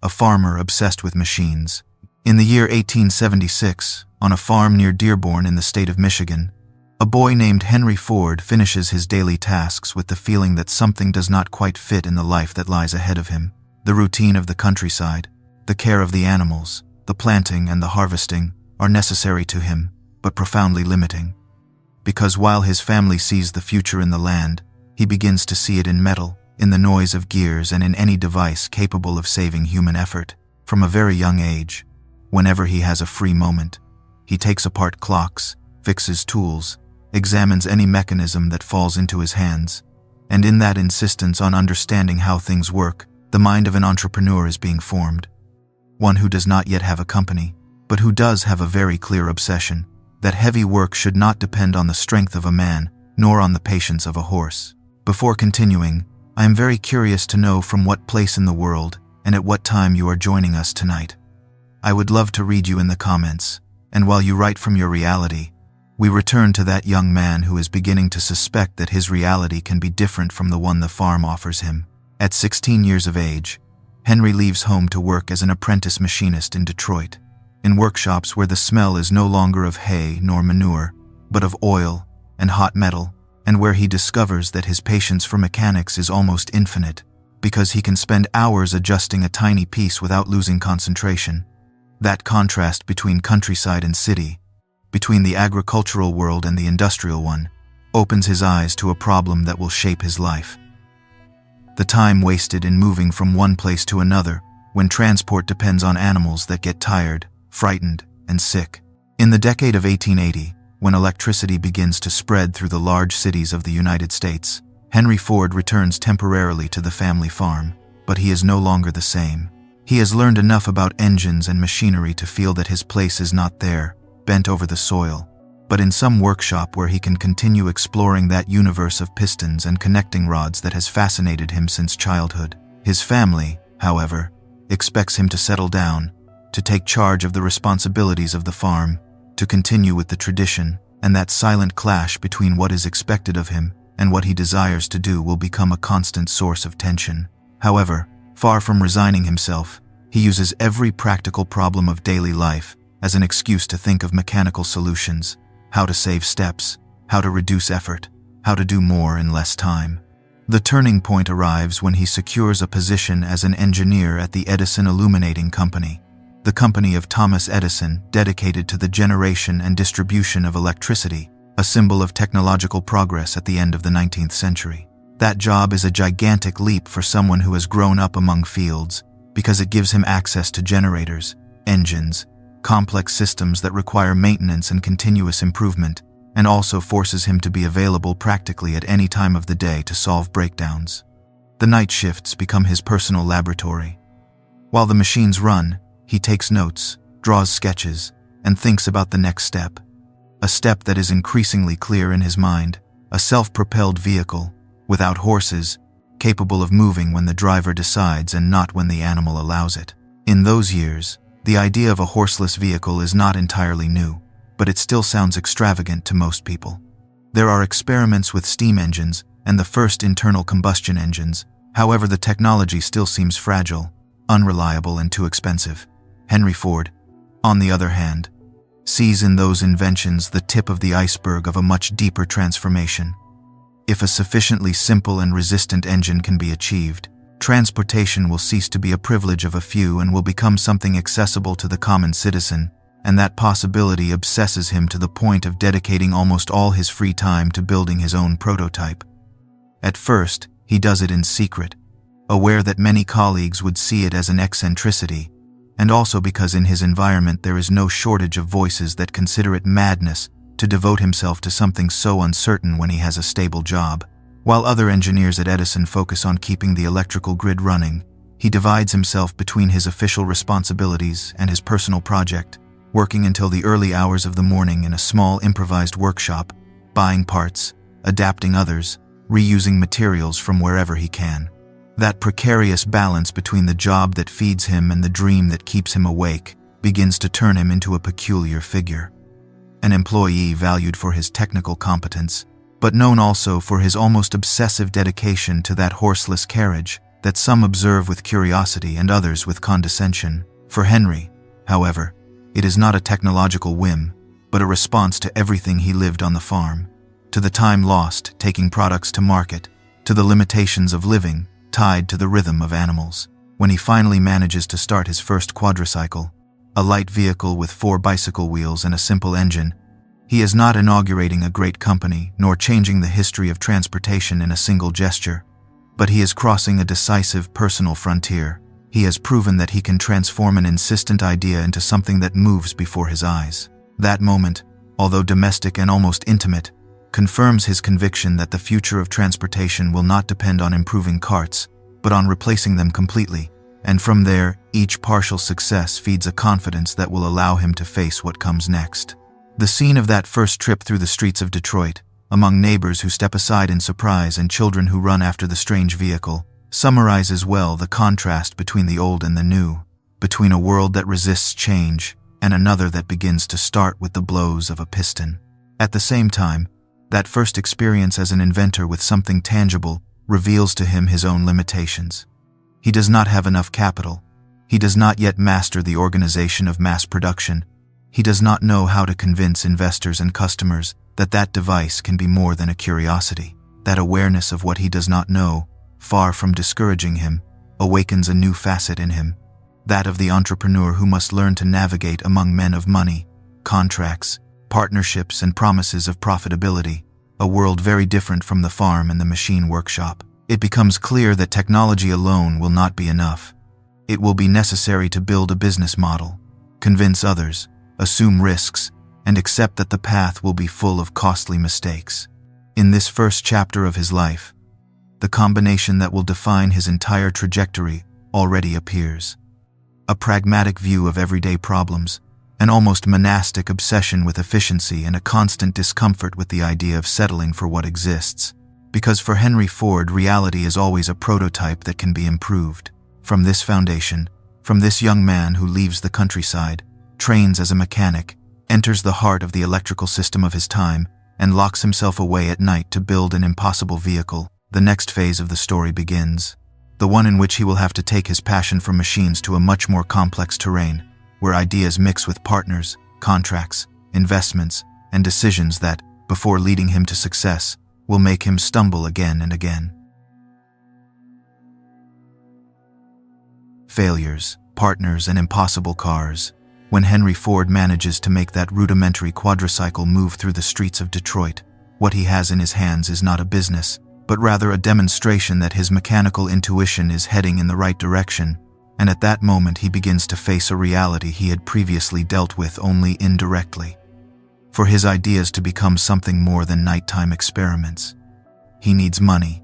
a farmer obsessed with machines. In the year 1876, on a farm near Dearborn in the state of Michigan, a boy named Henry Ford finishes his daily tasks with the feeling that something does not quite fit in the life that lies ahead of him. The routine of the countryside, the care of the animals, the planting and the harvesting are necessary to him, but profoundly limiting. Because while his family sees the future in the land, he begins to see it in metal, in the noise of gears and in any device capable of saving human effort. From a very young age, whenever he has a free moment, he takes apart clocks, fixes tools, examines any mechanism that falls into his hands, and in that insistence on understanding how things work, the mind of an entrepreneur is being formed. One who does not yet have a company, but who does have a very clear obsession, that heavy work should not depend on the strength of a man, nor on the patience of a horse. Before continuing, I am very curious to know from what place in the world and at what time you are joining us tonight. I would love to read you in the comments, and while you write from your reality, we return to that young man who is beginning to suspect that his reality can be different from the one the farm offers him. At 16 years of age, Henry leaves home to work as an apprentice machinist in Detroit, in workshops where the smell is no longer of hay nor manure, but of oil and hot metal, and where he discovers that his patience for mechanics is almost infinite, because he can spend hours adjusting a tiny piece without losing concentration. That contrast between countryside and city, between the agricultural world and the industrial one, opens his eyes to a problem that will shape his life. The time wasted in moving from one place to another, when transport depends on animals that get tired, frightened, and sick. In the decade of 1880, when electricity begins to spread through the large cities of the United States, Henry Ford returns temporarily to the family farm, but he is no longer the same. He has learned enough about engines and machinery to feel that his place is not there, bent over the soil, but in some workshop where he can continue exploring that universe of pistons and connecting rods that has fascinated him since childhood. His family, however, expects him to settle down, to take charge of the responsibilities of the farm, to continue with the tradition, and that silent clash between what is expected of him and what he desires to do will become a constant source of tension. However, far from resigning himself, he uses every practical problem of daily life as an excuse to think of mechanical solutions, how to save steps, how to reduce effort, how to do more in less time. The turning point arrives when he secures a position as an engineer at the Edison Illuminating Company, the company of Thomas Edison dedicated to the generation and distribution of electricity, a symbol of technological progress at the end of the 19th century. That job is a gigantic leap for someone who has grown up among fields, because it gives him access to generators, engines, complex systems that require maintenance and continuous improvement, and also forces him to be available practically at any time of the day to solve breakdowns. The night shifts become his personal laboratory. While the machines run, he takes notes, draws sketches, and thinks about the next step. A step that is increasingly clear in his mind, a self-propelled vehicle, without horses, capable of moving when the driver decides and not when the animal allows it. In those years, the idea of a horseless vehicle is not entirely new, but it still sounds extravagant to most people. There are experiments with steam engines and the first internal combustion engines. However, the technology still seems fragile, unreliable, and too expensive. Henry Ford, on the other hand, sees in those inventions the tip of the iceberg of a much deeper transformation. If a sufficiently simple and resistant engine can be achieved, transportation will cease to be a privilege of a few and will become something accessible to the common citizen, and that possibility obsesses him to the point of dedicating almost all his free time to building his own prototype. At first, he does it in secret, aware that many colleagues would see it as an eccentricity, and also because in his environment there is no shortage of voices that consider it madness to devote himself to something so uncertain when he has a stable job. While other engineers at Edison focus on keeping the electrical grid running, he divides himself between his official responsibilities and his personal project, working until the early hours of the morning in a small improvised workshop, buying parts, adapting others, reusing materials from wherever he can. That precarious balance between the job that feeds him and the dream that keeps him awake begins to turn him into a peculiar figure. An employee valued for his technical competence, but known also for his almost obsessive dedication to that horseless carriage, that some observe with curiosity and others with condescension. For Henry, however, it is not a technological whim, but a response to everything he lived on the farm, to the time lost taking products to market, to the limitations of living tied to the rhythm of animals. When he finally manages to start his first quadricycle, a light vehicle with 4 bicycle wheels and a simple engine, he is not inaugurating a great company nor changing the history of transportation in a single gesture, but he is crossing a decisive personal frontier. He has proven that he can transform an insistent idea into something that moves before his eyes. That moment, although domestic and almost intimate, confirms his conviction that the future of transportation will not depend on improving carts, but on replacing them completely, and from there, each partial success feeds a confidence that will allow him to face what comes next. The scene of that first trip through the streets of Detroit, among neighbors who step aside in surprise and children who run after the strange vehicle, summarizes well the contrast between the old and the new, between a world that resists change and another that begins to start with the blows of a piston. At the same time, that first experience as an inventor with something tangible reveals to him his own limitations. He does not have enough capital. He does not yet master the organization of mass production. He does not know how to convince investors and customers that that device can be more than a curiosity. That awareness of what he does not know, far from discouraging him, awakens a new facet in him, that of the entrepreneur who must learn to navigate among men of money, contracts, partnerships, and promises of profitability, a world very different from the farm and the machine workshop. It becomes clear that technology alone will not be enough. It will be necessary to build a business model, convince others, assume risks, and accept that the path will be full of costly mistakes. In this first chapter of his life, the combination that will define his entire trajectory already appears. A pragmatic view of everyday problems, an almost monastic obsession with efficiency, and a constant discomfort with the idea of settling for what exists. Because for Henry Ford, reality is always a prototype that can be improved. From this foundation, from this young man who leaves the countryside, trains as a mechanic, enters the heart of the electrical system of his time, and locks himself away at night to build an impossible vehicle, the next phase of the story begins. The one in which he will have to take his passion for machines to a much more complex terrain, where ideas mix with partners, contracts, investments, and decisions that, before leading him to success, will make him stumble again and again. Failures, partners, and impossible cars. When Henry Ford manages to make that rudimentary quadricycle move through the streets of Detroit, what he has in his hands is not a business, but rather a demonstration that his mechanical intuition is heading in the right direction, and at that moment he begins to face a reality he had previously dealt with only indirectly. For his ideas to become something more than nighttime experiments, he needs money,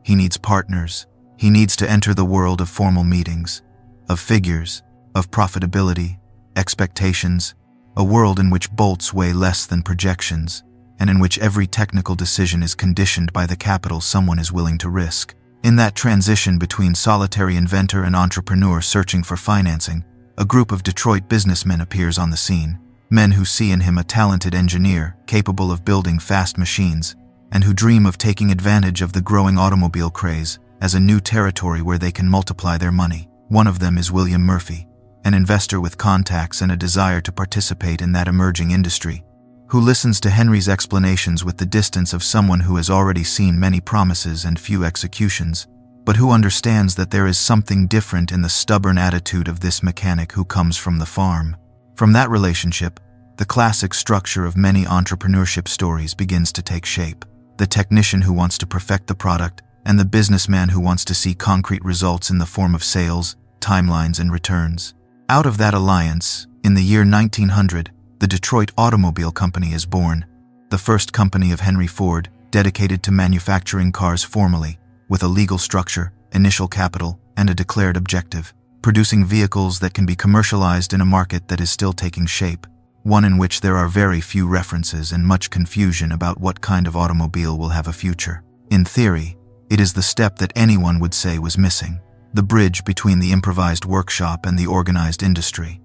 he needs partners, he needs to enter the world of formal meetings, of figures, of profitability, expectations, a world in which bolts weigh less than projections, and in which every technical decision is conditioned by the capital someone is willing to risk. In that transition between solitary inventor and entrepreneur searching for financing, a group of Detroit businessmen appears on the scene, men who see in him a talented engineer capable of building fast machines, and who dream of taking advantage of the growing automobile craze as a new territory where they can multiply their money. One of them is William Murphy, an investor with contacts and a desire to participate in that emerging industry, who listens to Henry's explanations with the distance of someone who has already seen many promises and few executions, but who understands that there is something different in the stubborn attitude of this mechanic who comes from the farm. From that relationship, the classic structure of many entrepreneurship stories begins to take shape. The technician who wants to perfect the product, and the businessman who wants to see concrete results in the form of sales, timelines, and returns. Out of that alliance, in the year 1900, the Detroit Automobile Company is born, the first company of Henry Ford, dedicated to manufacturing cars formally, with a legal structure, initial capital, and a declared objective, producing vehicles that can be commercialized in a market that is still taking shape, one in which there are very few references and much confusion about what kind of automobile will have a future. In theory, it is the step that anyone would say was missing, the bridge between the improvised workshop and the organized industry.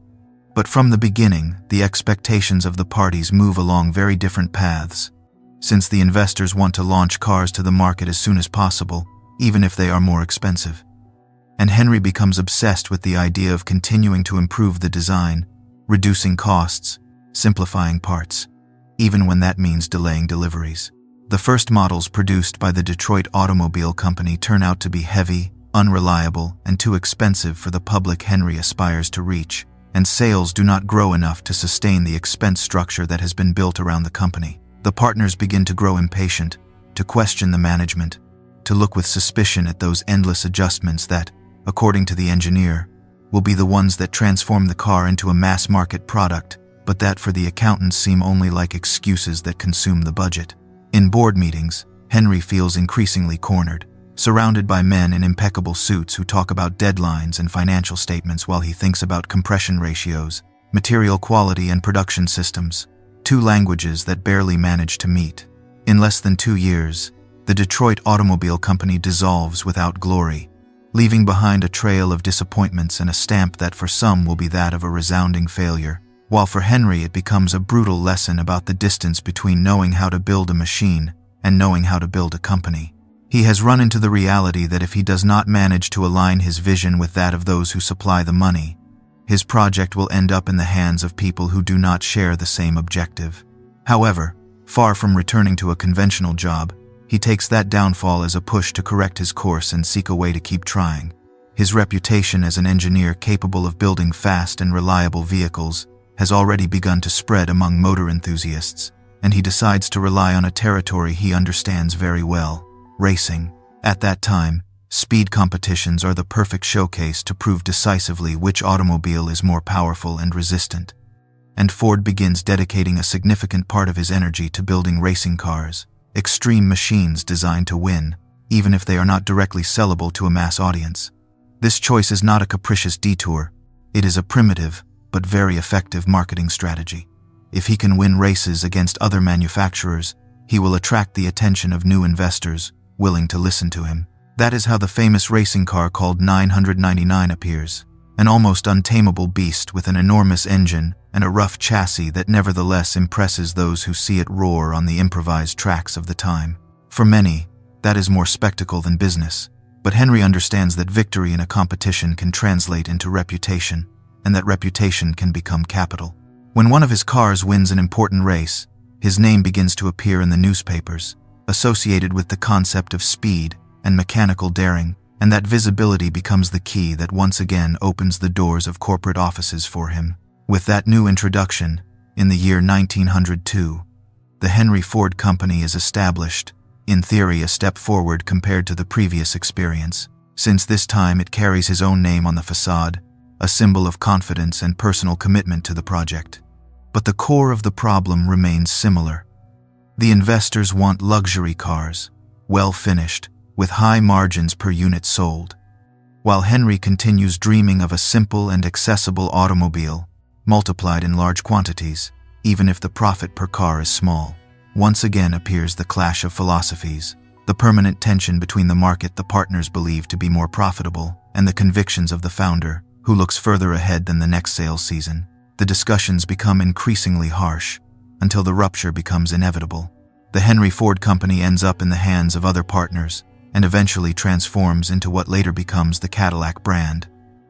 But from the beginning, the expectations of the parties move along very different paths. Since the investors want to launch cars to the market as soon as possible, even if they are more expensive. and Henry becomes obsessed with the idea of continuing to improve the design, reducing costs, simplifying parts, even when that means delaying deliveries. The first models produced by the Detroit Automobile Company turn out to be heavy, unreliable, and too expensive for the public Henry aspires to reach, and sales do not grow enough to sustain the expense structure that has been built around the company. The partners begin to grow impatient, to question the management, to look with suspicion at those endless adjustments that, according to the engineer, will be the ones that transform the car into a mass-market product, but that for the accountants seem only like excuses that consume the budget. In board meetings, Henry feels increasingly cornered, surrounded by men in impeccable suits who talk about deadlines and financial statements while he thinks about compression ratios, material quality, and production systems, two languages that barely manage to meet. In less than 2 years, the Detroit Automobile Company dissolves without glory, leaving behind a trail of disappointments and a stamp that for some will be that of a resounding failure, while for Henry it becomes a brutal lesson about the distance between knowing how to build a machine and knowing how to build a company. He has run into the reality that if he does not manage to align his vision with that of those who supply the money, his project will end up in the hands of people who do not share the same objective. However, far from returning to a conventional job, he takes that downfall as a push to correct his course and seek a way to keep trying. His reputation as an engineer capable of building fast and reliable vehicles has already begun to spread among motor enthusiasts, and he decides to rely on a territory he understands very well: racing. At that time, speed competitions are the perfect showcase to prove decisively which automobile is more powerful and resistant. And Ford begins dedicating a significant part of his energy to building racing cars, extreme machines designed to win, even if they are not directly sellable to a mass audience. This choice is not a capricious detour. It is a primitive, but very effective marketing strategy. If he can win races against other manufacturers, he will attract the attention of new investors willing to listen to him. That is how the famous racing car called 999 appears, an almost untamable beast with an enormous engine and a rough chassis that nevertheless impresses those who see it roar on the improvised tracks of the time. For many, that is more spectacle than business, but Henry understands that victory in a competition can translate into reputation, and that reputation can become capital. When one of his cars wins an important race, his name begins to appear in the newspapers, associated with the concept of speed and mechanical daring, and that visibility becomes the key that once again opens the doors of corporate offices for him. With that new introduction, in the year 1902, the Henry Ford Company is established, in theory a step forward compared to the previous experience, since this time it carries his own name on the facade, a symbol of confidence and personal commitment to the project. But the core of the problem remains similar. The investors want luxury cars, well finished, with high margins per unit sold, while Henry continues dreaming of a simple and accessible automobile, multiplied in large quantities, even if the profit per car is small. Once again appears the clash of philosophies, the permanent tension between the market the partners believe to be more profitable and the convictions of the founder, who looks further ahead than the next sales season. The discussions become increasingly harsh, until the rupture becomes inevitable. The Henry Ford Company ends up in the hands of other partners, and eventually transforms into what later becomes the Cadillac brand,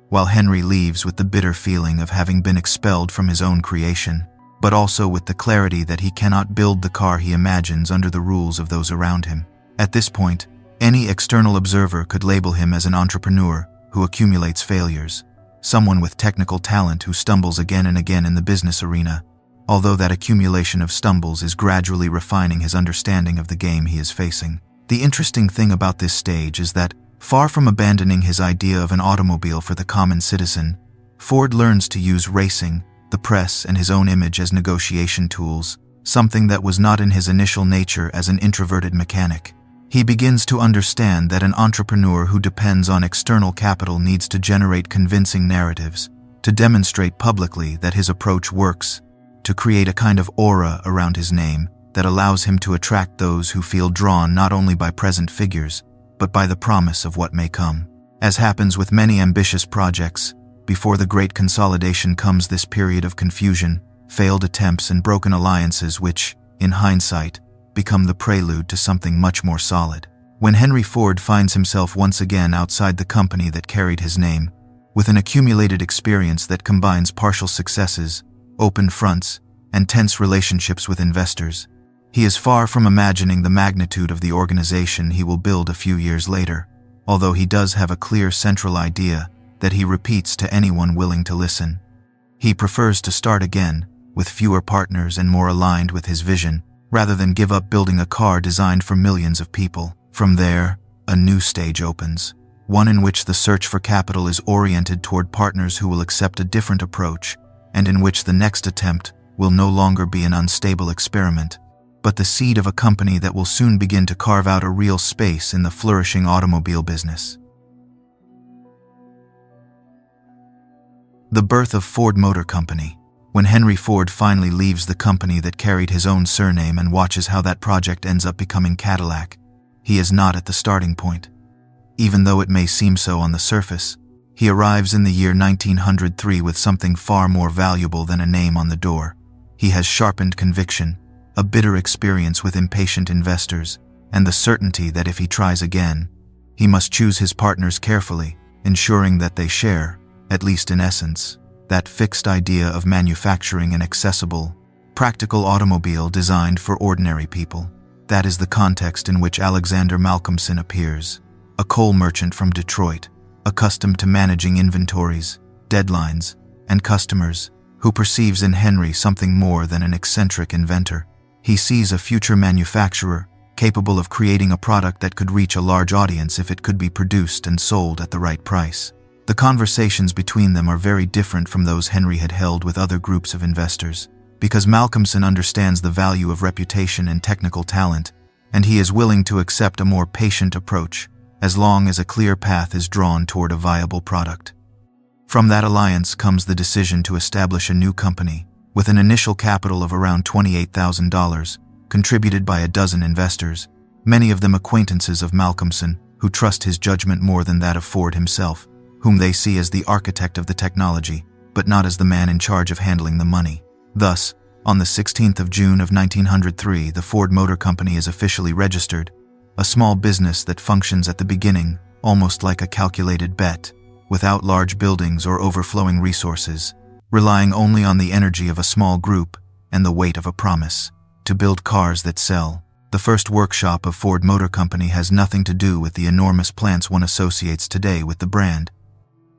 while Henry leaves with the bitter feeling of having been expelled from his own creation, but also with the clarity that he cannot build the car he imagines under the rules of those around him. At this point, any external observer could label him as an entrepreneur who accumulates failures, someone with technical talent who stumbles again and again in the business arena, although that accumulation of stumbles is gradually refining his understanding of the game he is facing. The interesting thing about this stage is that, far from abandoning his idea of an automobile for the common citizen, Ford learns to use racing, the press, and his own image as negotiation tools, something that was not in his initial nature as an introverted mechanic. He begins to understand that an entrepreneur who depends on external capital needs to generate convincing narratives, to demonstrate publicly that his approach works, to create a kind of aura around his name that allows him to attract those who feel drawn not only by present figures, but by the promise of what may come. As happens with many ambitious projects, before the great consolidation comes this period of confusion, failed attempts, and broken alliances which, in hindsight, become the prelude to something much more solid. When Henry Ford finds himself once again outside the company that carried his name, with an accumulated experience that combines partial successes, open fronts, and tense relationships with investors, he is far from imagining the magnitude of the organization he will build a few years later, although he does have a clear central idea that he repeats to anyone willing to listen. He prefers to start again, with fewer partners and more aligned with his vision, rather than give up building a car designed for millions of people. From there, a new stage opens, one in which the search for capital is oriented toward partners who will accept a different approach, and in which the next attempt will no longer be an unstable experiment, but the seed of a company that will soon begin to carve out a real space in the flourishing automobile business. The birth of Ford Motor Company. When Henry Ford finally leaves the company that carried his own surname and watches how that project ends up becoming Cadillac, he is not at the starting point. Even though it may seem so on the surface, he arrives in the year 1903 with something far more valuable than a name on the door. He has sharpened conviction, a bitter experience with impatient investors, and the certainty that if he tries again, he must choose his partners carefully, ensuring that they share, at least in essence, that fixed idea of manufacturing an accessible, practical automobile designed for ordinary people. That is the context in which Alexander Malcolmson appears, a coal merchant from Detroit, accustomed to managing inventories, deadlines, and customers, who perceives in Henry something more than an eccentric inventor. He sees a future manufacturer capable of creating a product that could reach a large audience if it could be produced and sold at the right price. The conversations between them are very different from those Henry had held with other groups of investors, because Malcolmson understands the value of reputation and technical talent, and he is willing to accept a more patient approach, as long as a clear path is drawn toward a viable product. From that alliance comes the decision to establish a new company, with an initial capital of around $28,000, contributed by a dozen investors, many of them acquaintances of Malcolmson, who trust his judgment more than that of Ford himself, whom they see as the architect of the technology, but not as the man in charge of handling the money. Thus, on the 16th of June of 1903, the Ford Motor Company is officially registered, a small business that functions at the beginning almost like a calculated bet, without large buildings or overflowing resources, relying only on the energy of a small group and the weight of a promise to build cars that sell. The first workshop of Ford Motor Company has nothing to do with the enormous plants one associates today with the brand.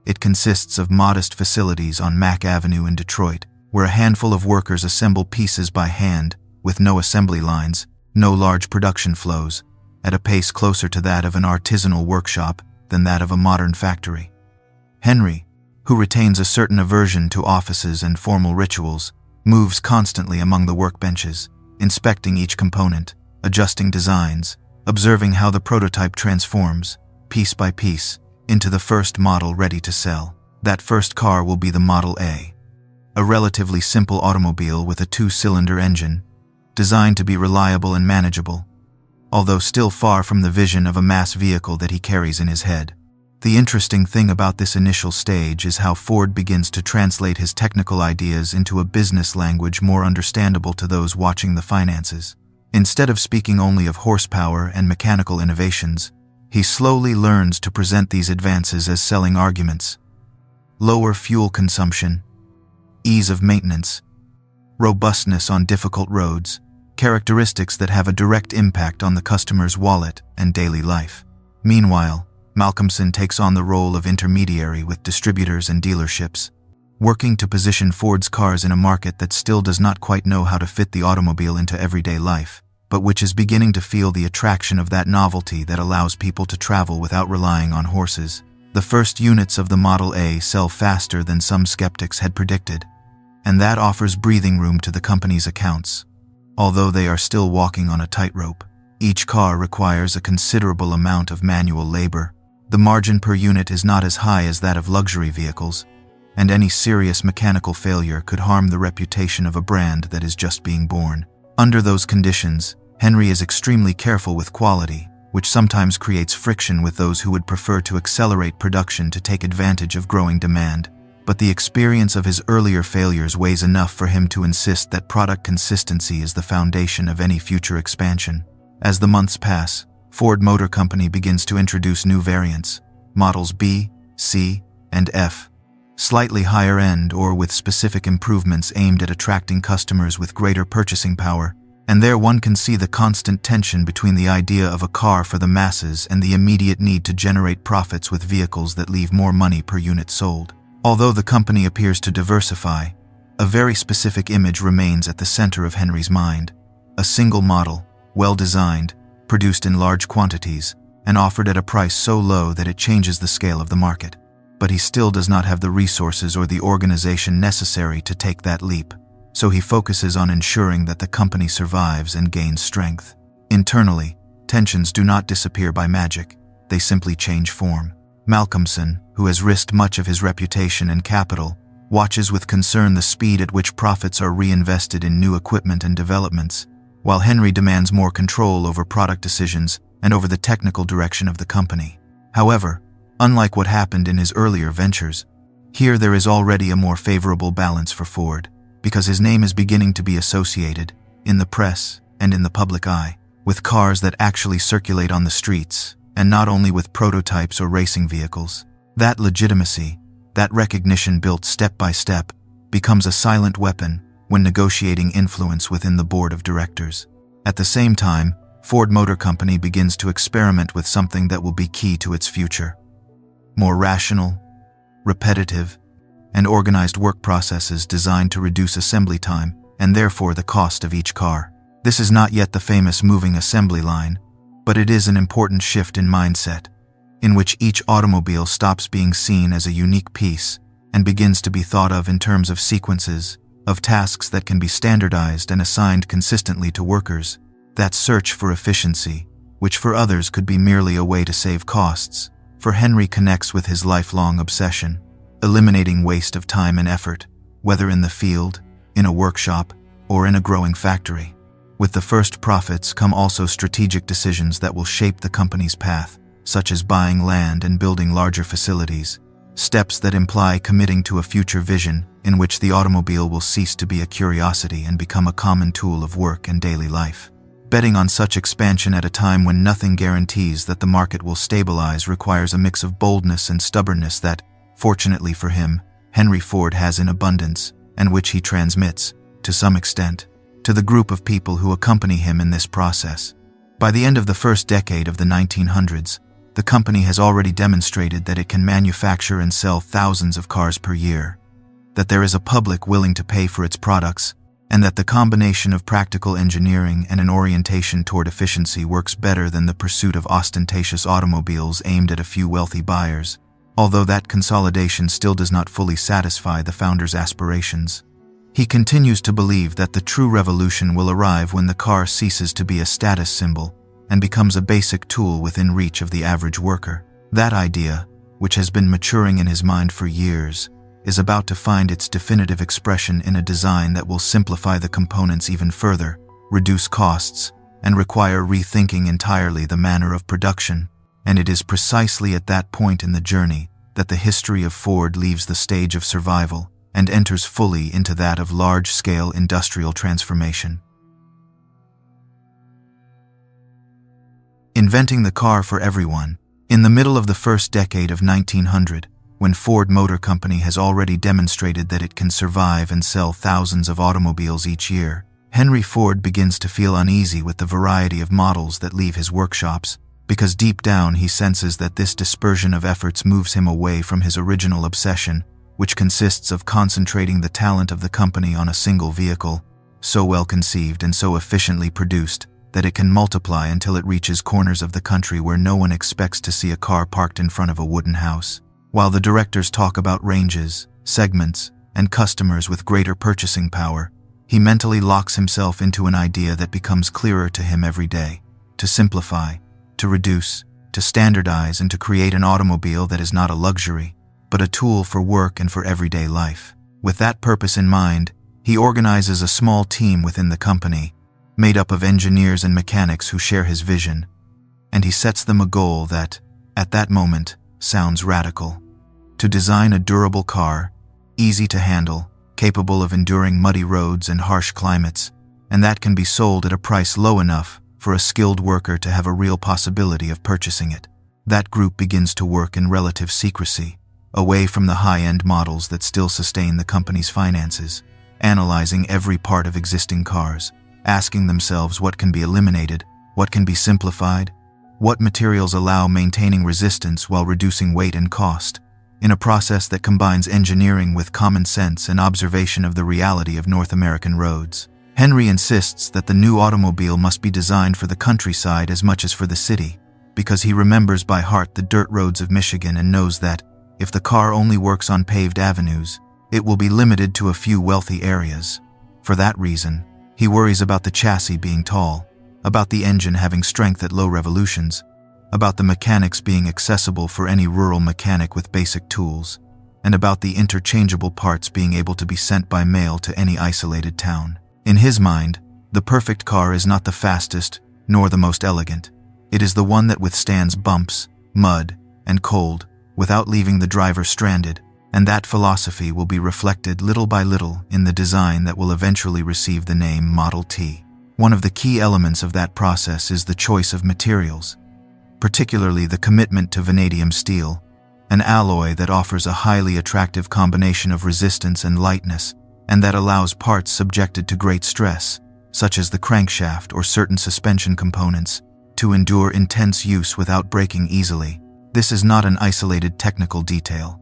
It consists of modest facilities on Mack Avenue in Detroit, where a handful of workers assemble pieces by hand, with no assembly lines, no large production flows, at a pace closer to that of an artisanal workshop than that of a modern factory. Henry, who retains a certain aversion to offices and formal rituals, moves constantly among the workbenches, inspecting each component, adjusting designs, observing how the prototype transforms, piece by piece, into the first model ready to sell. That first car will be the Model A, a relatively simple automobile with a two-cylinder engine, designed to be reliable and manageable, although still far from the vision of a mass vehicle that he carries in his head. The interesting thing about this initial stage is how Ford begins to translate his technical ideas into a business language more understandable to those watching the finances. Instead of speaking only of horsepower and mechanical innovations, he slowly learns to present these advances as selling arguments: lower fuel consumption, ease of maintenance, robustness on difficult roads, characteristics that have a direct impact on the customer's wallet and daily life. Meanwhile, Malcolmson takes on the role of intermediary with distributors and dealerships, working to position Ford's cars in a market that still does not quite know how to fit the automobile into everyday life, but which is beginning to feel the attraction of that novelty that allows people to travel without relying on horses. The first units of the Model A sell faster than some skeptics had predicted, and that offers breathing room to the company's accounts. Although they are still walking on a tightrope, each car requires a considerable amount of manual labor. The margin per unit is not as high as that of luxury vehicles, and any serious mechanical failure could harm the reputation of a brand that is just being born. Under those conditions, Henry is extremely careful with quality, which sometimes creates friction with those who would prefer to accelerate production to take advantage of growing demand. But the experience of his earlier failures weighs enough for him to insist that product consistency is the foundation of any future expansion. As the months pass, Ford Motor Company begins to introduce new variants, models B, C, and F, slightly higher end or with specific improvements aimed at attracting customers with greater purchasing power. And there one can see the constant tension between the idea of a car for the masses and the immediate need to generate profits with vehicles that leave more money per unit sold. Although the company appears to diversify, a very specific image remains at the center of Henry's mind: a single model, well-designed, produced in large quantities, and offered at a price so low that it changes the scale of the market. But he still does not have the resources or the organization necessary to take that leap. So he focuses on ensuring that the company survives and gains strength. Internally, tensions do not disappear by magic, they simply change form. Malcolmson, who has risked much of his reputation and capital, watches with concern the speed at which profits are reinvested in new equipment and developments, while Henry demands more control over product decisions and over the technical direction of the company. However, unlike what happened in his earlier ventures, here there is already a more favorable balance for Ford, because his name is beginning to be associated, in the press and in the public eye, with cars that actually circulate on the streets, and not only with prototypes or racing vehicles. That legitimacy, that recognition built step by step, becomes a silent weapon when negotiating influence within the board of directors. At the same time, Ford Motor Company begins to experiment with something that will be key to its future: more rational, repetitive, and organized work processes designed to reduce assembly time and therefore the cost of each car. This is not yet the famous moving assembly line, but it is an important shift in mindset, in which each automobile stops being seen as a unique piece and begins to be thought of in terms of sequences, of tasks that can be standardized and assigned consistently to workers. That search for efficiency, which for others could be merely a way to save costs, for Henry connects with his lifelong obsession: eliminating waste of time and effort, whether in the field, in a workshop, or in a growing factory. With the first profits come also strategic decisions that will shape the company's path, such as buying land and building larger facilities, steps that imply committing to a future vision in which the automobile will cease to be a curiosity and become a common tool of work and daily life. Betting on such expansion at a time when nothing guarantees that the market will stabilize requires a mix of boldness and stubbornness that, fortunately for him, Henry Ford has in abundance, and which he transmits, to some extent, to the group of people who accompany him in this process. By the end of the first decade of the 1900s, the company has already demonstrated that it can manufacture and sell thousands of cars per year, that there is a public willing to pay for its products, and that the combination of practical engineering and an orientation toward efficiency works better than the pursuit of ostentatious automobiles aimed at a few wealthy buyers, although that consolidation still does not fully satisfy the founder's aspirations. He continues to believe that the true revolution will arrive when the car ceases to be a status symbol and becomes a basic tool within reach of the average worker. That idea, which has been maturing in his mind for years, is about to find its definitive expression in a design that will simplify the components even further, reduce costs, and require rethinking entirely the manner of production. And it is precisely at that point in the journey that the history of Ford leaves the stage of survival and enters fully into that of large-scale industrial transformation. Inventing the car for everyone. In the middle of the first decade of 1900, when Ford Motor Company has already demonstrated that it can survive and sell thousands of automobiles each year, Henry Ford begins to feel uneasy with the variety of models that leave his workshops, because deep down he senses that this dispersion of efforts moves him away from his original obsession, which consists of concentrating the talent of the company on a single vehicle, so well conceived and so efficiently produced that it can multiply until it reaches corners of the country where no one expects to see a car parked in front of a wooden house. While the directors talk about ranges, segments, and customers with greater purchasing power, he mentally locks himself into an idea that becomes clearer to him every day: to simplify, to reduce, to standardize, and to create an automobile that is not a luxury, but a tool for work and for everyday life. With that purpose in mind, he organizes a small team within the company, made up of engineers and mechanics who share his vision, and he sets them a goal that, at that moment, sounds radical: to design a durable car, easy to handle, capable of enduring muddy roads and harsh climates, and that can be sold at a price low enough for a skilled worker to have a real possibility of purchasing it. That group begins to work in relative secrecy, away from the high-end models that still sustain the company's finances, analyzing every part of existing cars, asking themselves what can be eliminated, what can be simplified, what materials allow maintaining resistance while reducing weight and cost, in a process that combines engineering with common sense and observation of the reality of North American roads. Henry insists that the new automobile must be designed for the countryside as much as for the city, because he remembers by heart the dirt roads of Michigan and knows that, if the car only works on paved avenues, it will be limited to a few wealthy areas. For that reason, he worries about the chassis being tall, about the engine having strength at low revolutions, about the mechanics being accessible for any rural mechanic with basic tools, and about the interchangeable parts being able to be sent by mail to any isolated town. In his mind, the perfect car is not the fastest nor the most elegant. It is the one that withstands bumps, mud, and cold without leaving the driver stranded, and that philosophy will be reflected little by little in the design that will eventually receive the name Model T. One of the key elements of that process is the choice of materials, particularly the commitment to vanadium steel, an alloy that offers a highly attractive combination of resistance and lightness, and that allows parts subjected to great stress, such as the crankshaft or certain suspension components, to endure intense use without breaking easily. This is not an isolated technical detail.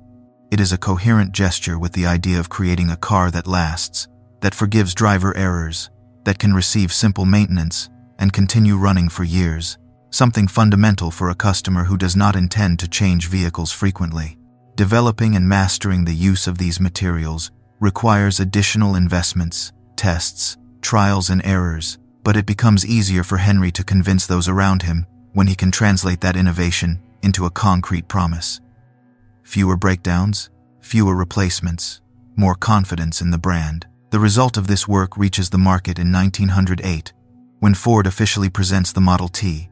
It is a coherent gesture with the idea of creating a car that lasts, that forgives driver errors, that can receive simple maintenance and continue running for years, something fundamental for a customer who does not intend to change vehicles frequently. Developing and mastering the use of these materials requires additional investments, tests, trials and errors, but it becomes easier for Henry to convince those around him when he can translate that innovation into a concrete promise. Fewer breakdowns, fewer replacements, more confidence in the brand. The result of this work reaches the market in 1908, when Ford officially presents the Model T,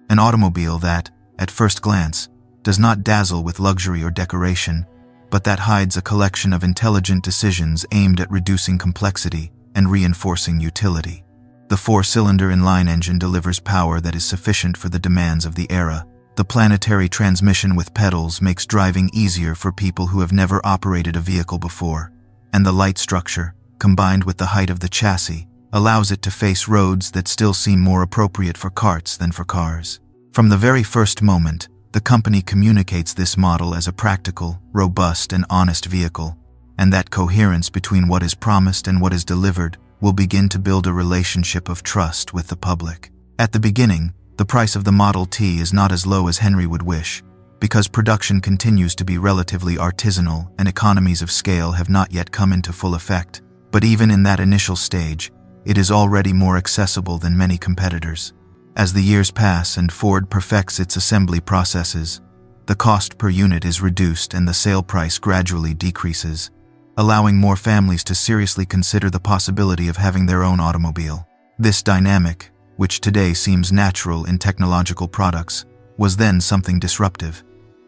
an automobile that, at first glance, does not dazzle with luxury or decoration, but that hides a collection of intelligent decisions aimed at reducing complexity and reinforcing utility. The four-cylinder inline engine delivers power that is sufficient for the demands of the era. The planetary transmission with pedals makes driving easier for people who have never operated a vehicle before, and the light structure, combined with the height of the chassis, allows it to face roads that still seem more appropriate for carts than for cars. From the very first moment, the company communicates this model as a practical, robust, and honest vehicle, and that coherence between what is promised and what is delivered will begin to build a relationship of trust with the public. At the beginning, the price of the Model T is not as low as Henry would wish, because production continues to be relatively artisanal and economies of scale have not yet come into full effect. But even in that initial stage, it is already more accessible than many competitors. As the years pass and Ford perfects its assembly processes, the cost per unit is reduced and the sale price gradually decreases, allowing more families to seriously consider the possibility of having their own automobile. This dynamic, which today seems natural in technological products, was then something disruptive.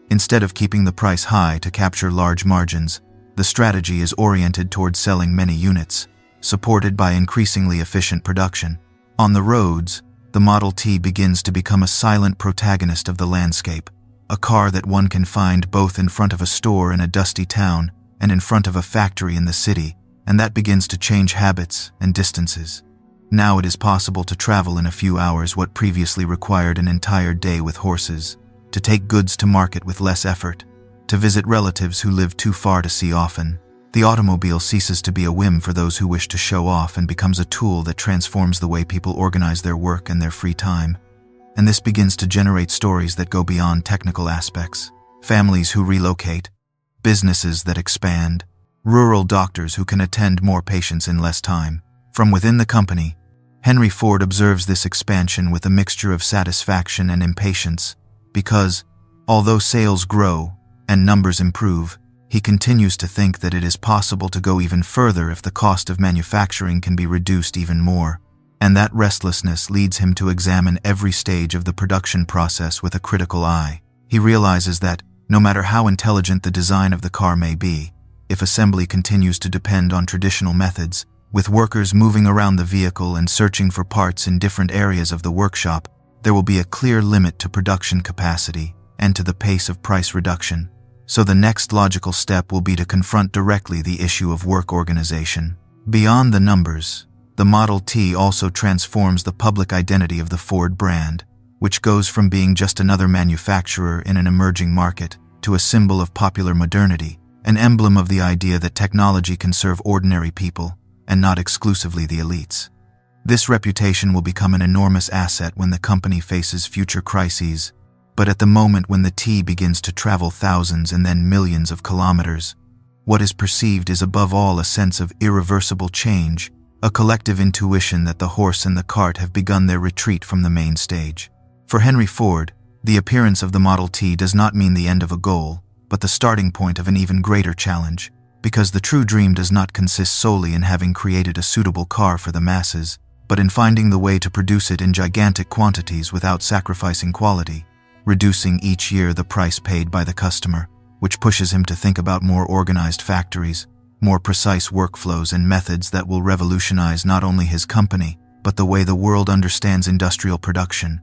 Instead of keeping the price high to capture large margins, the strategy is oriented toward selling many units, supported by increasingly efficient production. On the roads, the Model T begins to become a silent protagonist of the landscape, a car that one can find both in front of a store in a dusty town and in front of a factory in the city, and that begins to change habits and distances. Now it is possible to travel in a few hours what previously required an entire day with horses, to take goods to market with less effort, to visit relatives who live too far to see often. The automobile ceases to be a whim for those who wish to show off and becomes a tool that transforms the way people organize their work and their free time. And this begins to generate stories that go beyond technical aspects. Families who relocate, businesses that expand, rural doctors who can attend more patients in less time. From within the company, Henry Ford observes this expansion with a mixture of satisfaction and impatience, because, although sales grow and numbers improve, he continues to think that it is possible to go even further if the cost of manufacturing can be reduced even more, and that restlessness leads him to examine every stage of the production process with a critical eye. He realizes that, no matter how intelligent the design of the car may be, if assembly continues to depend on traditional methods, With workers moving around the vehicle and searching for parts in different areas of the workshop, there will be a clear limit to production capacity and to the pace of price reduction. So the next logical step will be to confront directly the issue of work organization. Beyond the numbers, the Model T also transforms the public identity of the Ford brand, which goes from being just another manufacturer in an emerging market to a symbol of popular modernity, an emblem of the idea that technology can serve ordinary people and not exclusively the elites. This reputation will become an enormous asset when the company faces future crises, but at the moment when the T begins to travel thousands and then millions of kilometers, what is perceived is above all a sense of irreversible change, a collective intuition that the horse and the cart have begun their retreat from the main stage. For Henry Ford, the appearance of the Model T does not mean the end of a goal, but the starting point of an even greater challenge, because the true dream does not consist solely in having created a suitable car for the masses, but in finding the way to produce it in gigantic quantities without sacrificing quality, reducing each year the price paid by the customer, which pushes him to think about more organized factories, more precise workflows and methods that will revolutionize not only his company, but the way the world understands industrial production.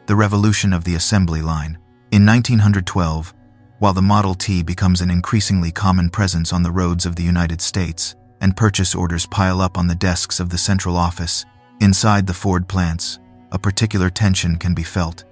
The revolution of the assembly line. In 1912, while the Model T becomes an increasingly common presence on the roads of the United States and purchase orders pile up on the desks of the central office, inside the Ford plants, a particular tension can be felt,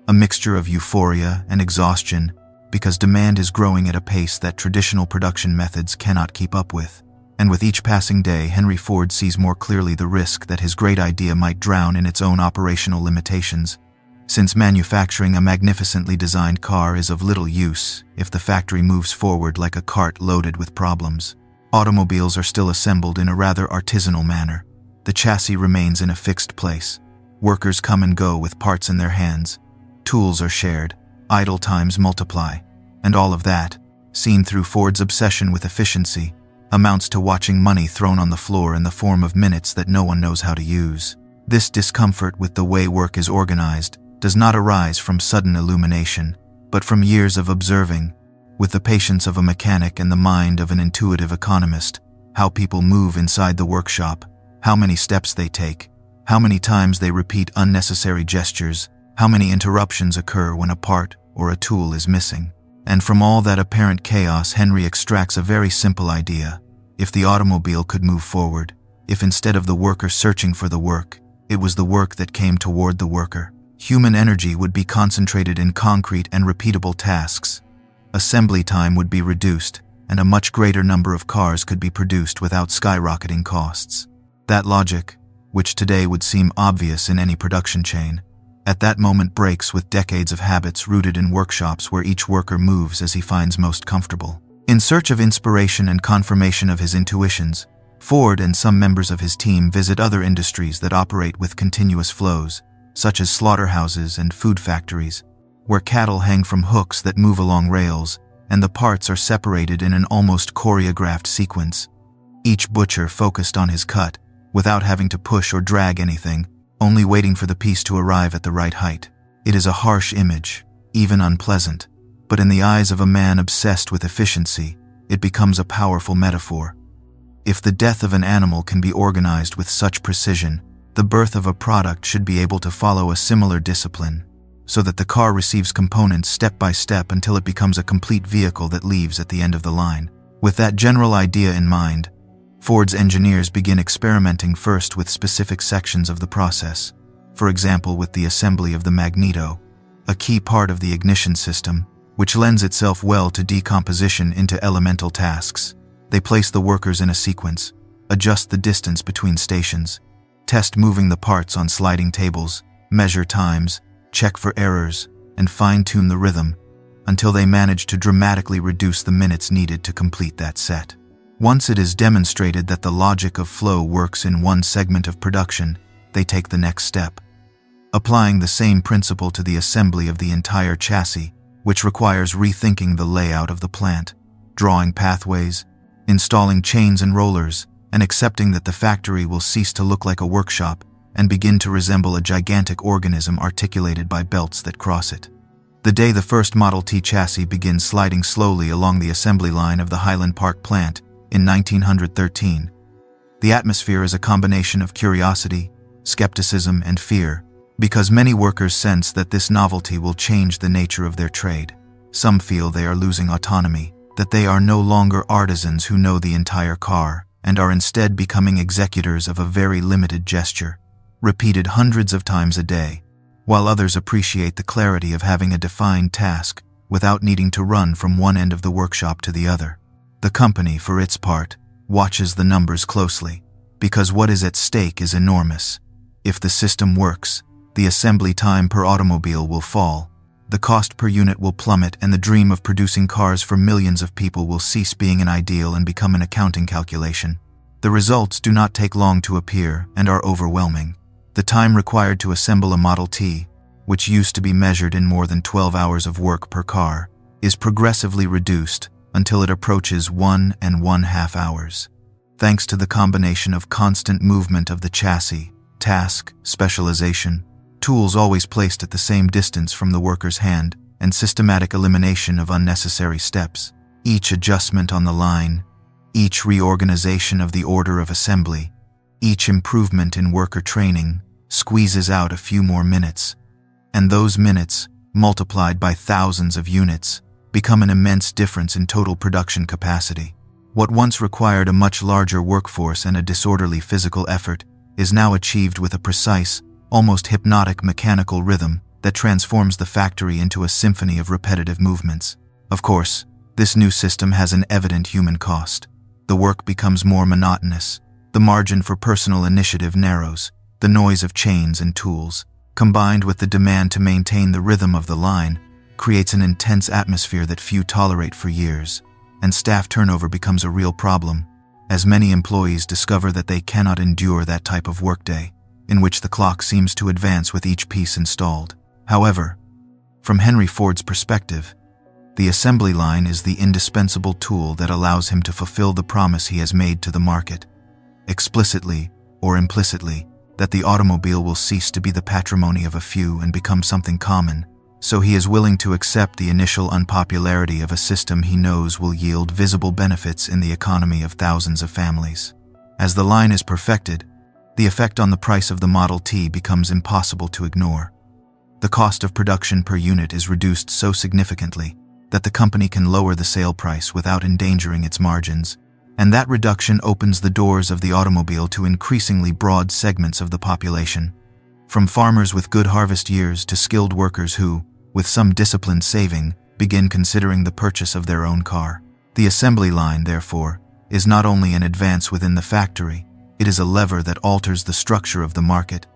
a mixture of euphoria and exhaustion, because demand is growing at a pace that traditional production methods cannot keep up with. And with each passing day, Henry Ford sees more clearly the risk that his great idea might drown in its own operational limitations. Since manufacturing a magnificently designed car is of little use if the factory moves forward like a cart loaded with problems, automobiles are still assembled in a rather artisanal manner. The chassis remains in a fixed place. Workers come and go with parts in their hands. Tools are shared. Idle times multiply. And all of that, seen through Ford's obsession with efficiency, amounts to watching money thrown on the floor in the form of minutes that no one knows how to use. This discomfort with the way work is organized does not arise from sudden illumination, but from years of observing, with the patience of a mechanic and the mind of an intuitive economist, how people move inside the workshop, how many steps they take, how many times they repeat unnecessary gestures, how many interruptions occur when a part or a tool is missing. And from all that apparent chaos, Henry extracts a very simple idea. If the automobile could move forward, if instead of the worker searching for the work, it was the work that came toward the worker, human energy would be concentrated in concrete and repeatable tasks. Assembly time would be reduced, and a much greater number of cars could be produced without skyrocketing costs. That logic, which today would seem obvious in any production chain, at that moment breaks with decades of habits rooted in workshops where each worker moves as he finds most comfortable. In search of inspiration and confirmation of his intuitions, Ford and some members of his team visit other industries that operate with continuous flows, such as slaughterhouses and food factories, where cattle hang from hooks that move along rails, and the parts are separated in an almost choreographed sequence. Each butcher focused on his cut, without having to push or drag anything, only waiting for the piece to arrive at the right height. It is a harsh image, even unpleasant, but in the eyes of a man obsessed with efficiency, it becomes a powerful metaphor. If the death of an animal can be organized with such precision, the birth of a product should be able to follow a similar discipline, so that the car receives components step by step until it becomes a complete vehicle that leaves at the end of the line. With that general idea in mind, Ford's engineers begin experimenting first with specific sections of the process, for example with the assembly of the magneto, a key part of the ignition system, which lends itself well to decomposition into elemental tasks. They place the workers in a sequence, adjust the distance between stations, test moving the parts on sliding tables, measure times, check for errors, and fine-tune the rhythm, until they manage to dramatically reduce the minutes needed to complete that set. Once it is demonstrated that the logic of flow works in one segment of production, they take the next step, applying the same principle to the assembly of the entire chassis, which requires rethinking the layout of the plant, drawing pathways, installing chains and rollers, and accepting that the factory will cease to look like a workshop and begin to resemble a gigantic organism articulated by belts that cross it. The day the first Model T chassis begins sliding slowly along the assembly line of the Highland Park plant in 1913, the atmosphere is a combination of curiosity, skepticism, and fear, because many workers sense that this novelty will change the nature of their trade. Some feel they are losing autonomy, that they are no longer artisans who know the entire car, and are instead becoming executors of a very limited gesture, repeated hundreds of times a day, while others appreciate the clarity of having a defined task without needing to run from one end of the workshop to the other. The company, for its part, watches the numbers closely, because what is at stake is enormous. If the system works, the assembly time per automobile will fall, the cost per unit will plummet, and the dream of producing cars for millions of people will cease being an ideal and become an accounting calculation. The results do not take long to appear and are overwhelming. The time required to assemble a Model T, which used to be measured in more than 12 hours of work per car, is progressively reduced until it approaches 1.5 hours. Thanks to the combination of constant movement of the chassis, task, specialization, tools always placed at the same distance from the worker's hand, and systematic elimination of unnecessary steps, each adjustment on the line, each reorganization of the order of assembly, each improvement in worker training squeezes out a few more minutes, and those minutes, multiplied by thousands of units, become an immense difference in total production capacity. What once required a much larger workforce and a disorderly physical effort is now achieved with a precise, almost hypnotic mechanical rhythm that transforms the factory into a symphony of repetitive movements. Of course, this new system has an evident human cost. The work becomes more monotonous, the margin for personal initiative narrows, the noise of chains and tools, combined with the demand to maintain the rhythm of the line, creates an intense atmosphere that few tolerate for years, and staff turnover becomes a real problem, as many employees discover that they cannot endure that type of workday, in which the clock seems to advance with each piece installed. However, from Henry Ford's perspective, the assembly line is the indispensable tool that allows him to fulfill the promise he has made to the market, explicitly or implicitly, that the automobile will cease to be the patrimony of a few and become something common, so he is willing to accept the initial unpopularity of a system he knows will yield visible benefits in the economy of thousands of families. As the line is perfected, the effect on the price of the Model T becomes impossible to ignore. The cost of production per unit is reduced so significantly that the company can lower the sale price without endangering its margins, and that reduction opens the doors of the automobile to increasingly broad segments of the population, from farmers with good harvest years to skilled workers who, with some disciplined saving, begin considering the purchase of their own car. The assembly line, therefore, is not only an advance within the factory, it is a lever that alters the structure of the market,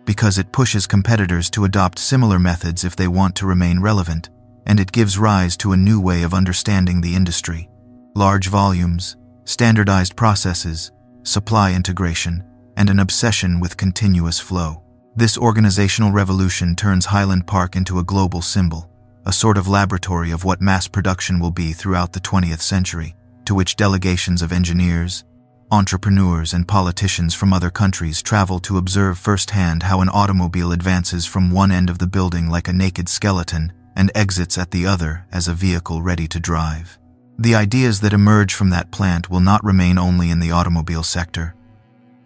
because it pushes competitors to adopt similar methods if they want to remain relevant, and it gives rise to a new way of understanding the industry. Large volumes, standardized processes, supply integration, and an obsession with continuous flow. This organizational revolution turns Highland Park into a global symbol, a sort of laboratory of what mass production will be throughout the 20th century, to which delegations of engineers, entrepreneurs, and politicians from other countries travel to observe firsthand how an automobile advances from one end of the building like a naked skeleton and exits at the other as a vehicle ready to drive. The ideas that emerge from that plant will not remain only in the automobile sector.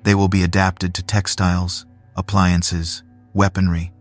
They will be adapted to textiles, appliances, weaponry,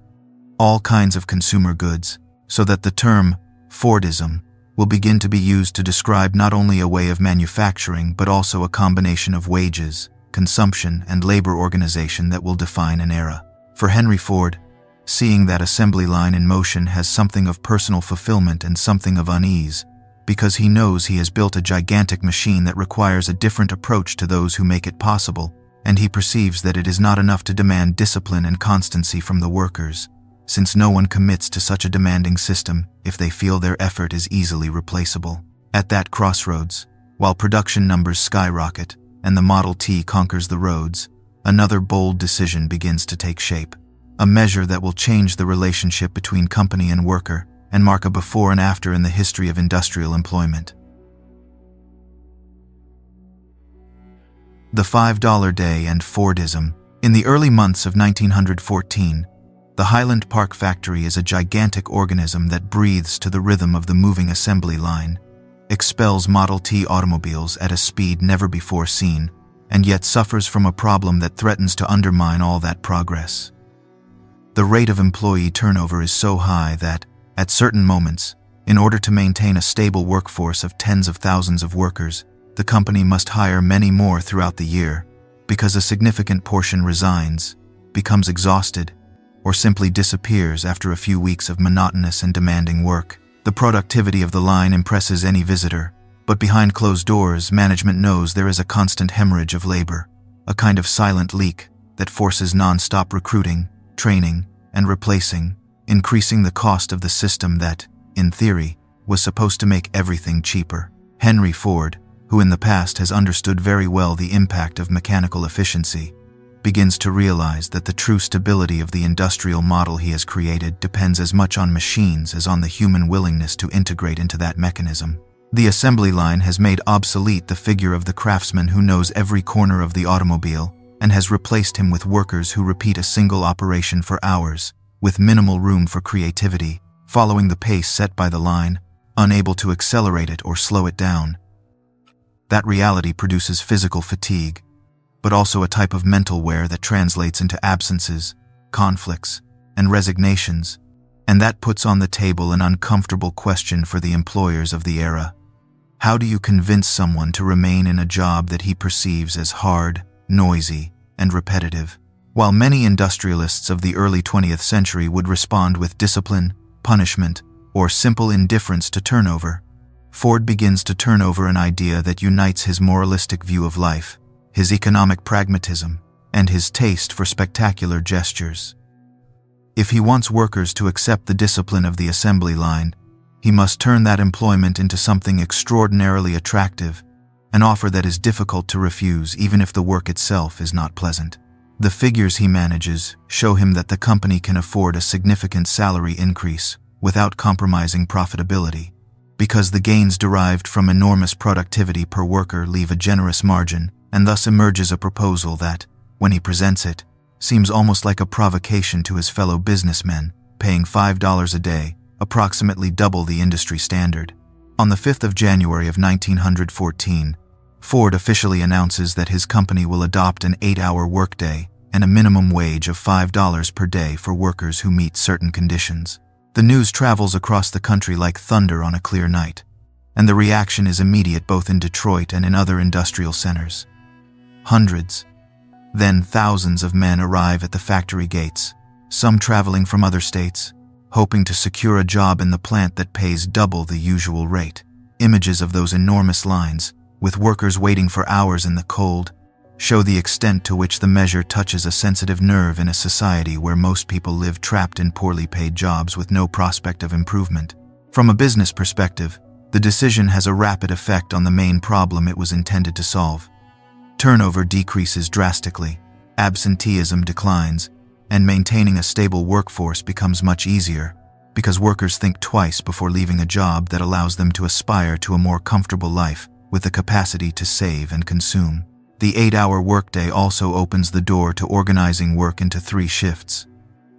all kinds of consumer goods, so that the term Fordism will begin to be used to describe not only a way of manufacturing but also a combination of wages, consumption, and labor organization that will define an era. For Henry Ford, seeing that assembly line in motion has something of personal fulfillment and something of unease, because he knows he has built a gigantic machine that requires a different approach to those who make it possible, and he perceives that it is not enough to demand discipline and constancy from the workers, since no one commits to such a demanding system if they feel their effort is easily replaceable. At that crossroads, while production numbers skyrocket and the Model T conquers the roads, another bold decision begins to take shape, a measure that will change the relationship between company and worker and mark a before and after in the history of industrial employment. The $5 day and Fordism. In the early months of 1914, The Highland Park factory is a gigantic organism that breathes to the rhythm of the moving assembly line, expels Model T automobiles at a speed never before seen, and yet suffers from a problem that threatens to undermine all that progress. The rate of employee turnover is so high that, at certain moments, in order to maintain a stable workforce of tens of thousands of workers, the company must hire many more throughout the year, because a significant portion resigns, becomes exhausted, or simply disappears after a few weeks of monotonous and demanding work. The productivity of the line impresses any visitor, but behind closed doors, management knows there is a constant hemorrhage of labor, a kind of silent leak that forces non-stop recruiting, training, and replacing, increasing the cost of the system that, in theory, was supposed to make everything cheaper. Henry Ford, who in the past has understood very well the impact of mechanical efficiency, begins to realize that the true stability of the industrial model he has created depends as much on machines as on the human willingness to integrate into that mechanism. The assembly line has made obsolete the figure of the craftsman who knows every corner of the automobile and has replaced him with workers who repeat a single operation for hours, with minimal room for creativity, following the pace set by the line, unable to accelerate it or slow it down. That reality produces physical fatigue, but also a type of mental wear that translates into absences, conflicts, and resignations, and that puts on the table an uncomfortable question for the employers of the era. How do you convince someone to remain in a job that he perceives as hard, noisy, and repetitive? While many industrialists of the early 20th century would respond with discipline, punishment, or simple indifference to turnover, Ford begins to turn over an idea that unites his moralistic view of life, his economic pragmatism, and his taste for spectacular gestures. If he wants workers to accept the discipline of the assembly line, he must turn that employment into something extraordinarily attractive, an offer that is difficult to refuse even if the work itself is not pleasant. The figures he manages show him that the company can afford a significant salary increase without compromising profitability, because the gains derived from enormous productivity per worker leave a generous margin, and thus emerges a proposal that, when he presents it, seems almost like a provocation to his fellow businessmen, paying $5 a day, approximately double the industry standard. On the 5th of January of 1914, Ford officially announces that his company will adopt an 8-hour workday and a minimum wage of $5 per day for workers who meet certain conditions. The news travels across the country like thunder on a clear night, and the reaction is immediate both in Detroit and in other industrial centers. Hundreds, then thousands of men arrive at the factory gates, some traveling from other states, hoping to secure a job in the plant that pays double the usual rate. Images of those enormous lines, with workers waiting for hours in the cold, show the extent to which the measure touches a sensitive nerve in a society where most people live trapped in poorly paid jobs with no prospect of improvement. From a business perspective, the decision has a rapid effect on the main problem it was intended to solve. Turnover decreases drastically, absenteeism declines, and maintaining a stable workforce becomes much easier, because workers think twice before leaving a job that allows them to aspire to a more comfortable life with the capacity to save and consume. The 8-hour workday also opens the door to organizing work into 3 shifts,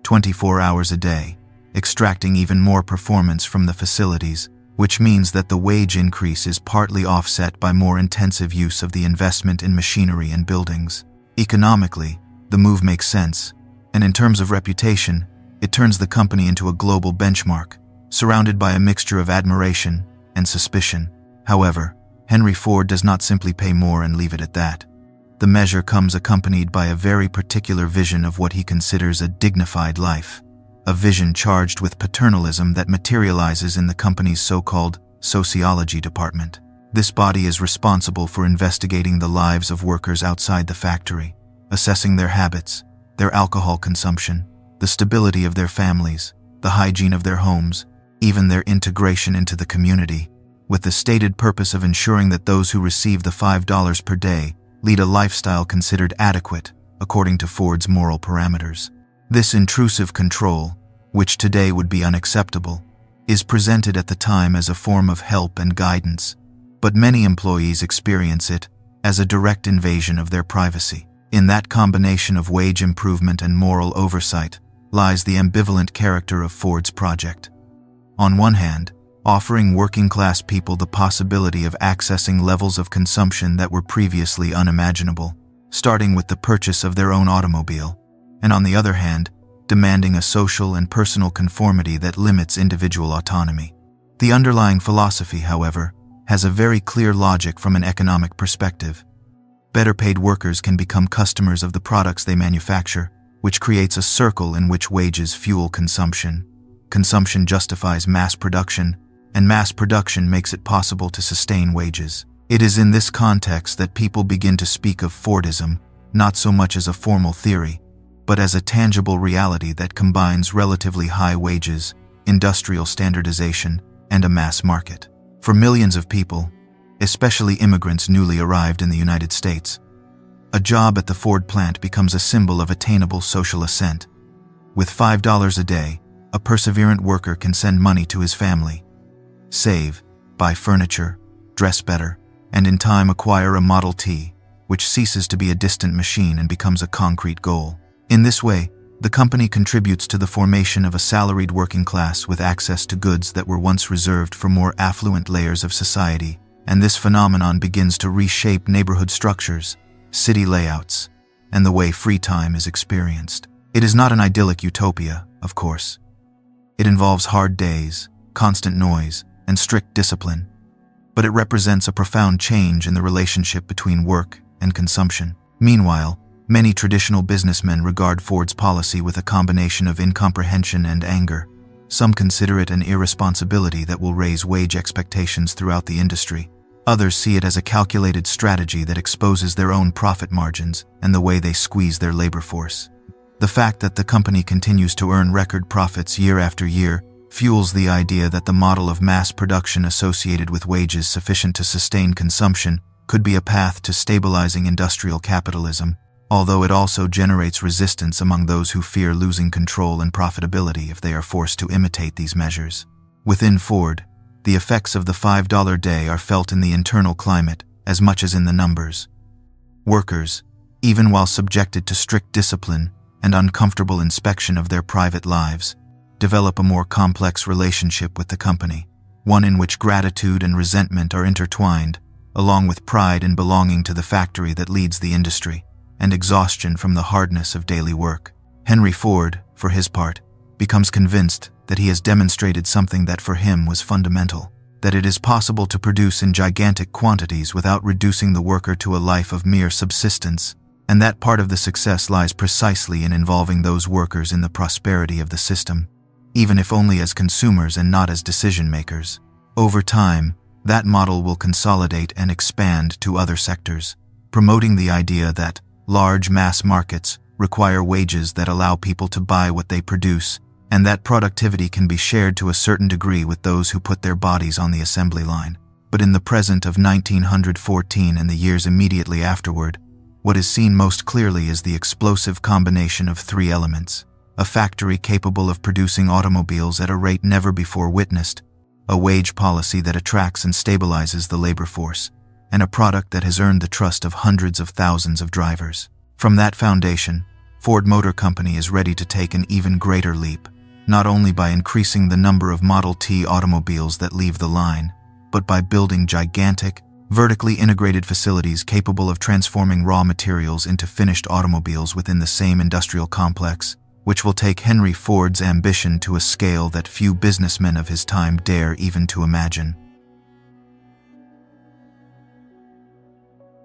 24 hours a day, extracting even more performance from the facilities, which means that the wage increase is partly offset by more intensive use of the investment in machinery and buildings. Economically, the move makes sense, and in terms of reputation, it turns the company into a global benchmark, surrounded by a mixture of admiration and suspicion. However, Henry Ford does not simply pay more and leave it at that. The measure comes accompanied by a very particular vision of what he considers a dignified life, a vision charged with paternalism that materializes in the company's so-called sociology department. This body is responsible for investigating the lives of workers outside the factory, assessing their habits, their alcohol consumption, the stability of their families, the hygiene of their homes, even their integration into the community, with the stated purpose of ensuring that those who receive the $5 per day lead a lifestyle considered adequate according to Ford's moral parameters. This intrusive control, which today would be unacceptable, is presented at the time as a form of help and guidance, but many employees experience it as a direct invasion of their privacy. In that combination of wage improvement and moral oversight, lies the ambivalent character of Ford's project. On one hand, offering working-class people the possibility of accessing levels of consumption that were previously unimaginable, starting with the purchase of their own automobile, and on the other hand, demanding a social and personal conformity that limits individual autonomy. The underlying philosophy, however, has a very clear logic from an economic perspective. Better paid workers can become customers of the products they manufacture, which creates a circle in which wages fuel consumption. Consumption justifies mass production, and mass production makes it possible to sustain wages. It is in this context that people begin to speak of Fordism, not so much as a formal theory, but as a tangible reality that combines relatively high wages, industrial standardization, and a mass market. For millions of people, especially immigrants newly arrived in the United States, a job at the Ford plant becomes a symbol of attainable social ascent. With $5 a day, a perseverant worker can send money to his family, save, buy furniture, dress better, and in time acquire a Model T, which ceases to be a distant machine and becomes a concrete goal. In this way, the company contributes to the formation of a salaried working class with access to goods that were once reserved for more affluent layers of society, and this phenomenon begins to reshape neighborhood structures, city layouts, and the way free time is experienced. It is not an idyllic utopia, of course. It involves hard days, constant noise, and strict discipline, but it represents a profound change in the relationship between work and consumption. Meanwhile, many traditional businessmen regard Ford's policy with a combination of incomprehension and anger. Some consider it an irresponsibility that will raise wage expectations throughout the industry. Others see it as a calculated strategy that exposes their own profit margins and the way they squeeze their labor force. The fact that the company continues to earn record profits year after year fuels the idea that the model of mass production associated with wages sufficient to sustain consumption could be a path to stabilizing industrial capitalism, although it also generates resistance among those who fear losing control and profitability if they are forced to imitate these measures. Within Ford, the effects of the $5 day are felt in the internal climate as much as in the numbers. Workers, even while subjected to strict discipline and uncomfortable inspection of their private lives, develop a more complex relationship with the company, one in which gratitude and resentment are intertwined, along with pride in belonging to the factory that leads the industry, and exhaustion from the hardness of daily work. Henry Ford, for his part, becomes convinced that he has demonstrated something that for him was fundamental, that it is possible to produce in gigantic quantities without reducing the worker to a life of mere subsistence, and that part of the success lies precisely in involving those workers in the prosperity of the system, even if only as consumers and not as decision-makers. Over time, that model will consolidate and expand to other sectors, promoting the idea that large mass markets require wages that allow people to buy what they produce, and that productivity can be shared to a certain degree with those who put their bodies on the assembly line. But in the present of 1914 and the years immediately afterward, what is seen most clearly is the explosive combination of three elements: a factory capable of producing automobiles at a rate never before witnessed, a wage policy that attracts and stabilizes the labor force, and a product that has earned the trust of hundreds of thousands of drivers. From that foundation, Ford Motor Company is ready to take an even greater leap, not only by increasing the number of Model T automobiles that leave the line, but by building gigantic, vertically integrated facilities capable of transforming raw materials into finished automobiles within the same industrial complex, which will take Henry Ford's ambition to a scale that few businessmen of his time dare even to imagine.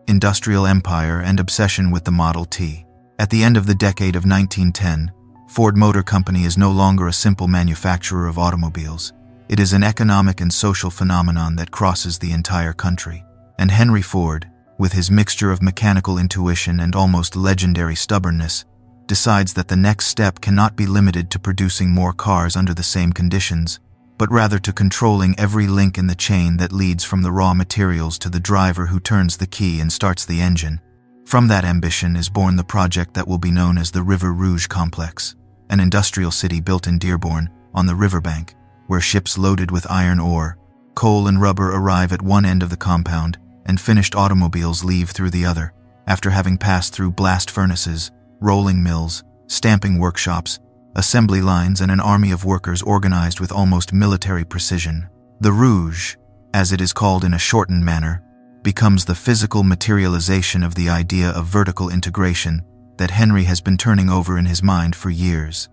Industrial empire and obsession with the Model T. At the end of the decade of 1910, Ford Motor Company is no longer a simple manufacturer of automobiles. It is an economic and social phenomenon that crosses the entire country. And Henry Ford, with his mixture of mechanical intuition and almost legendary stubbornness, decides that the next step cannot be limited to producing more cars under the same conditions, but rather to controlling every link in the chain that leads from the raw materials to the driver who turns the key and starts the engine. From that ambition is born the project that will be known as the River Rouge Complex, an industrial city built in Dearborn, on the riverbank, where ships loaded with iron ore, coal and rubber arrive at one end of the compound, and finished automobiles leave through the other, after having passed through blast furnaces, rolling mills, stamping workshops, assembly lines, and an army of workers organized with almost military precision. The Rouge, as it is called in a shortened manner, becomes the physical materialization of the idea of vertical integration that Henry has been turning over in his mind for years.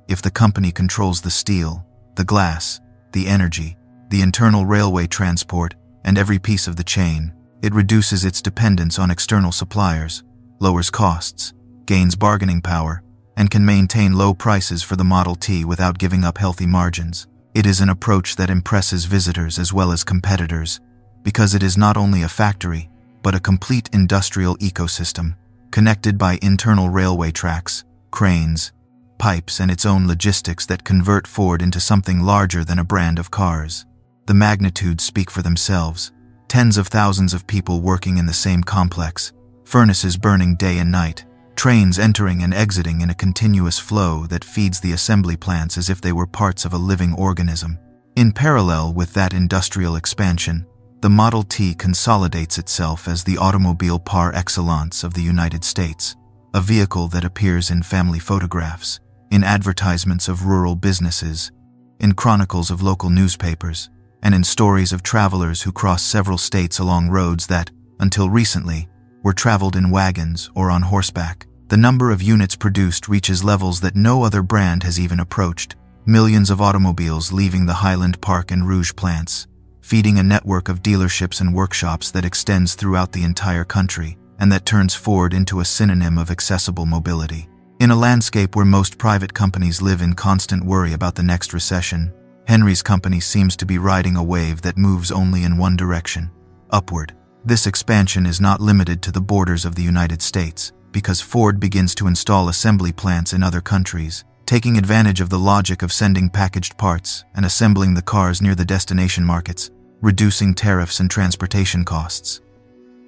If the company controls the steel, the glass, the energy, the internal railway transport, and every piece of the chain, it reduces its dependence on external suppliers, lowers costs, gains bargaining power, and can maintain low prices for the Model T without giving up healthy margins. It is an approach that impresses visitors as well as competitors, because it is not only a factory, but a complete industrial ecosystem, connected by internal railway tracks, cranes, pipes, and its own logistics that convert Ford into something larger than a brand of cars. The magnitudes speak for themselves. Tens of thousands of people working in the same complex, furnaces burning day and night, trains entering and exiting in a continuous flow that feeds the assembly plants as if they were parts of a living organism. In parallel with that industrial expansion, the Model T consolidates itself as the automobile par excellence of the United States, a vehicle that appears in family photographs, in advertisements of rural businesses, in chronicles of local newspapers, and in stories of travelers who cross several states along roads that, until recently, were traveled in wagons or on horseback. The number of units produced reaches levels that no other brand has even approached. Millions of automobiles leaving the Highland Park and Rouge plants, feeding a network of dealerships and workshops that extends throughout the entire country, and that turns Ford into a synonym of accessible mobility. In a landscape where most private companies live in constant worry about the next recession, Henry's company seems to be riding a wave that moves only in one direction, upward. This expansion is not limited to the borders of the United States, because Ford begins to install assembly plants in other countries, taking advantage of the logic of sending packaged parts and assembling the cars near the destination markets, reducing tariffs and transportation costs.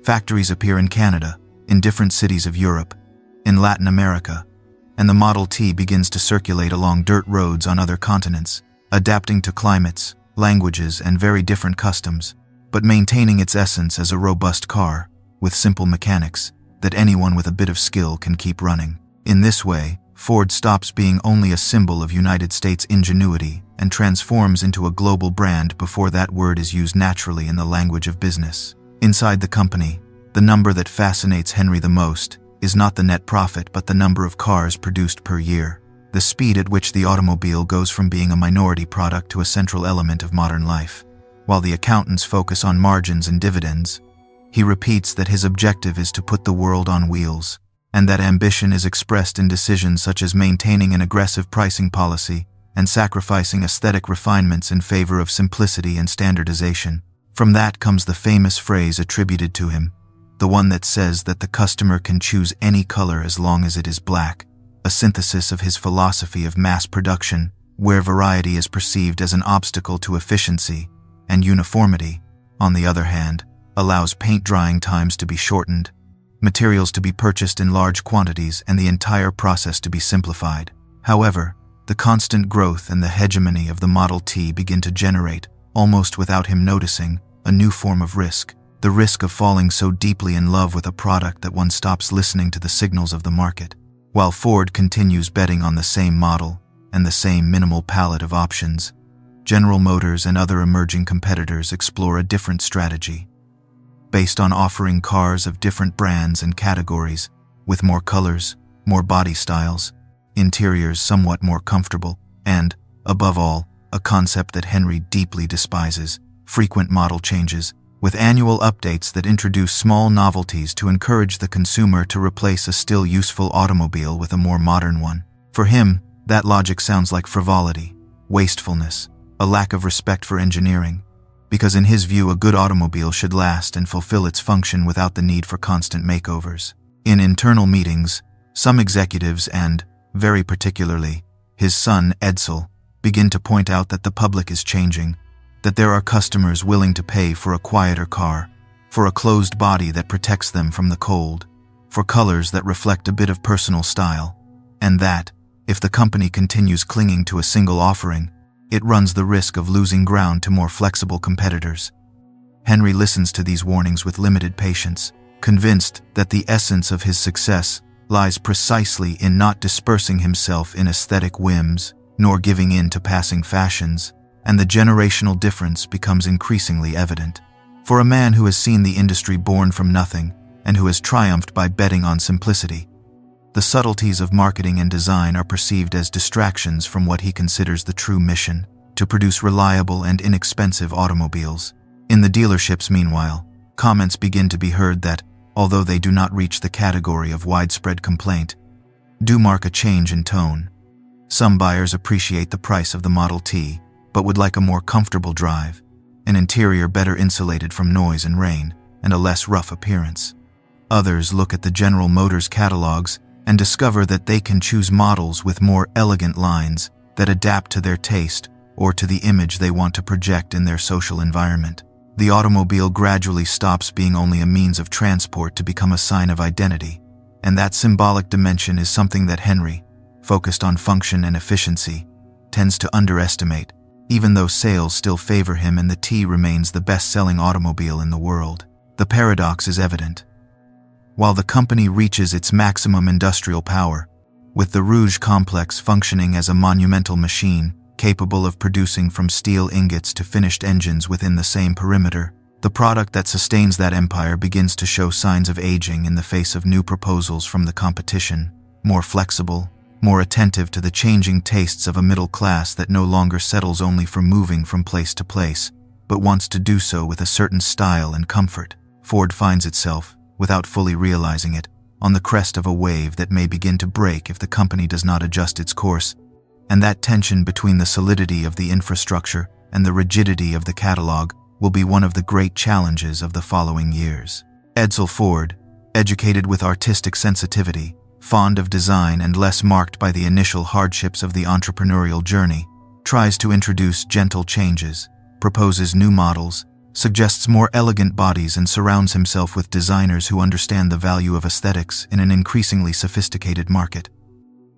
Factories appear in Canada, in different cities of Europe, in Latin America, and the Model T begins to circulate along dirt roads on other continents, adapting to climates, languages, and very different customs, but maintaining its essence as a robust car, with simple mechanics, that anyone with a bit of skill can keep running. In this way, Ford stops being only a symbol of United States ingenuity and transforms into a global brand before that word is used naturally in the language of business. Inside the company, the number that fascinates Henry the most is not the net profit but the number of cars produced per year, the speed at which the automobile goes from being a minority product to a central element of modern life. While the accountants focus on margins and dividends, he repeats that his objective is to put the world on wheels, and that ambition is expressed in decisions such as maintaining an aggressive pricing policy and sacrificing aesthetic refinements in favor of simplicity and standardization. From that comes the famous phrase attributed to him, the one that says that the customer can choose any color as long as it is black, a synthesis of his philosophy of mass production, where variety is perceived as an obstacle to efficiency, and uniformity, on the other hand, allows paint drying times to be shortened, materials to be purchased in large quantities, and the entire process to be simplified. However, the constant growth and the hegemony of the Model T begin to generate, almost without him noticing, a new form of risk, the risk of falling so deeply in love with a product that one stops listening to the signals of the market. While Ford continues betting on the same model and the same minimal palette of options, General Motors and other emerging competitors explore a different strategy. Based on offering cars of different brands and categories, with more colors, more body styles, interiors somewhat more comfortable, and, above all, a concept that Henry deeply despises, frequent model changes, with annual updates that introduce small novelties to encourage the consumer to replace a still useful automobile with a more modern one. For him, that logic sounds like frivolity, wastefulness, a lack of respect for engineering, because in his view a good automobile should last and fulfill its function without the need for constant makeovers. In internal meetings, some executives and, very particularly, his son Edsel, begin to point out that the public is changing, that there are customers willing to pay for a quieter car, for a closed body that protects them from the cold, for colors that reflect a bit of personal style, and that, if the company continues clinging to a single offering, it runs the risk of losing ground to more flexible competitors. Henry listens to these warnings with limited patience, convinced that the essence of his success lies precisely in not dispersing himself in aesthetic whims, nor giving in to passing fashions, and the generational difference becomes increasingly evident. For a man who has seen the industry born from nothing, and who has triumphed by betting on simplicity, the subtleties of marketing and design are perceived as distractions from what he considers the true mission, to produce reliable and inexpensive automobiles. In the dealerships, meanwhile, comments begin to be heard that, although they do not reach the category of widespread complaint, do mark a change in tone. Some buyers appreciate the price of the Model T, but would like a more comfortable drive, an interior better insulated from noise and rain, and a less rough appearance. Others look at the General Motors catalogs and discover that they can choose models with more elegant lines that adapt to their taste or to the image they want to project in their social environment. The automobile gradually stops being only a means of transport to become a sign of identity, and that symbolic dimension is something that Henry, focused on function and efficiency, tends to underestimate, even though sales still favor him and the T remains the best-selling automobile in the world. The paradox is evident. While the company reaches its maximum industrial power, with the Rouge complex functioning as a monumental machine capable of producing from steel ingots to finished engines within the same perimeter, the product that sustains that empire begins to show signs of aging in the face of new proposals from the competition, more flexible, more attentive to the changing tastes of a middle class that no longer settles only for moving from place to place, but wants to do so with a certain style and comfort. Ford finds itself, without fully realizing it, on the crest of a wave that may begin to break if the company does not adjust its course, and that tension between the solidity of the infrastructure and the rigidity of the catalog will be one of the great challenges of the following years. Edsel Ford, educated with artistic sensitivity, fond of design and less marked by the initial hardships of the entrepreneurial journey, tries to introduce gentle changes, proposes new models, suggests more elegant bodies, and surrounds himself with designers who understand the value of aesthetics in an increasingly sophisticated market.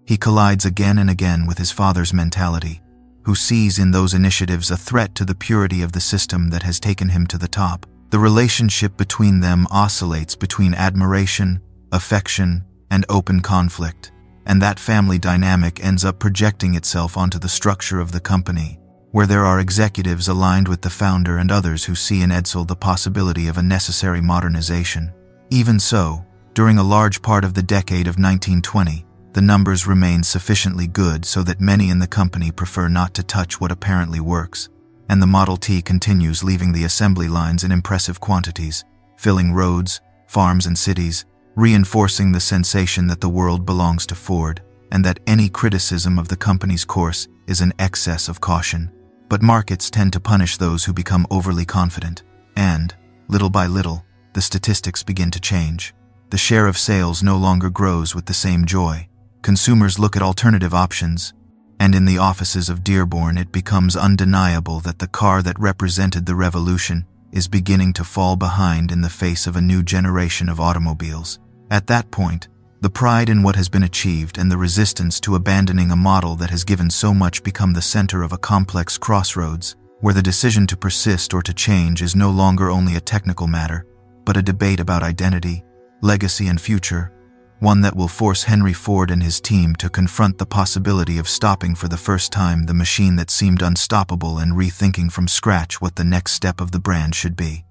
He collides again and again with his father's mentality, who sees in those initiatives a threat to the purity of the system that has taken him to the top. The relationship between them oscillates between admiration, affection, and open conflict, and that family dynamic ends up projecting itself onto the structure of the company, where there are executives aligned with the founder and others who see in Edsel the possibility of a necessary modernization. Even so, during a large part of the decade of 1920, the numbers remain sufficiently good so that many in the company prefer not to touch what apparently works, and the Model T continues leaving the assembly lines in impressive quantities, filling roads, farms, and cities, reinforcing the sensation that the world belongs to Ford, and that any criticism of the company's course is an excess of caution. But markets tend to punish those who become overly confident, and, little by little, the statistics begin to change. The share of sales no longer grows with the same joy. Consumers look at alternative options, and in the offices of Dearborn it becomes undeniable that the car that represented the revolution is beginning to fall behind in the face of a new generation of automobiles. At that point, the pride in what has been achieved and the resistance to abandoning a model that has given so much become the center of a complex crossroads, where the decision to persist or to change is no longer only a technical matter, but a debate about identity, legacy, and future, one that will force Henry Ford and his team to confront the possibility of stopping for the first time the machine that seemed unstoppable and rethinking from scratch what the next step of the brand should be.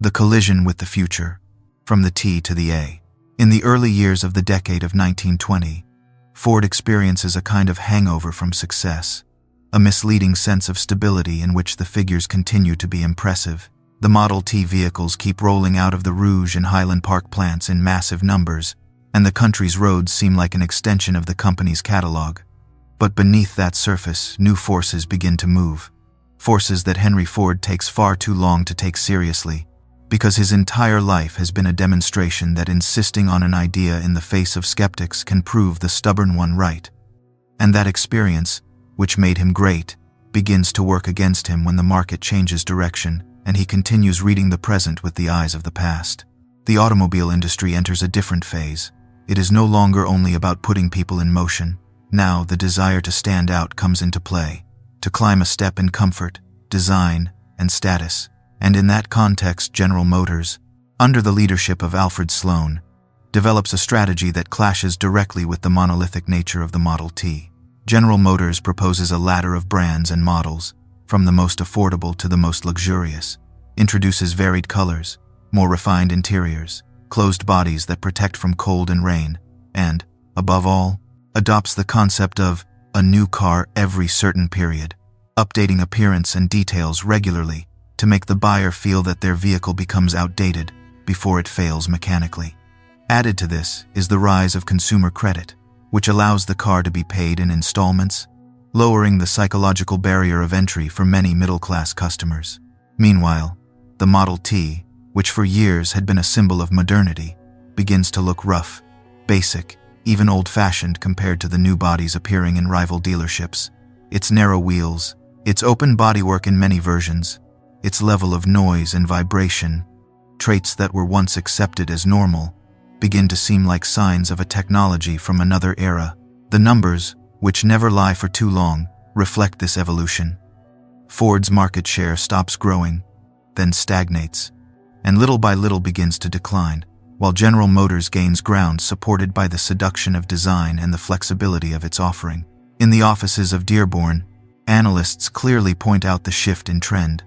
The collision with the future, from the T to the A. In the early years of the decade of 1920, Ford experiences a kind of hangover from success, a misleading sense of stability in which the figures continue to be impressive. The Model T vehicles keep rolling out of the Rouge and Highland Park plants in massive numbers, and the country's roads seem like an extension of the company's catalog. But beneath that surface, new forces begin to move. Forces that Henry Ford takes far too long to take seriously, because his entire life has been a demonstration that insisting on an idea in the face of skeptics can prove the stubborn one right. And that experience, which made him great, begins to work against him when the market changes direction, and he continues reading the present with the eyes of the past. The automobile industry enters a different phase. It is no longer only about putting people in motion. Now the desire to stand out comes into play, to climb a step in comfort, design, and status. And in that context, General Motors, under the leadership of Alfred Sloan, develops a strategy that clashes directly with the monolithic nature of the Model T. General Motors proposes a ladder of brands and models, from the most affordable to the most luxurious, introduces varied colors, more refined interiors, closed bodies that protect from cold and rain, and, above all, adopts the concept of a new car every certain period, updating appearance and details regularly to make the buyer feel that their vehicle becomes outdated before it fails mechanically. Added to this is the rise of consumer credit, which allows the car to be paid in installments, lowering the psychological barrier of entry for many middle-class customers. Meanwhile, the Model T, which for years had been a symbol of modernity, begins to look rough, basic, even old-fashioned compared to the new bodies appearing in rival dealerships. Its narrow wheels, its open bodywork in many versions, its level of noise and vibration, traits that were once accepted as normal, begin to seem like signs of a technology from another era. The numbers, which never lie for too long, reflect this evolution. Ford's market share stops growing, then stagnates, and little by little begins to decline, while General Motors gains ground supported by the seduction of design and the flexibility of its offering. In the offices of Dearborn, analysts clearly point out the shift in trend,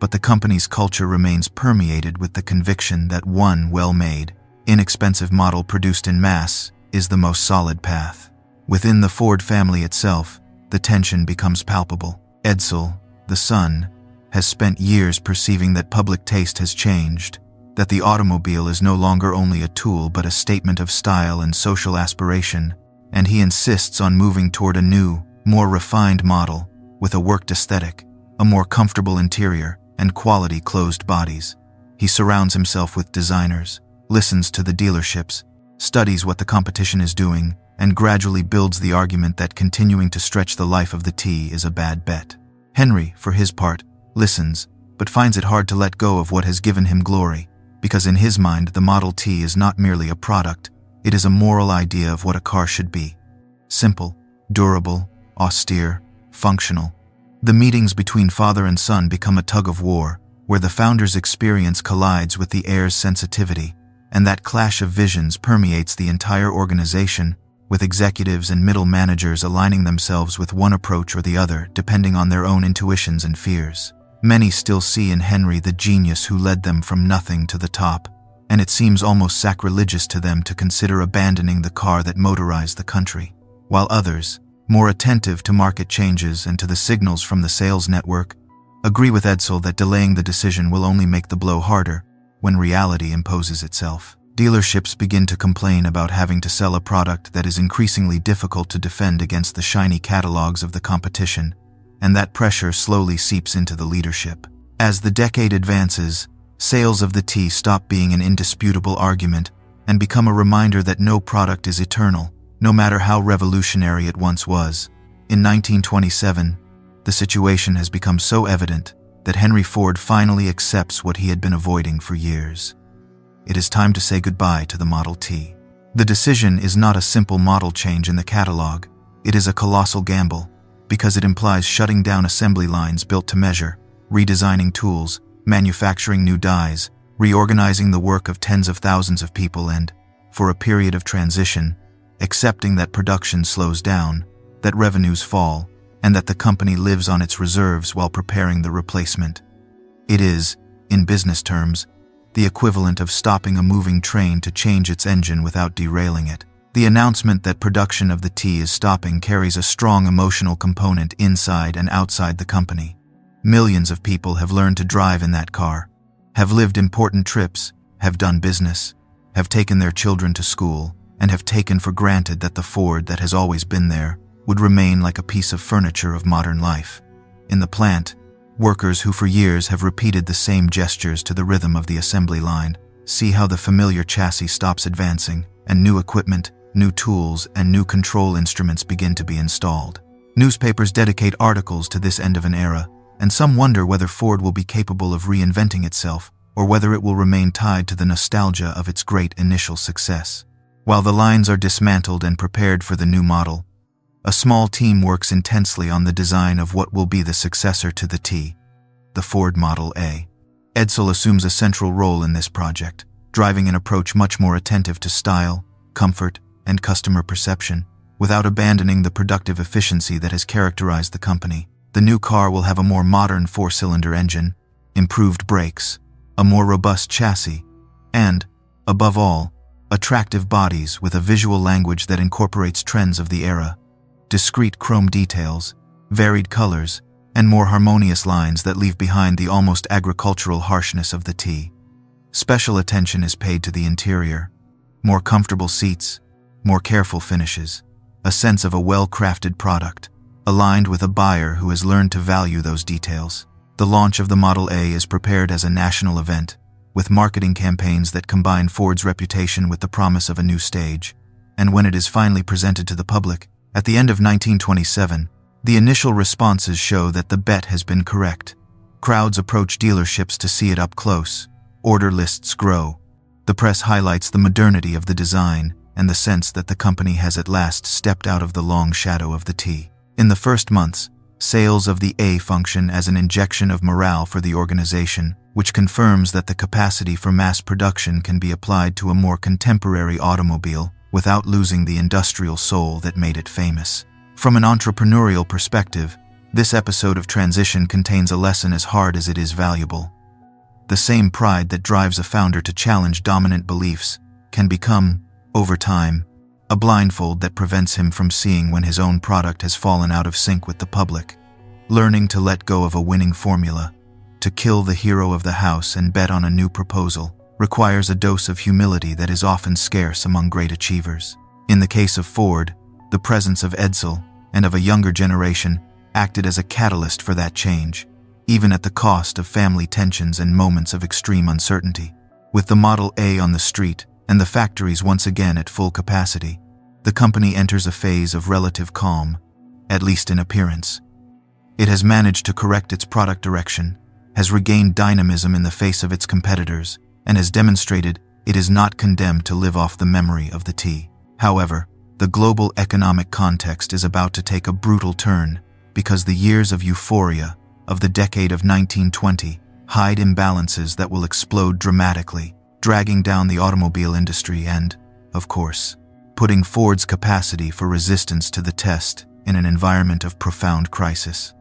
but the company's culture remains permeated with the conviction that one well-made, inexpensive model produced in mass is the most solid path. Within the Ford family itself, the tension becomes palpable. Edsel, the son, has spent years perceiving that public taste has changed, that the automobile is no longer only a tool but a statement of style and social aspiration, and he insists on moving toward a new, more refined model with a worked aesthetic, a more comfortable interior, and quality closed bodies. He surrounds himself with designers, listens to the dealerships, studies what the competition is doing, and gradually builds the argument that continuing to stretch the life of the T is a bad bet. Henry, for his part, listens, but finds it hard to let go of what has given him glory, because in his mind the Model T is not merely a product, it is a moral idea of what a car should be. Simple, durable, austere, functional. The meetings between father and son become a tug-of-war, where the founder's experience collides with the heir's sensitivity, and that clash of visions permeates the entire organization, with executives and middle managers aligning themselves with one approach or the other depending on their own intuitions and fears. Many still see in Henry the genius who led them from nothing to the top, and it seems almost sacrilegious to them to consider abandoning the car that motorized the country, while others, more attentive to market changes and to the signals from the sales network, agree with Edsel that delaying the decision will only make the blow harder when reality imposes itself. Dealerships begin to complain about having to sell a product that is increasingly difficult to defend against the shiny catalogs of the competition, and that pressure slowly seeps into the leadership. As the decade advances, sales of the T stop being an indisputable argument and become a reminder that no product is eternal, no matter how revolutionary it once was. In 1927, the situation has become so evident that Henry Ford finally accepts what he had been avoiding for years. It is time to say goodbye to the Model T. The decision is not a simple model change in the catalog. It is a colossal gamble, because it implies shutting down assembly lines built to measure, redesigning tools, manufacturing new dies, reorganizing the work of tens of thousands of people and, for a period of transition, accepting that production slows down, that revenues fall, and that the company lives on its reserves while preparing the replacement. It is, in business terms, the equivalent of stopping a moving train to change its engine without derailing it. The announcement that production of the T is stopping carries a strong emotional component inside and outside the company. Millions of people have learned to drive in that car, have lived important trips, have done business, have taken their children to school, and have taken for granted that the Ford that has always been there would remain like a piece of furniture of modern life. In the plant, workers who for years have repeated the same gestures to the rhythm of the assembly line see how the familiar chassis stops advancing, and new equipment, new tools, and new control instruments begin to be installed. Newspapers dedicate articles to this end of an era, and some wonder whether Ford will be capable of reinventing itself, or whether it will remain tied to the nostalgia of its great initial success. While the lines are dismantled and prepared for the new model, a small team works intensely on the design of what will be the successor to the T, the Ford Model A. Edsel assumes a central role in this project, driving an approach much more attentive to style, comfort, and customer perception, without abandoning the productive efficiency that has characterized the company. The new car will have a more modern 4-cylinder engine, improved brakes, a more robust chassis, and, above all, attractive bodies with a visual language that incorporates trends of the era, discrete chrome details, varied colors, and more harmonious lines that leave behind the almost agricultural harshness of the T. Special attention is paid to the interior, more comfortable seats, more careful finishes, a sense of a well-crafted product, aligned with a buyer who has learned to value those details. The launch of the Model A is prepared as a national event, with marketing campaigns that combine Ford's reputation with the promise of a new stage. And when it is finally presented to the public, at the end of 1927, the initial responses show that the bet has been correct. Crowds approach dealerships to see it up close. Order lists grow. The press highlights the modernity of the design and the sense that the company has at last stepped out of the long shadow of the T. In the first months, sales of the A function as an injection of morale for the organization, which confirms that the capacity for mass production can be applied to a more contemporary automobile without losing the industrial soul that made it famous. From an entrepreneurial perspective, this episode of transition contains a lesson as hard as it is valuable. The same pride that drives a founder to challenge dominant beliefs can become, over time, a blindfold that prevents him from seeing when his own product has fallen out of sync with the public. Learning to let go of a winning formula, to kill the hero of the house and bet on a new proposal, requires a dose of humility that is often scarce among great achievers. In the case of Ford, the presence of Edsel and of a younger generation acted as a catalyst for that change, even at the cost of family tensions and moments of extreme uncertainty. With the Model A on the street and the factories once again at full capacity, the company enters a phase of relative calm, at least in appearance. It has managed to correct its product direction, has regained dynamism in the face of its competitors, and has demonstrated it is not condemned to live off the memory of the T. However, the global economic context is about to take a brutal turn because the years of euphoria of the decade of 1920 hide imbalances that will explode dramatically, dragging down the automobile industry and, of course, putting Ford's capacity for resistance to the test in an environment of profound crisis.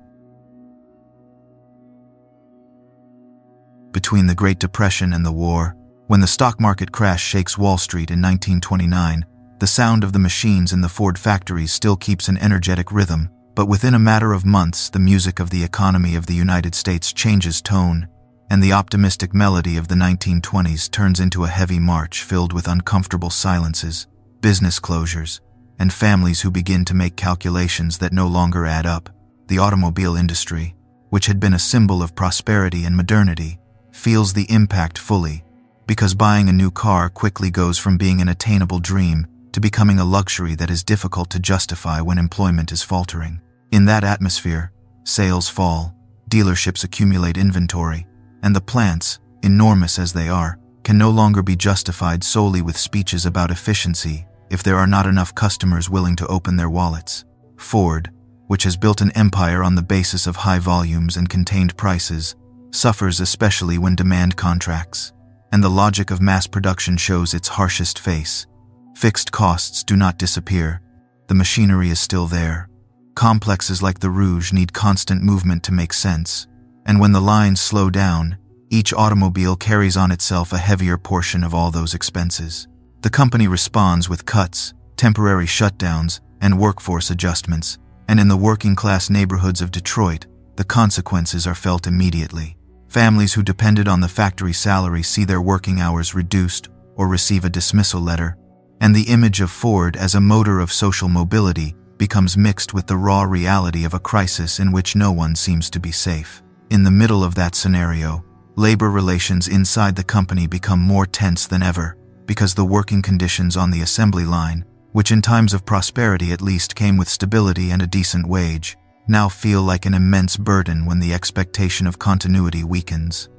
Between the Great Depression and the war, when the stock market crash shakes Wall Street in 1929, the sound of the machines in the Ford factories still keeps an energetic rhythm, but within a matter of months the music of the economy of the United States changes tone, and the optimistic melody of the 1920s turns into a heavy march filled with uncomfortable silences, business closures, and families who begin to make calculations that no longer add up. The automobile industry, which had been a symbol of prosperity and modernity, feels the impact fully, because buying a new car quickly goes from being an attainable dream to becoming a luxury that is difficult to justify when employment is faltering. In that atmosphere, sales fall, dealerships accumulate inventory, and the plants, enormous as they are, can no longer be justified solely with speeches about efficiency if there are not enough customers willing to open their wallets. Ford, which has built an empire on the basis of high volumes and contained prices, suffers especially when demand contracts, and the logic of mass production shows its harshest face. Fixed costs do not disappear. The machinery is still there. Complexes like the Rouge need constant movement to make sense, and when the lines slow down, each automobile carries on itself a heavier portion of all those expenses. The company responds with cuts, temporary shutdowns, and workforce adjustments, and in the working-class neighborhoods of Detroit, the consequences are felt immediately. Families who depended on the factory salary see their working hours reduced or receive a dismissal letter, and the image of Ford as a motor of social mobility becomes mixed with the raw reality of a crisis in which no one seems to be safe. In the middle of that scenario, labor relations inside the company become more tense than ever, because the working conditions on the assembly line, which in times of prosperity at least came with stability and a decent wage, now feel like an immense burden when the expectation of continuity weakens.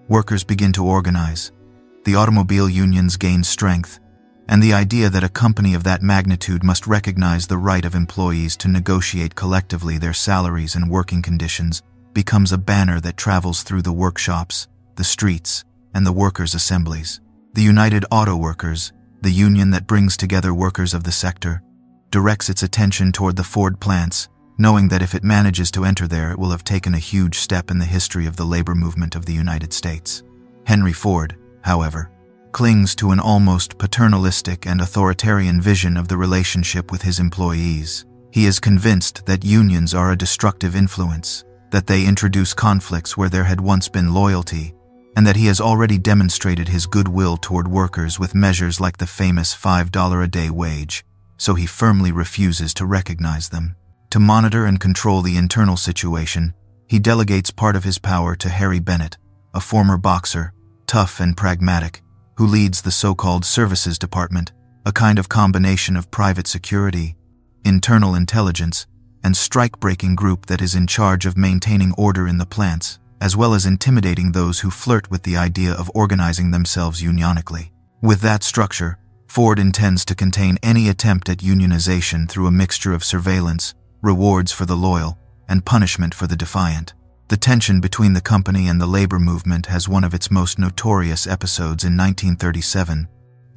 Workers begin to organize, the automobile unions gain strength, and the idea that a company of that magnitude must recognize the right of employees to negotiate collectively their salaries and working conditions becomes a banner that travels through the workshops, the streets, and the workers' assemblies. The United Auto Workers, the union that brings together workers of the sector, directs its attention toward the Ford plants, knowing that if it manages to enter there, it will have taken a huge step in the history of the labor movement of the United States. Henry Ford, however, clings to an almost paternalistic and authoritarian vision of the relationship with his employees. He is convinced that unions are a destructive influence, that they introduce conflicts where there had once been loyalty, and that he has already demonstrated his goodwill toward workers with measures like the famous $5 a day wage, so he firmly refuses to recognize them. To monitor and control the internal situation, he delegates part of his power to Harry Bennett, a former boxer, tough and pragmatic, who leads the so-called Services Department, a kind of combination of private security, internal intelligence, and strike-breaking group that is in charge of maintaining order in the plants, as well as intimidating those who flirt with the idea of organizing themselves unionically. With that structure, Ford intends to contain any attempt at unionization through a mixture of surveillance, rewards for the loyal, and punishment for the defiant. The tension between the company and the labor movement has one of its most notorious episodes in 1937,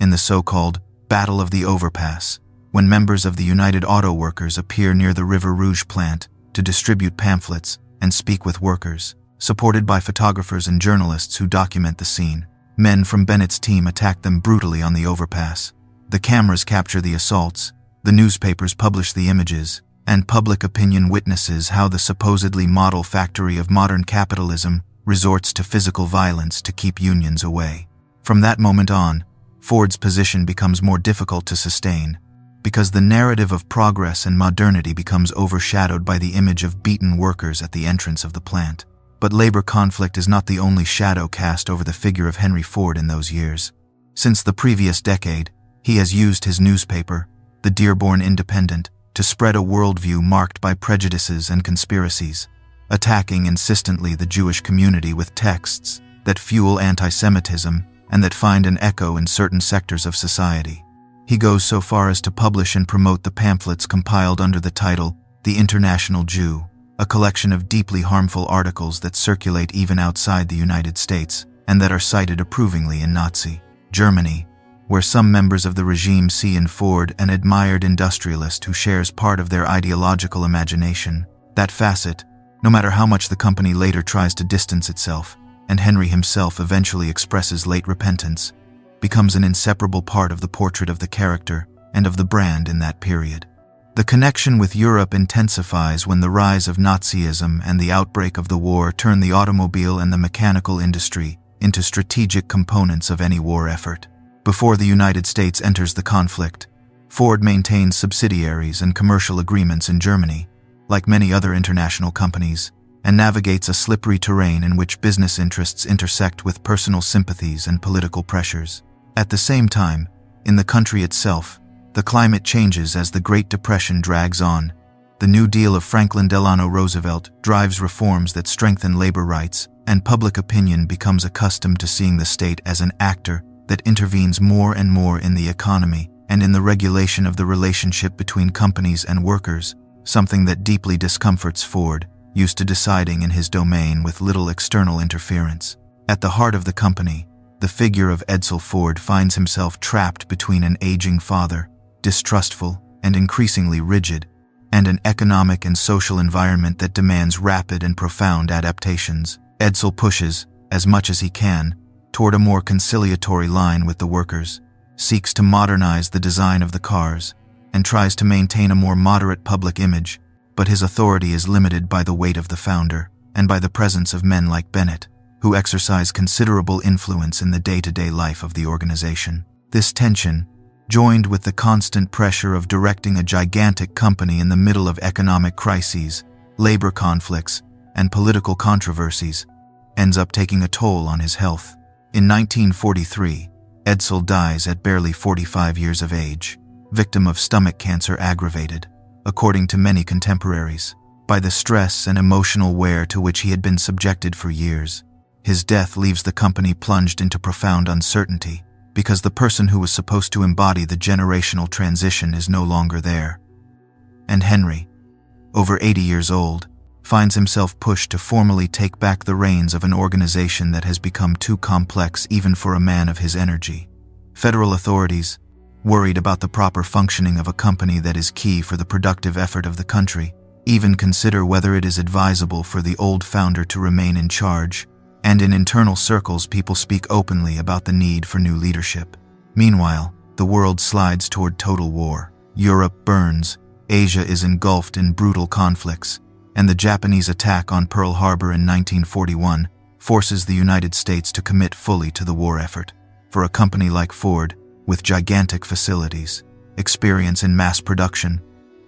in the so-called Battle of the Overpass, when members of the United Auto Workers appear near the River Rouge plant to distribute pamphlets and speak with workers. Supported by photographers and journalists who document the scene, men from Bennett's team attack them brutally on the overpass. The cameras capture the assaults, the newspapers publish the images, and public opinion witnesses how the supposedly model factory of modern capitalism resorts to physical violence to keep unions away. From that moment on, Ford's position becomes more difficult to sustain, because the narrative of progress and modernity becomes overshadowed by the image of beaten workers at the entrance of the plant. But labor conflict is not the only shadow cast over the figure of Henry Ford in those years. Since the previous decade, he has used his newspaper, the Dearborn Independent, to spread a worldview marked by prejudices and conspiracies, attacking insistently the Jewish community with texts that fuel anti-Semitism and that find an echo in certain sectors of society. He goes so far as to publish and promote the pamphlets compiled under the title The International Jew, a collection of deeply harmful articles that circulate even outside the United States and that are cited approvingly in Nazi Germany, where some members of the regime see in Ford an admired industrialist who shares part of their ideological imagination. That facet, no matter how much the company later tries to distance itself, and Henry himself eventually expresses late repentance, becomes an inseparable part of the portrait of the character and of the brand in that period. The connection with Europe intensifies when the rise of Nazism and the outbreak of the war turn the automobile and the mechanical industry into strategic components of any war effort. Before the United States enters the conflict, Ford maintains subsidiaries and commercial agreements in Germany, like many other international companies, and navigates a slippery terrain in which business interests intersect with personal sympathies and political pressures. At the same time, in the country itself, the climate changes as the Great Depression drags on. The New Deal of Franklin Delano Roosevelt drives reforms that strengthen labor rights, and public opinion becomes accustomed to seeing the state as an actor that intervenes more and more in the economy and in the regulation of the relationship between companies and workers, something that deeply discomforts Ford, used to deciding in his domain with little external interference. At the heart of the company, the figure of Edsel Ford finds himself trapped between an aging father, distrustful and increasingly rigid, and an economic and social environment that demands rapid and profound adaptations. Edsel pushes, as much as he can, toward a more conciliatory line with the workers, seeks to modernize the design of the cars, and tries to maintain a more moderate public image, but his authority is limited by the weight of the founder and by the presence of men like Bennett, who exercise considerable influence in the day-to-day life of the organization. This tension, joined with the constant pressure of directing a gigantic company in the middle of economic crises, labor conflicts, and political controversies, ends up taking a toll on his health. In 1943, Edsel dies at barely 45 years of age, victim of stomach cancer aggravated, according to many contemporaries, by the stress and emotional wear to which he had been subjected for years. His death leaves the company plunged into profound uncertainty, because the person who was supposed to embody the generational transition is no longer there. And Henry, over 80 years old, finds himself pushed to formally take back the reins of an organization that has become too complex even for a man of his energy. Federal authorities, worried about the proper functioning of a company that is key for the productive effort of the country, even consider whether it is advisable for the old founder to remain in charge, and in internal circles people speak openly about the need for new leadership. Meanwhile, the world slides toward total war. Europe burns, Asia is engulfed in brutal conflicts, and the Japanese attack on Pearl Harbor in 1941 forces the United States to commit fully to the war effort. For a company like Ford, with gigantic facilities, experience in mass production,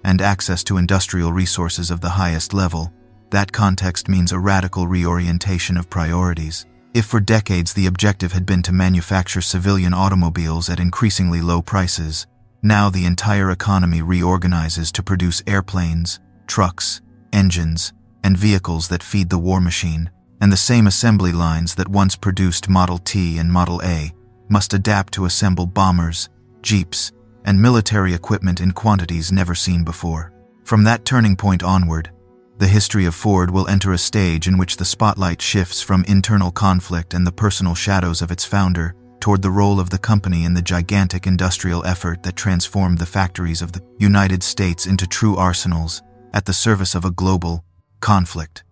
and access to industrial resources of the highest level, that context means a radical reorientation of priorities. If for decades the objective had been to manufacture civilian automobiles at increasingly low prices, now the entire economy reorganizes to produce airplanes, trucks, engines, and vehicles that feed the war machine, and the same assembly lines that once produced Model T and Model A must adapt to assemble bombers, jeeps, and military equipment in quantities never seen before. From that turning point onward, the history of Ford will enter a stage in which the spotlight shifts from internal conflict and the personal shadows of its founder toward the role of the company in the gigantic industrial effort that transformed the factories of the United States into true arsenals at the service of a global conflict.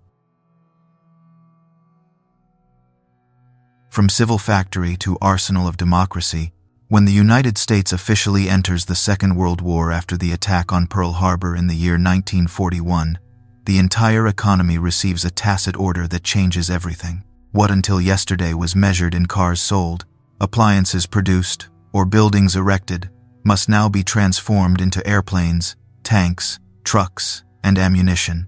From civil factory to arsenal of democracy, when the United States officially enters the Second World War after the attack on Pearl Harbor in the year 1941, the entire economy receives a tacit order that changes everything. What until yesterday was measured in cars sold, appliances produced, or buildings erected, must now be transformed into airplanes, tanks, trucks, and ammunition,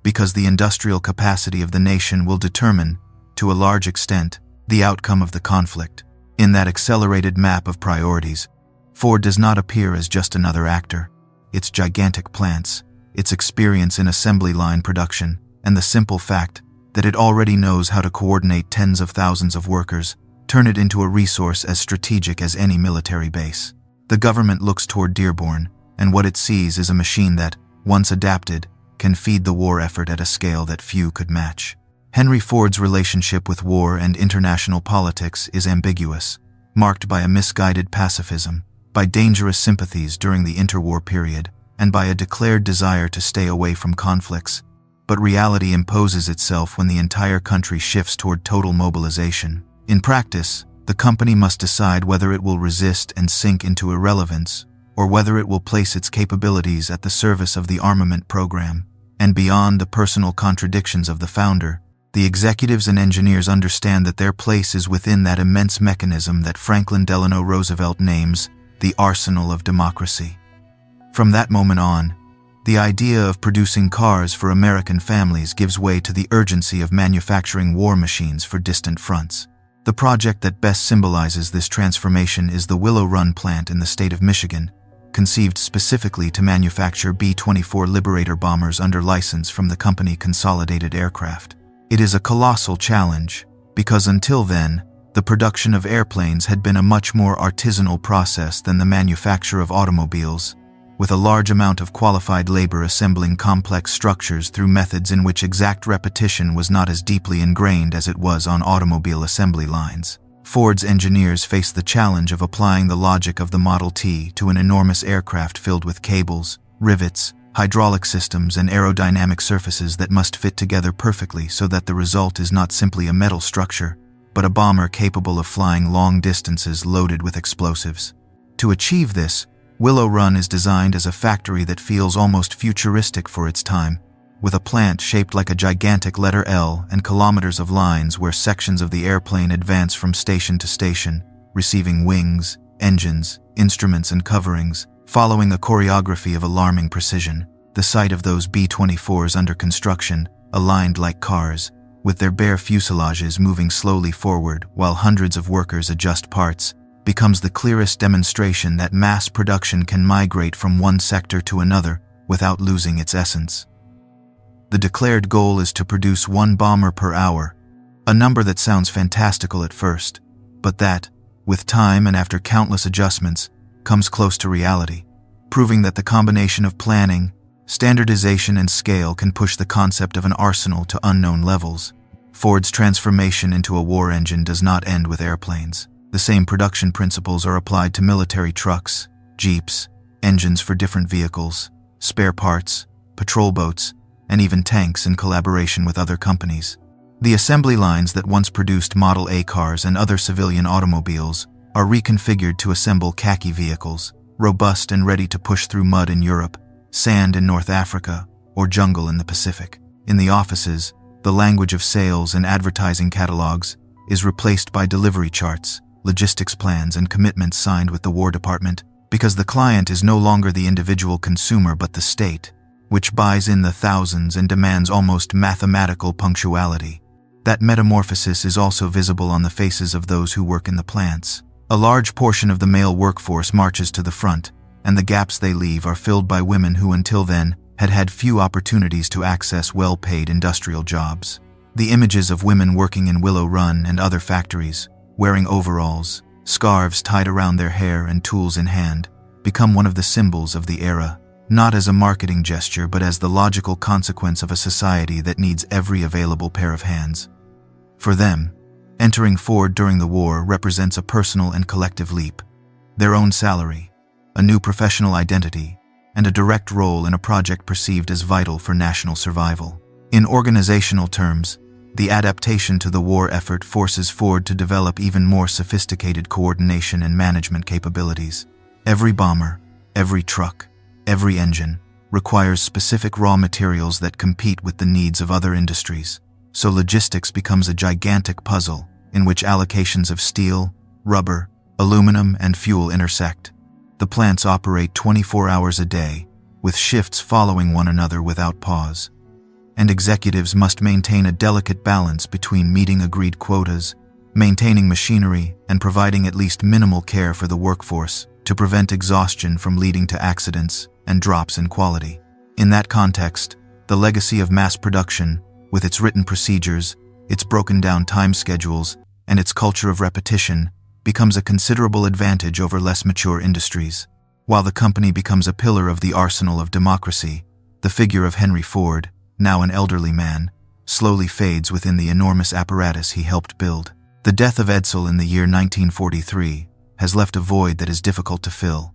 because the industrial capacity of the nation will determine, to a large extent, the outcome of the conflict. In that accelerated map of priorities, Ford does not appear as just another actor. Its gigantic plants, its experience in assembly line production, and the simple fact that it already knows how to coordinate tens of thousands of workers turn it into a resource as strategic as any military base. The government looks toward Dearborn, and what it sees is a machine that, once adapted, can feed the war effort at a scale that few could match. Henry Ford's relationship with war and international politics is ambiguous, marked by a misguided pacifism, by dangerous sympathies during the interwar period, and by a declared desire to stay away from conflicts. But reality imposes itself when the entire country shifts toward total mobilization. In practice, the company must decide whether it will resist and sink into irrelevance, or whether it will place its capabilities at the service of the armament program. And beyond the personal contradictions of the founder, the executives and engineers understand that their place is within that immense mechanism that Franklin Delano Roosevelt names the arsenal of democracy. From that moment on, the idea of producing cars for American families gives way to the urgency of manufacturing war machines for distant fronts. The project that best symbolizes this transformation is the Willow Run plant in the state of Michigan, conceived specifically to manufacture B-24 Liberator bombers under license from the company Consolidated Aircraft. It is a colossal challenge, because until then, the production of airplanes had been a much more artisanal process than the manufacture of automobiles, with a large amount of qualified labor assembling complex structures through methods in which exact repetition was not as deeply ingrained as it was on automobile assembly lines. Ford's engineers faced the challenge of applying the logic of the Model T to an enormous aircraft filled with cables, rivets, hydraulic systems, and aerodynamic surfaces that must fit together perfectly so that the result is not simply a metal structure, but a bomber capable of flying long distances loaded with explosives. To achieve this, Willow Run is designed as a factory that feels almost futuristic for its time, with a plant shaped like a gigantic letter L and kilometers of lines where sections of the airplane advance from station to station, receiving wings, engines, instruments, and coverings, following a choreography of alarming precision. The sight of those B-24s under construction, aligned like cars, with their bare fuselages moving slowly forward while hundreds of workers adjust parts, becomes the clearest demonstration that mass production can migrate from one sector to another without losing its essence. The declared goal is to produce one bomber per hour, a number that sounds fantastical at first, but that, with time and after countless adjustments, comes close to reality, proving that the combination of planning, Standardization and scale can push the concept of an arsenal to unknown levels. Ford's transformation into a war engine does not end with airplanes. The same production principles are applied to military trucks, jeeps, engines for different vehicles, spare parts, patrol boats, and even tanks in collaboration with other companies. The assembly lines that once produced Model A cars and other civilian automobiles are reconfigured to assemble khaki vehicles, robust and ready to push through mud in Europe, sand in North Africa, or jungle in the Pacific. In the offices, the language of sales and advertising catalogs is replaced by delivery charts, logistics plans, and commitments signed with the War Department, because the client is no longer the individual consumer but the state, which buys in the thousands and demands almost mathematical punctuality. That metamorphosis is also visible on the faces of those who work in the plants. A large portion of the male workforce marches to the front, and the gaps they leave are filled by women who until then had had few opportunities to access well-paid industrial jobs. The images of women working in Willow Run and other factories, wearing overalls, scarves tied around their hair and tools in hand, become one of the symbols of the era, not as a marketing gesture but as the logical consequence of a society that needs every available pair of hands. For them, entering Ford during the war represents a personal and collective leap. Their own salary, a new professional identity, and a direct role in a project perceived as vital for national survival. In organizational terms, the adaptation to the war effort forces Ford to develop even more sophisticated coordination and management capabilities. Every bomber, every truck, every engine requires specific raw materials that compete with the needs of other industries. So logistics becomes a gigantic puzzle in which allocations of steel, rubber, aluminum, and fuel intersect. The plants operate 24 hours a day, with shifts following one another without pause. And executives must maintain a delicate balance between meeting agreed quotas, maintaining machinery, and providing at least minimal care for the workforce to prevent exhaustion from leading to accidents and drops in quality. In that context, the legacy of mass production, with its written procedures, its broken-down time schedules, and its culture of repetition, becomes a considerable advantage over less mature industries. While the company becomes a pillar of the arsenal of democracy, the figure of Henry Ford, now an elderly man, slowly fades within the enormous apparatus he helped build. The death of Edsel in the year 1943 has left a void that is difficult to fill,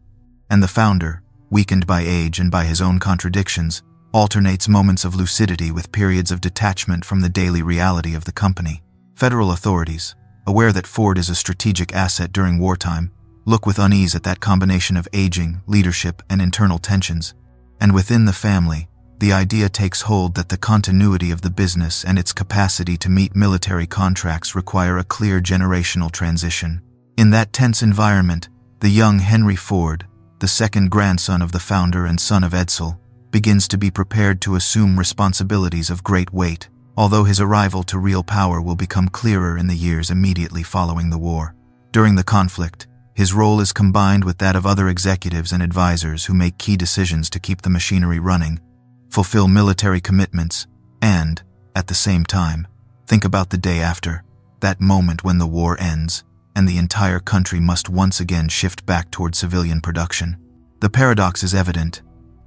and the founder, weakened by age and by his own contradictions, alternates moments of lucidity with periods of detachment from the daily reality of the company. Federal authorities, aware that Ford is a strategic asset during wartime, look with unease at that combination of aging, leadership, and internal tensions. And within the family, the idea takes hold that the continuity of the business and its capacity to meet military contracts require a clear generational transition. In that tense environment, the young Henry Ford, the second grandson of the founder and son of Edsel, begins to be prepared to assume responsibilities of great weight, although his arrival to real power will become clearer in the years immediately following the war. During the conflict, his role is combined with that of other executives and advisors who make key decisions to keep the machinery running, fulfill military commitments, and, at the same time, think about the day after, that moment when the war ends, and the entire country must once again shift back toward civilian production. The paradox is evident.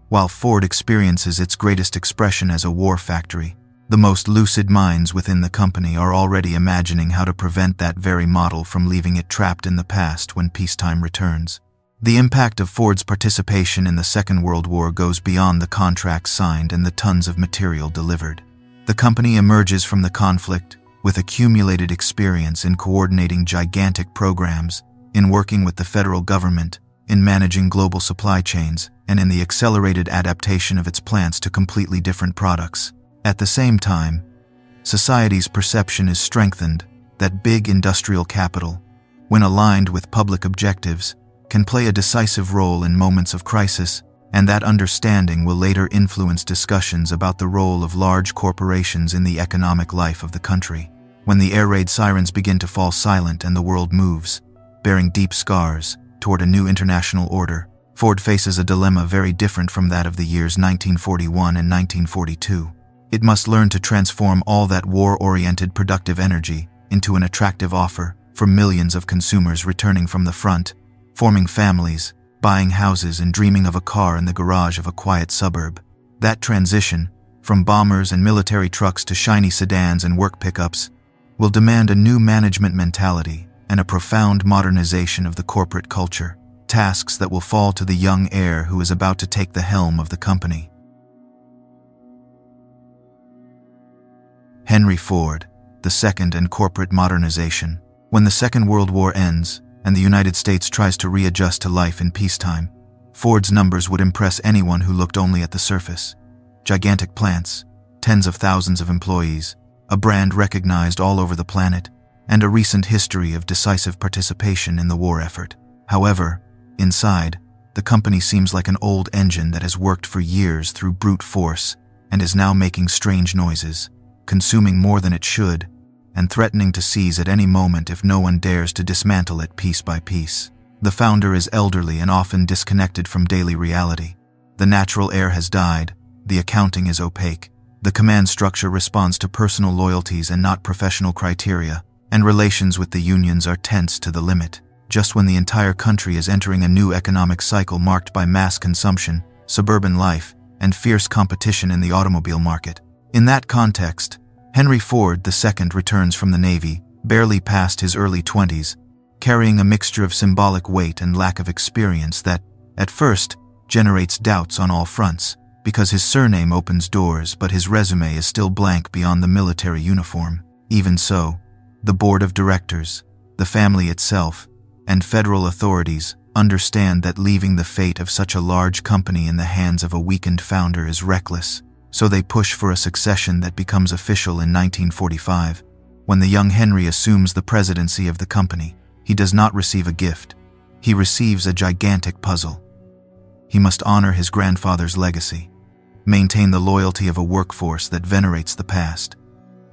While Ford experiences its greatest expression as a war factory, the most lucid minds within the company are already imagining how to prevent that very model from leaving it trapped in the past when peacetime returns. The impact of Ford's participation in the Second World War goes beyond the contracts signed and the tons of material delivered. The company emerges from the conflict with accumulated experience in coordinating gigantic programs, in working with the federal government, in managing global supply chains, and in the accelerated adaptation of its plants to completely different products. At the same time, society's perception is strengthened that big industrial capital, when aligned with public objectives, can play a decisive role in moments of crisis, and that understanding will later influence discussions about the role of large corporations in the economic life of the country. When the air raid sirens begin to fall silent and the world moves, bearing deep scars, toward a new international order, Ford faces a dilemma very different from that of the years 1941 and 1942. It must learn to transform all that war-oriented productive energy into an attractive offer for millions of consumers returning from the front, forming families, buying houses, and dreaming of a car in the garage of a quiet suburb. That transition, from bombers and military trucks to shiny sedans and work pickups, will demand a new management mentality and a profound modernization of the corporate culture, tasks that will fall to the young heir who is about to take the helm of the company. Henry Ford, the Second and Corporate Modernization. When the Second World War ends and the United States tries to readjust to life in peacetime, Ford's numbers would impress anyone who looked only at the surface. Gigantic plants, tens of thousands of employees, a brand recognized all over the planet, and a recent history of decisive participation in the war effort. However, inside, the company seems like an old engine that has worked for years through brute force and is now making strange noises, consuming more than it should, and threatening to seize at any moment if no one dares to dismantle it piece by piece. The founder is elderly and often disconnected from daily reality. The natural heir has died, the accounting is opaque, the command structure responds to personal loyalties and not professional criteria, and relations with the unions are tense to the limit. Just when the entire country is entering a new economic cycle marked by mass consumption, suburban life, and fierce competition in the automobile market. In that context, Henry Ford II returns from the Navy, barely past his early 20s, carrying a mixture of symbolic weight and lack of experience that, at first, generates doubts on all fronts, because his surname opens doors but his resume is still blank beyond the military uniform. Even so, the board of directors, the family itself, and federal authorities understand that leaving the fate of such a large company in the hands of a weakened founder is reckless, so they push for a succession that becomes official in 1945. When the young Henry assumes the presidency of the company, he does not receive a gift. He receives a gigantic puzzle. He must honor his grandfather's legacy, maintain the loyalty of a workforce that venerates the past,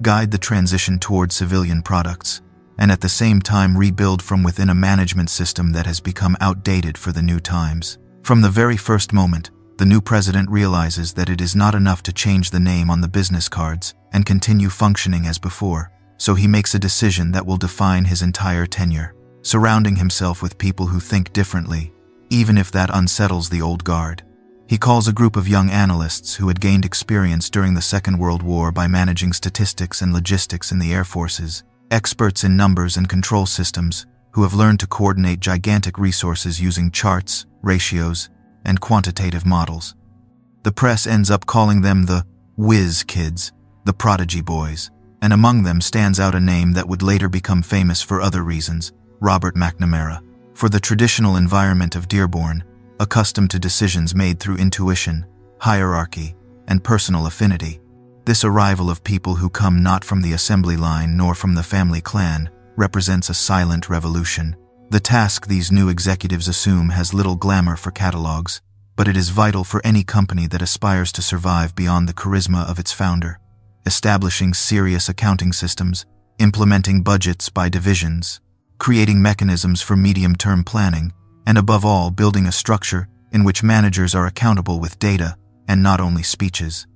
guide the transition toward civilian products, and at the same time rebuild from within a management system that has become outdated for the new times. From the very first moment, the new president realizes that it is not enough to change the name on the business cards and continue functioning as before, so he makes a decision that will define his entire tenure, surrounding himself with people who think differently, even if that unsettles the old guard. He calls a group of young analysts who had gained experience during the Second World War by managing statistics and logistics in the air forces, experts in numbers and control systems who have learned to coordinate gigantic resources using charts, ratios, and quantitative models. The press ends up calling them the whiz kids, the prodigy boys, and among them stands out a name that would later become famous for other reasons, Robert McNamara. For the traditional environment of Dearborn, accustomed to decisions made through intuition, hierarchy, and personal affinity, this arrival of people who come not from the assembly line nor from the family clan represents a silent revolution. The task these new executives assume has little glamour for catalogs, but it is vital for any company that aspires to survive beyond the charisma of its founder. Establishing serious accounting systems, implementing budgets by divisions, creating mechanisms for medium-term planning, and above all, building a structure in which managers are accountable with data and not only speeches.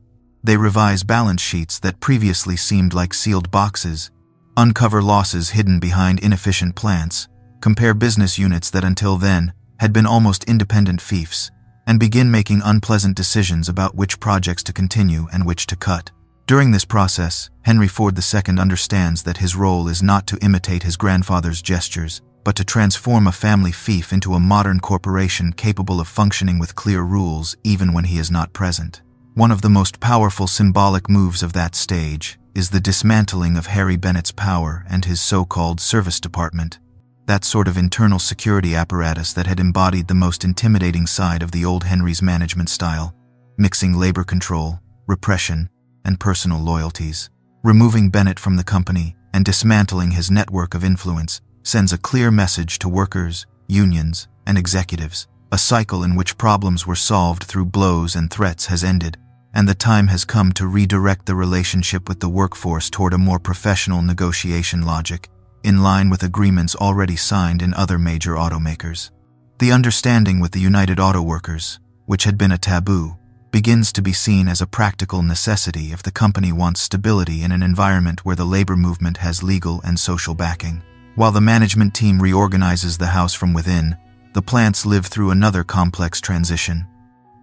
They revise balance sheets that previously seemed like sealed boxes, uncover losses hidden behind inefficient plants, compare business units that until then had been almost independent fiefs, and begin making unpleasant decisions about which projects to continue and which to cut. During this process, Henry Ford II understands that his role is not to imitate his grandfather's gestures, but to transform a family fief into a modern corporation capable of functioning with clear rules even when he is not present. One of the most powerful symbolic moves of that stage is the dismantling of Harry Bennett's power and his so-called service department, that sort of internal security apparatus that had embodied the most intimidating side of the old Henry's management style, mixing labor control, repression, and personal loyalties. Removing Bennett from the company and dismantling his network of influence sends a clear message to workers, unions, and executives. A cycle in which problems were solved through blows and threats has ended, and the time has come to redirect the relationship with the workforce toward a more professional negotiation logic, in line with agreements already signed in other major automakers. The understanding with the United Auto Workers, which had been a taboo, begins to be seen as a practical necessity if the company wants stability in an environment where the labor movement has legal and social backing. While the management team reorganizes the house from within, the plants live through another complex transition,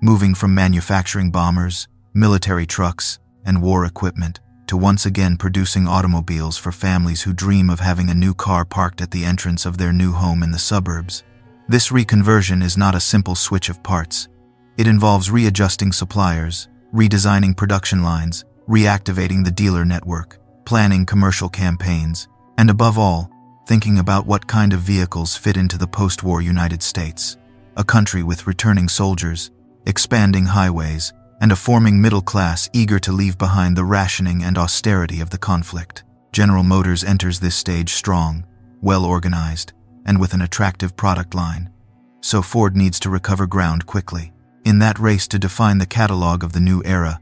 moving from manufacturing bombers, military trucks, and war equipment, to once again producing automobiles for families who dream of having a new car parked at the entrance of their new home in the suburbs. This reconversion is not a simple switch of parts. It involves readjusting suppliers, redesigning production lines, reactivating the dealer network, planning commercial campaigns, and above all, thinking about what kind of vehicles fit into the post-war United States, a country with returning soldiers, expanding highways, and a forming middle class eager to leave behind the rationing and austerity of the conflict. General Motors enters this stage strong, well-organized, and with an attractive product line. So Ford needs to recover ground quickly. In that race to define the catalog of the new era,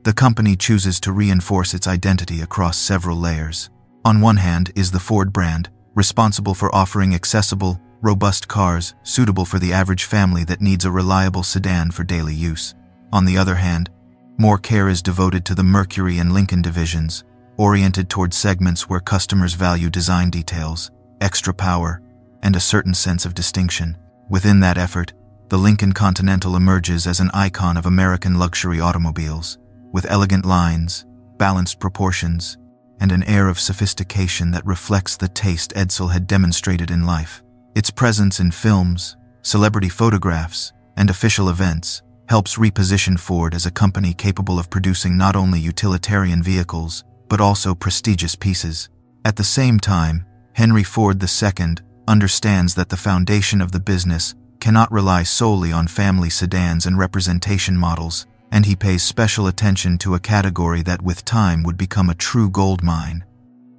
the company chooses to reinforce its identity across several layers. On one hand is the Ford brand, responsible for offering accessible, robust cars suitable for the average family that needs a reliable sedan for daily use. On the other hand, more care is devoted to the Mercury and Lincoln divisions, oriented toward segments where customers value design details, extra power, and a certain sense of distinction. Within that effort, the Lincoln Continental emerges as an icon of American luxury automobiles, with elegant lines, balanced proportions, and an air of sophistication that reflects the taste Edsel had demonstrated in life. Its presence in films, celebrity photographs, and official events helps reposition Ford as a company capable of producing not only utilitarian vehicles, but also prestigious pieces. At the same time, Henry Ford II understands that the foundation of the business cannot rely solely on family sedans and representation models, and he pays special attention to a category that with time would become a true gold mine: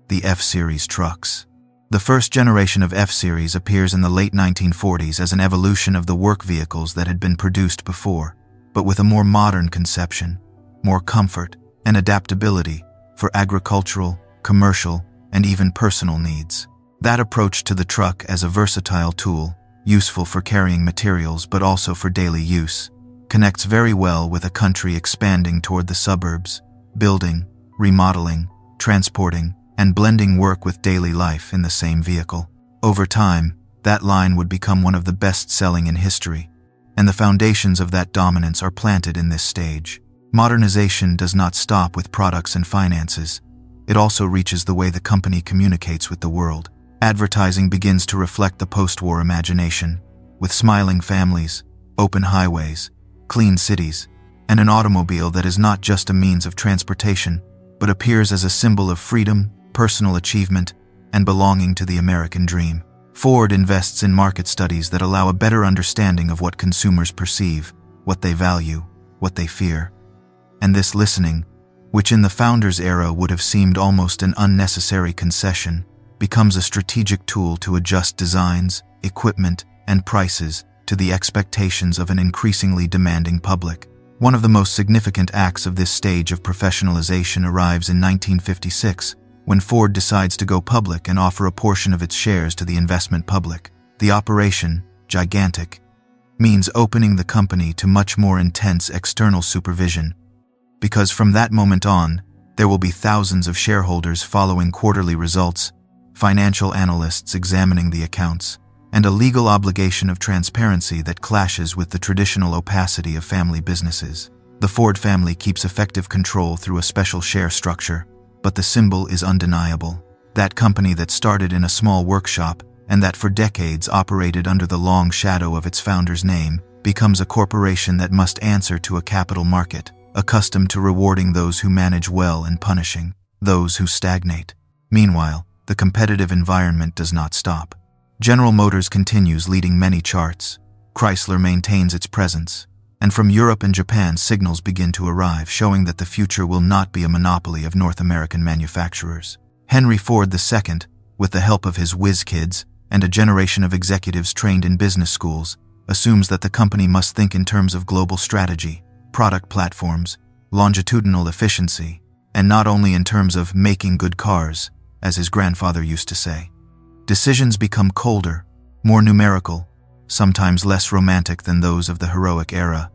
the F-Series trucks. The first generation of F-Series appears in the late 1940s as an evolution of the work vehicles that had been produced before, but with a more modern conception, more comfort and adaptability for agricultural, commercial, and even personal needs. That approach to the truck as a versatile tool, useful for carrying materials but also for daily use, connects very well with a country expanding toward the suburbs, building, remodeling, transporting, and blending work with daily life in the same vehicle. Over time, that line would become one of the best-selling in history, and the foundations of that dominance are planted in this stage. Modernization does not stop with products and finances. It also reaches the way the company communicates with the world. Advertising begins to reflect the post-war imagination, with smiling families, open highways, clean cities, and an automobile that is not just a means of transportation, but appears as a symbol of freedom, personal achievement, and belonging to the American dream. Ford invests in market studies that allow a better understanding of what consumers perceive, what they value, what they fear. And this listening, which in the founders' era would have seemed almost an unnecessary concession, becomes a strategic tool to adjust designs, equipment, and prices to the expectations of an increasingly demanding public. One of the most significant acts of this stage of professionalization arrives in 1956, when Ford decides to go public and offer a portion of its shares to the investment public. The operation, gigantic, means opening the company to much more intense external supervision, because from that moment on, there will be thousands of shareholders following quarterly results, financial analysts examining the accounts, and a legal obligation of transparency that clashes with the traditional opacity of family businesses. The Ford family keeps effective control through a special share structure, but the symbol is undeniable. That company that started in a small workshop and that for decades operated under the long shadow of its founder's name becomes a corporation that must answer to a capital market, accustomed to rewarding those who manage well and punishing those who stagnate. Meanwhile, the competitive environment does not stop. General Motors continues leading many charts. Chrysler maintains its presence, and from Europe and Japan signals begin to arrive showing that the future will not be a monopoly of North American manufacturers. Henry Ford II, with the help of his whiz kids and a generation of executives trained in business schools, assumes that the company must think in terms of global strategy, product platforms, longitudinal efficiency, and not only in terms of making good cars, as his grandfather used to say. Decisions become colder, more numerical, sometimes less romantic than those of the heroic era,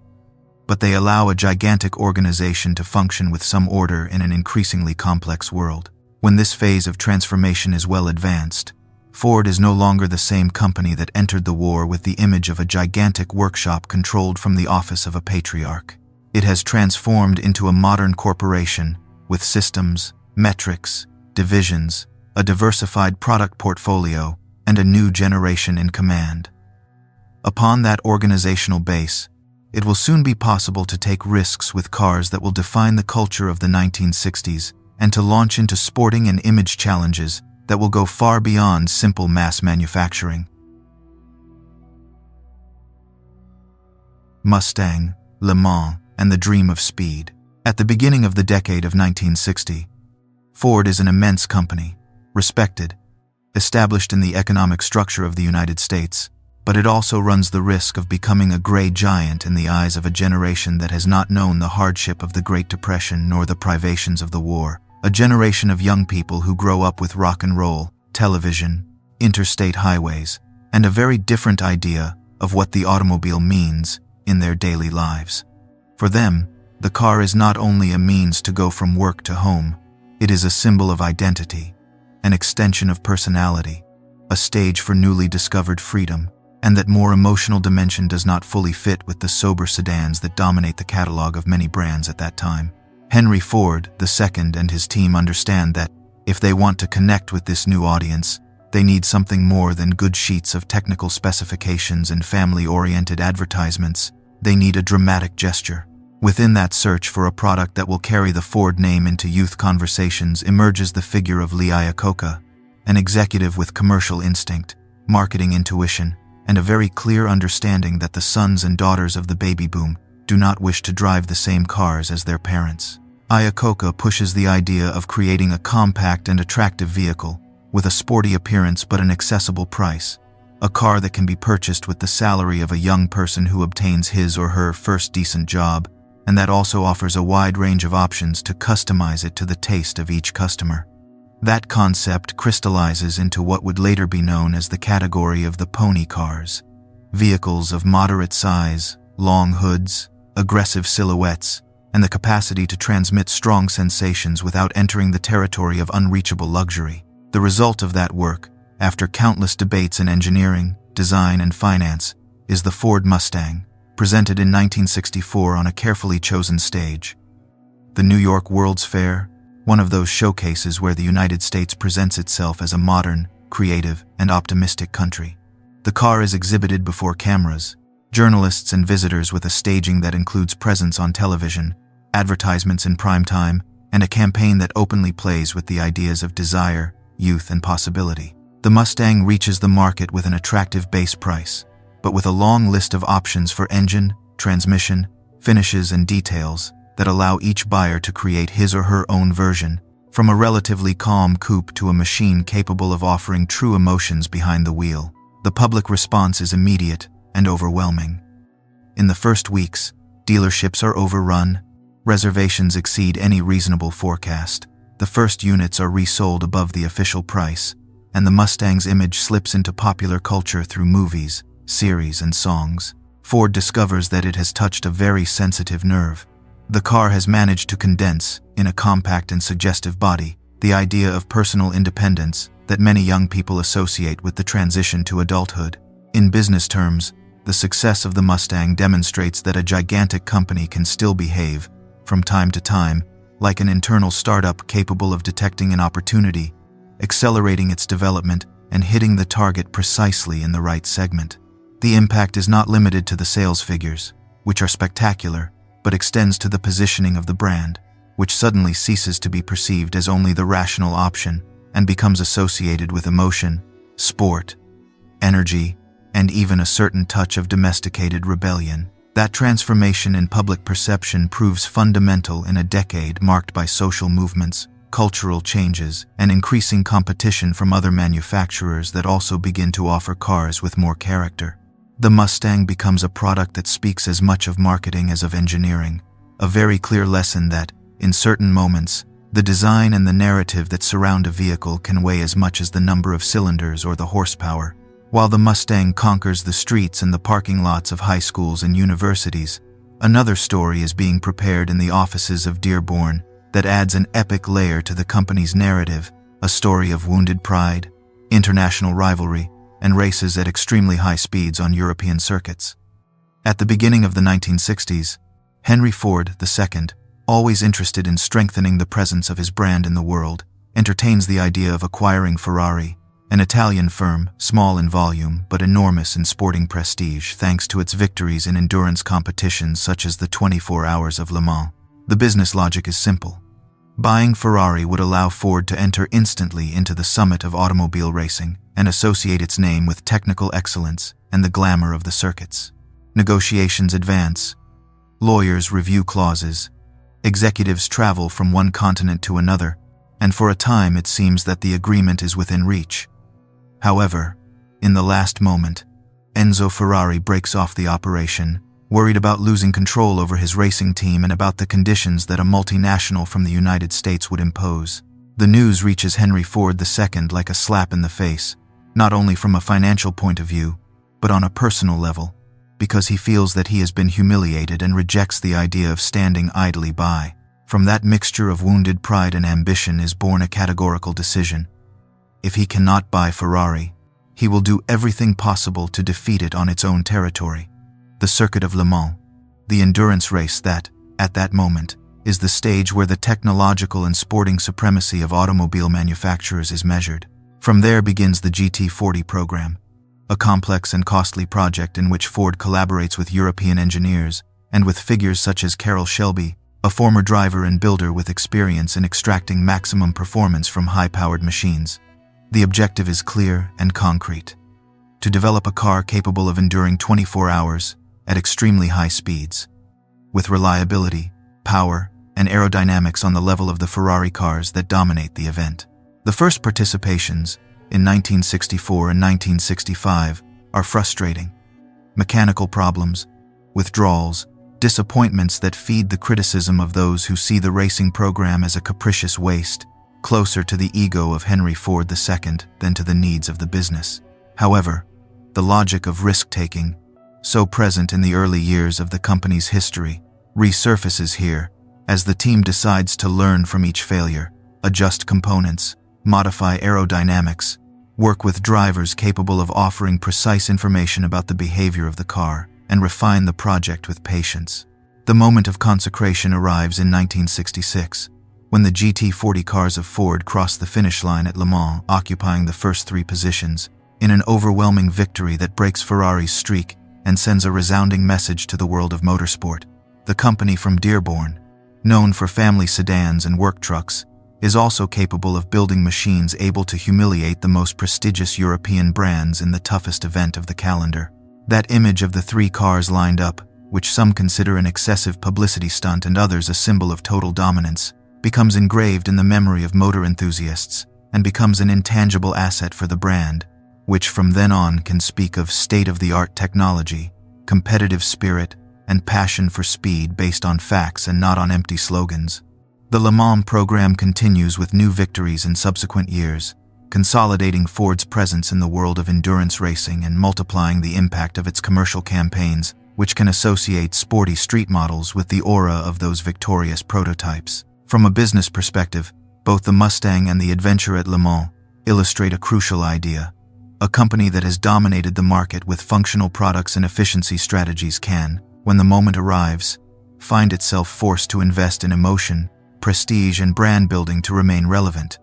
but they allow a gigantic organization to function with some order in an increasingly complex world. When this phase of transformation is well advanced, Ford is no longer the same company that entered the war with the image of a gigantic workshop controlled from the office of a patriarch. It has transformed into a modern corporation with systems, metrics, divisions, a diversified product portfolio, and a new generation in command. Upon that organizational base, it will soon be possible to take risks with cars that will define the culture of the 1960s and to launch into sporting and image challenges that will go far beyond simple mass manufacturing. Mustang, Le Mans, and the dream of speed. At the beginning of the decade of 1960, Ford is an immense company, respected, established in the economic structure of the United States, but it also runs the risk of becoming a gray giant in the eyes of a generation that has not known the hardship of the Great Depression nor the privations of the war, a generation of young people who grow up with rock and roll, television, interstate highways, and a very different idea of what the automobile means in their daily lives. For them, the car is not only a means to go from work to home, it is a symbol of identity, an extension of personality, a stage for newly discovered freedom, and that more emotional dimension does not fully fit with the sober sedans that dominate the catalog of many brands at that time. Henry Ford II and his team understand that, if they want to connect with this new audience, they need something more than good sheets of technical specifications and family-oriented advertisements. They need a dramatic gesture. Within that search for a product that will carry the Ford name into youth conversations emerges the figure of Lee Iacocca, an executive with commercial instinct, marketing intuition, and a very clear understanding that the sons and daughters of the baby boom do not wish to drive the same cars as their parents. Iacocca pushes the idea of creating a compact and attractive vehicle with a sporty appearance but an accessible price, a car that can be purchased with the salary of a young person who obtains his or her first decent job, and that also offers a wide range of options to customize it to the taste of each customer. That concept crystallizes into what would later be known as the category of the pony cars, vehicles of moderate size, long hoods, aggressive silhouettes, and the capacity to transmit strong sensations without entering the territory of unreachable luxury. The result of that work, after countless debates in engineering, design, and finance, is the Ford Mustang, presented in 1964 on a carefully chosen stage. The New York World's Fair, one of those showcases where the United States presents itself as a modern, creative, and optimistic country. The car is exhibited before cameras, journalists and visitors with a staging that includes presence on television, advertisements in prime time, and a campaign that openly plays with the ideas of desire, youth, and possibility. The Mustang reaches the market with an attractive base price, but with a long list of options for engine, transmission, finishes, and details that allow each buyer to create his or her own version, from a relatively calm coupe to a machine capable of offering true emotions behind the wheel. The public response is immediate and overwhelming. In the first weeks, dealerships are overrun, reservations exceed any reasonable forecast, the first units are resold above the official price, and the Mustang's image slips into popular culture through movies, series, and songs. Ford discovers that it has touched a very sensitive nerve. The car has managed to condense, in a compact and suggestive body, the idea of personal independence that many young people associate with the transition to adulthood. In business terms, the success of the Mustang demonstrates that a gigantic company can still behave, from time to time, like an internal startup capable of detecting an opportunity, accelerating its development, and hitting the target precisely in the right segment. The impact is not limited to the sales figures, which are spectacular, but extends to the positioning of the brand, which suddenly ceases to be perceived as only the rational option and becomes associated with emotion, sport, energy, and even a certain touch of domesticated rebellion. That transformation in public perception proves fundamental in a decade marked by social movements, cultural changes, and increasing competition from other manufacturers that also begin to offer cars with more character. The Mustang becomes a product that speaks as much of marketing as of engineering, a very clear lesson that, in certain moments, the design and the narrative that surround a vehicle can weigh as much as the number of cylinders or the horsepower. While the Mustang conquers the streets and the parking lots of high schools and universities, another story is being prepared in the offices of Dearborn that adds an epic layer to the company's narrative, a story of wounded pride, international rivalry, and races at extremely high speeds on European circuits. At the beginning of the 1960s, Henry Ford II, always interested in strengthening the presence of his brand in the world, entertains the idea of acquiring Ferrari, an Italian firm, small in volume but enormous in sporting prestige thanks to its victories in endurance competitions such as the 24 Hours of Le Mans. The business logic is simple. Buying Ferrari would allow Ford to enter instantly into the summit of automobile racing and associate its name with technical excellence and the glamour of the circuits. Negotiations advance. Lawyers review clauses. Executives travel from one continent to another, and for a time it seems that the agreement is within reach. However, in the last moment, Enzo Ferrari breaks off the operation, worried about losing control over his racing team and about the conditions that a multinational from the United States would impose. The news reaches Henry Ford II like a slap in the face, not only from a financial point of view, but on a personal level, because he feels that he has been humiliated and rejects the idea of standing idly by. From that mixture of wounded pride and ambition is born a categorical decision. If he cannot buy Ferrari, he will do everything possible to defeat it on its own territory. The Circuit of Le Mans, the endurance race that, at that moment, is the stage where the technological and sporting supremacy of automobile manufacturers is measured. From there begins the GT40 program, a complex and costly project in which Ford collaborates with European engineers and with figures such as Carroll Shelby, a former driver and builder with experience in extracting maximum performance from high-powered machines. The objective is clear and concrete: to develop a car capable of enduring 24 hours at extremely high speeds, with reliability, power, and aerodynamics on the level of the Ferrari cars that dominate the event. The first participations, in 1964 and 1965, are frustrating. Mechanical problems, withdrawals, disappointments that feed the criticism of those who see the racing program as a capricious waste, closer to the ego of Henry Ford II than to the needs of the business. However, the logic of risk-taking, so present in the early years of the company's history, resurfaces here as the team decides to learn from each failure, adjust components, modify aerodynamics, work with drivers capable of offering precise information about the behavior of the car, and refine the project with patience. The moment of consecration arrives in 1966, when the GT40 cars of Ford cross the finish line at Le Mans, occupying the first 3 positions, in an overwhelming victory that breaks Ferrari's streak and sends a resounding message to the world of motorsport. The company from Dearborn, known for family sedans and work trucks, is also capable of building machines able to humiliate the most prestigious European brands in the toughest event of the calendar. That image of the 3 cars lined up, which some consider an excessive publicity stunt and others a symbol of total dominance, becomes engraved in the memory of motor enthusiasts and becomes an intangible asset for the brand, which from then on can speak of state-of-the-art technology, competitive spirit, and passion for speed based on facts and not on empty slogans. The Le Mans program continues with new victories in subsequent years, consolidating Ford's presence in the world of endurance racing and multiplying the impact of its commercial campaigns, which can associate sporty street models with the aura of those victorious prototypes. From a business perspective, both the Mustang and the adventure at Le Mans illustrate a crucial idea. A company that has dominated the market with functional products and efficiency strategies can, when the moment arrives, find itself forced to invest in emotion, prestige, and brand building to remain relevant.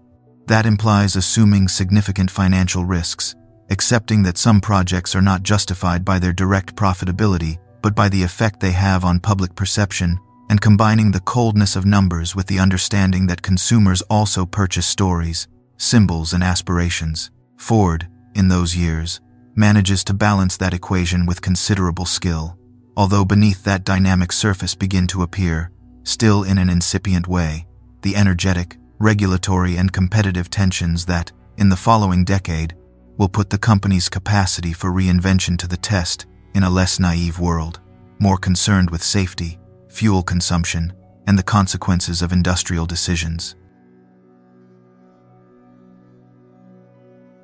That implies assuming significant financial risks, accepting that some projects are not justified by their direct profitability, but by the effect they have on public perception, and combining the coldness of numbers with the understanding that consumers also purchase stories, symbols, and aspirations. Ford, in those years, manages to balance that equation with considerable skill, although beneath that dynamic surface begin to appear, still in an incipient way, the energetic, regulatory, and competitive tensions that, in the following decade, will put the company's capacity for reinvention to the test in a less naive world, more concerned with safety, fuel consumption, and the consequences of industrial decisions.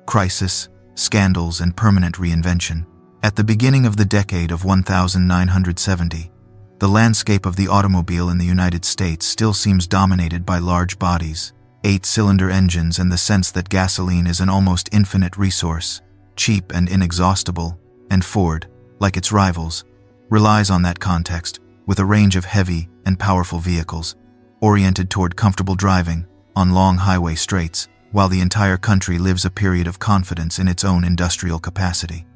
Crisis, scandals, and permanent reinvention. At the beginning of the decade of 1970, the landscape of the automobile in the United States still seems dominated by large bodies, 8-cylinder engines, and the sense that gasoline is an almost infinite resource, cheap and inexhaustible, and Ford, like its rivals, relies on that context, with a range of heavy and powerful vehicles, oriented toward comfortable driving on long highway straights, while the entire country lives a period of confidence in its own industrial capacity.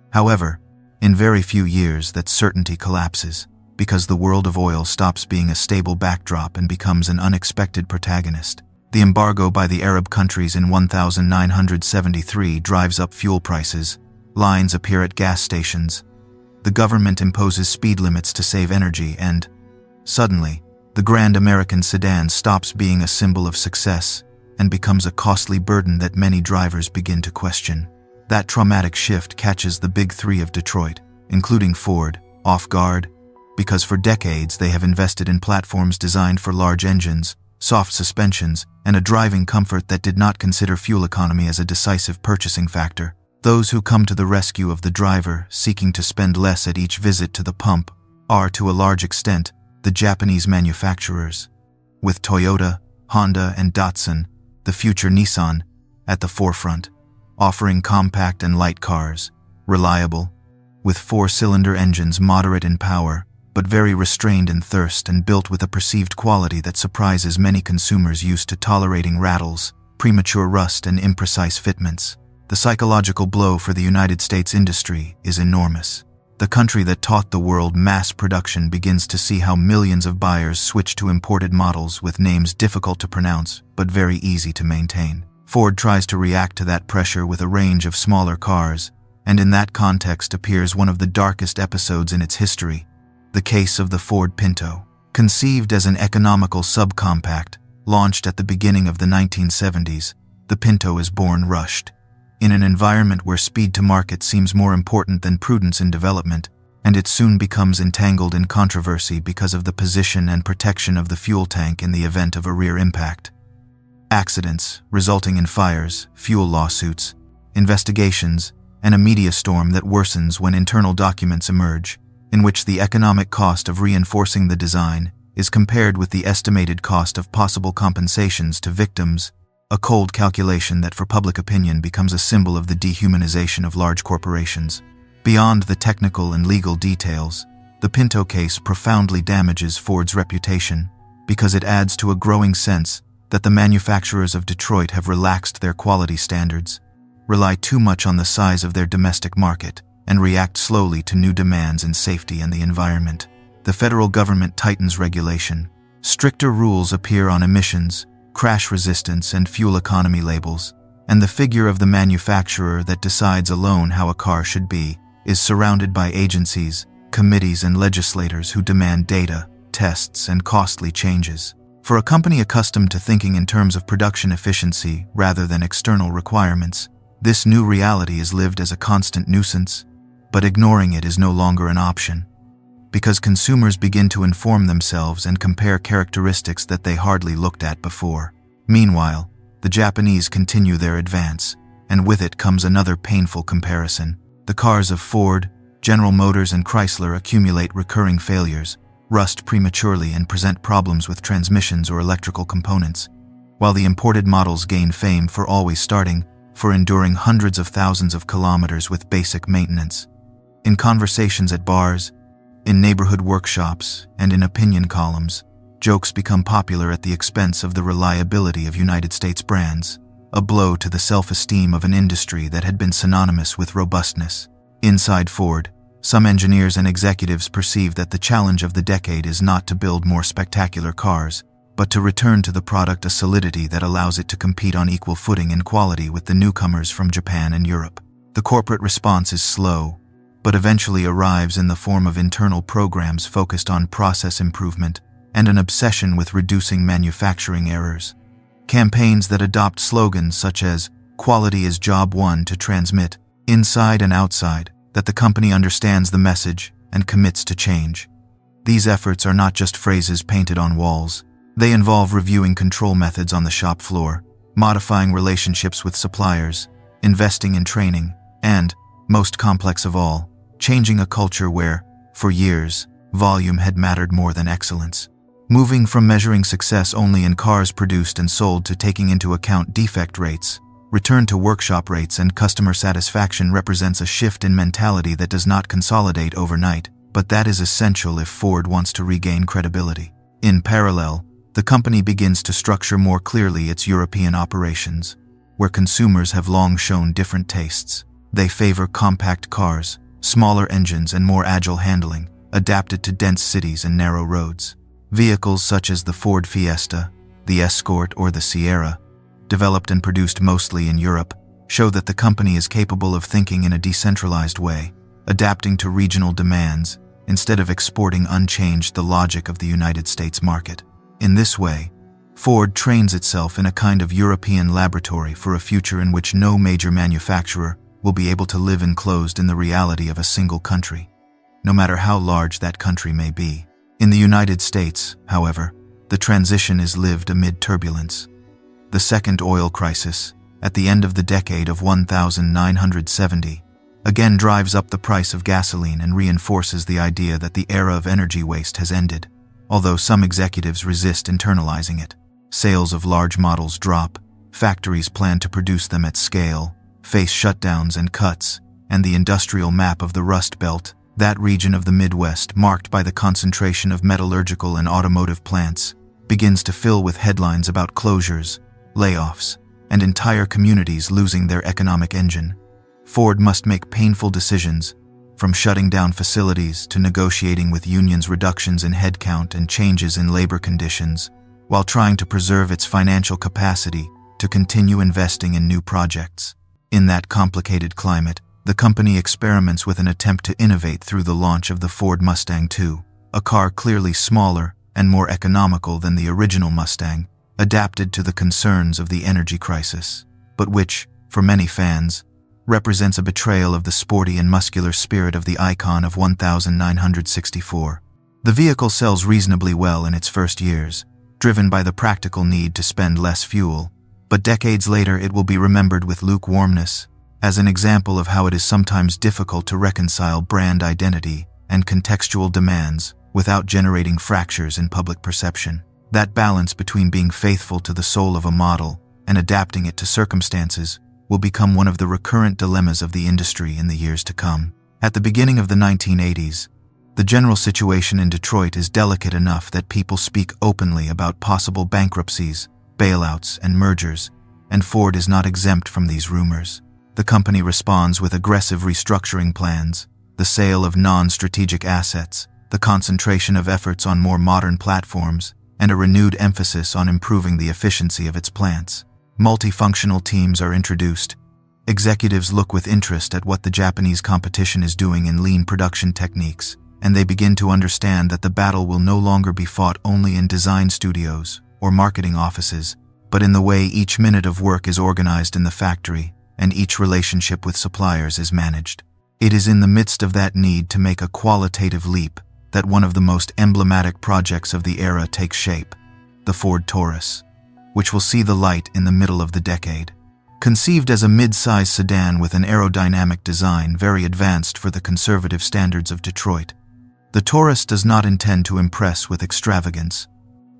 However, in very few years that certainty collapses, because the world of oil stops being a stable backdrop and becomes an unexpected protagonist. The embargo by the Arab countries in 1973 drives up fuel prices, lines appear at gas stations, the government imposes speed limits to save energy, and, suddenly, the grand American sedan stops being a symbol of success and becomes a costly burden that many drivers begin to question. That traumatic shift catches the big three of Detroit, including Ford, off guard, because for decades they have invested in platforms designed for large engines, soft suspensions, and a driving comfort that did not consider fuel economy as a decisive purchasing factor. Those who come to the rescue of the driver, seeking to spend less at each visit to the pump, are, to a large extent, the Japanese manufacturers, with Toyota, Honda, and Datsun, the future Nissan, at the forefront, offering compact and light cars, reliable, with four-cylinder engines moderate in power, but very restrained in thirst and built with a perceived quality that surprises many consumers used to tolerating rattles, premature rust, and imprecise fitments. The psychological blow for the United States industry is enormous. The country that taught the world mass production begins to see how millions of buyers switch to imported models with names difficult to pronounce but very easy to maintain. Ford tries to react to that pressure with a range of smaller cars, and in that context appears one of the darkest episodes in its history, the case of the Ford Pinto. Conceived as an economical subcompact, launched at the beginning of the 1970s, the Pinto is born rushed. In an environment where speed to market seems more important than prudence in development, and it soon becomes entangled in controversy because of the position and protection of the fuel tank in the event of a rear impact. Accidents, resulting in fires, fuel lawsuits, investigations, and a media storm that worsens when internal documents emerge, in which the economic cost of reinforcing the design is compared with the estimated cost of possible compensations to victims, a cold calculation that for public opinion becomes a symbol of the dehumanization of large corporations. Beyond the technical and legal details, the Pinto case profoundly damages Ford's reputation because it adds to a growing sense that the manufacturers of Detroit have relaxed their quality standards, rely too much on the size of their domestic market, and react slowly to new demands in safety and the environment. The federal government tightens regulation. Stricter rules appear on emissions, crash resistance, and fuel economy labels, and the figure of the manufacturer that decides alone how a car should be is surrounded by agencies, committees, and legislators who demand data, tests, and costly changes. For a company accustomed to thinking in terms of production efficiency rather than external requirements, this new reality is lived as a constant nuisance, but ignoring it is no longer an option, because consumers begin to inform themselves and compare characteristics that they hardly looked at before. Meanwhile, the Japanese continue their advance, and with it comes another painful comparison. The cars of Ford, General Motors, and Chrysler accumulate recurring failures, rust prematurely, and present problems with transmissions or electrical components, while the imported models gain fame for always starting, for enduring hundreds of thousands of kilometers with basic maintenance. In conversations at bars, in neighborhood workshops, and in opinion columns, jokes become popular at the expense of the reliability of United States brands, a blow to the self-esteem of an industry that had been synonymous with robustness. Inside Ford, some engineers and executives perceive that the challenge of the decade is not to build more spectacular cars, but to return to the product a solidity that allows it to compete on equal footing in quality with the newcomers from Japan and Europe. The corporate response is slow, but eventually arrives in the form of internal programs focused on process improvement and an obsession with reducing manufacturing errors. Campaigns that adopt slogans such as "Quality is job one" to transmit, inside and outside, that the company understands the message and commits to change. These efforts are not just phrases painted on walls. They involve reviewing control methods on the shop floor, modifying relationships with suppliers, investing in training, and, most complex of all, changing a culture where, for years, volume had mattered more than excellence. Moving from measuring success only in cars produced and sold to taking into account defect rates, return to workshop rates, and customer satisfaction represents a shift in mentality that does not consolidate overnight, but that is essential if Ford wants to regain credibility. In parallel, the company begins to structure more clearly its European operations, where consumers have long shown different tastes. They favor compact cars, smaller engines, and more agile handling, adapted to dense cities and narrow roads. Vehicles such as the Ford Fiesta, the Escort, or the Sierra, developed and produced mostly in Europe, show that the company is capable of thinking in a decentralized way, adapting to regional demands instead of exporting unchanged the logic of the United States market. In this way, Ford trains itself in a kind of European laboratory for a future in which no major manufacturer will be able to live enclosed in the reality of a single country, no matter how large that country may be. In the United States, however, the transition is lived amid turbulence. The second oil crisis, at the end of the decade of 1970, again drives up the price of gasoline and reinforces the idea that the era of energy waste has ended, although some executives resist internalizing it. Sales of large models drop, factories plan to produce them at scale, face shutdowns and cuts, and the industrial map of the Rust Belt, that region of the Midwest marked by the concentration of metallurgical and automotive plants, begins to fill with headlines about closures, layoffs, and entire communities losing their economic engine. Ford must make painful decisions, from shutting down facilities to negotiating with unions reductions in headcount and changes in labor conditions, while trying to preserve its financial capacity to continue investing in new projects. In that complicated climate, the company experiments with an attempt to innovate through the launch of the Ford Mustang II, a car clearly smaller and more economical than the original Mustang, adapted to the concerns of the energy crisis, but which, for many fans, represents a betrayal of the sporty and muscular spirit of the icon of 1964. The vehicle sells reasonably well in its first years, driven by the practical need to spend less fuel, but decades later it will be remembered with lukewarmness, as an example of how it is sometimes difficult to reconcile brand identity and contextual demands without generating fractures in public perception. That balance between being faithful to the soul of a model and adapting it to circumstances will become one of the recurrent dilemmas of the industry in the years to come. At the beginning of the 1980s, the general situation in Detroit is delicate enough that people speak openly about possible bankruptcies, bailouts, and mergers, and Ford is not exempt from these rumors. The company responds with aggressive restructuring plans, the sale of non-strategic assets, the concentration of efforts on more modern platforms, and a renewed emphasis on improving the efficiency of its plants. Multifunctional teams are introduced. Executives look with interest at what the Japanese competition is doing in lean production techniques, and they begin to understand that the battle will no longer be fought only in design studios or marketing offices, but in the way each minute of work is organized in the factory and each relationship with suppliers is managed. It is in the midst of that need to make a qualitative leap that one of the most emblematic projects of the era takes shape, the Ford Taurus, which will see the light in the middle of the decade. Conceived as a mid-size sedan with an aerodynamic design very advanced for the conservative standards of Detroit, the Taurus does not intend to impress with extravagance,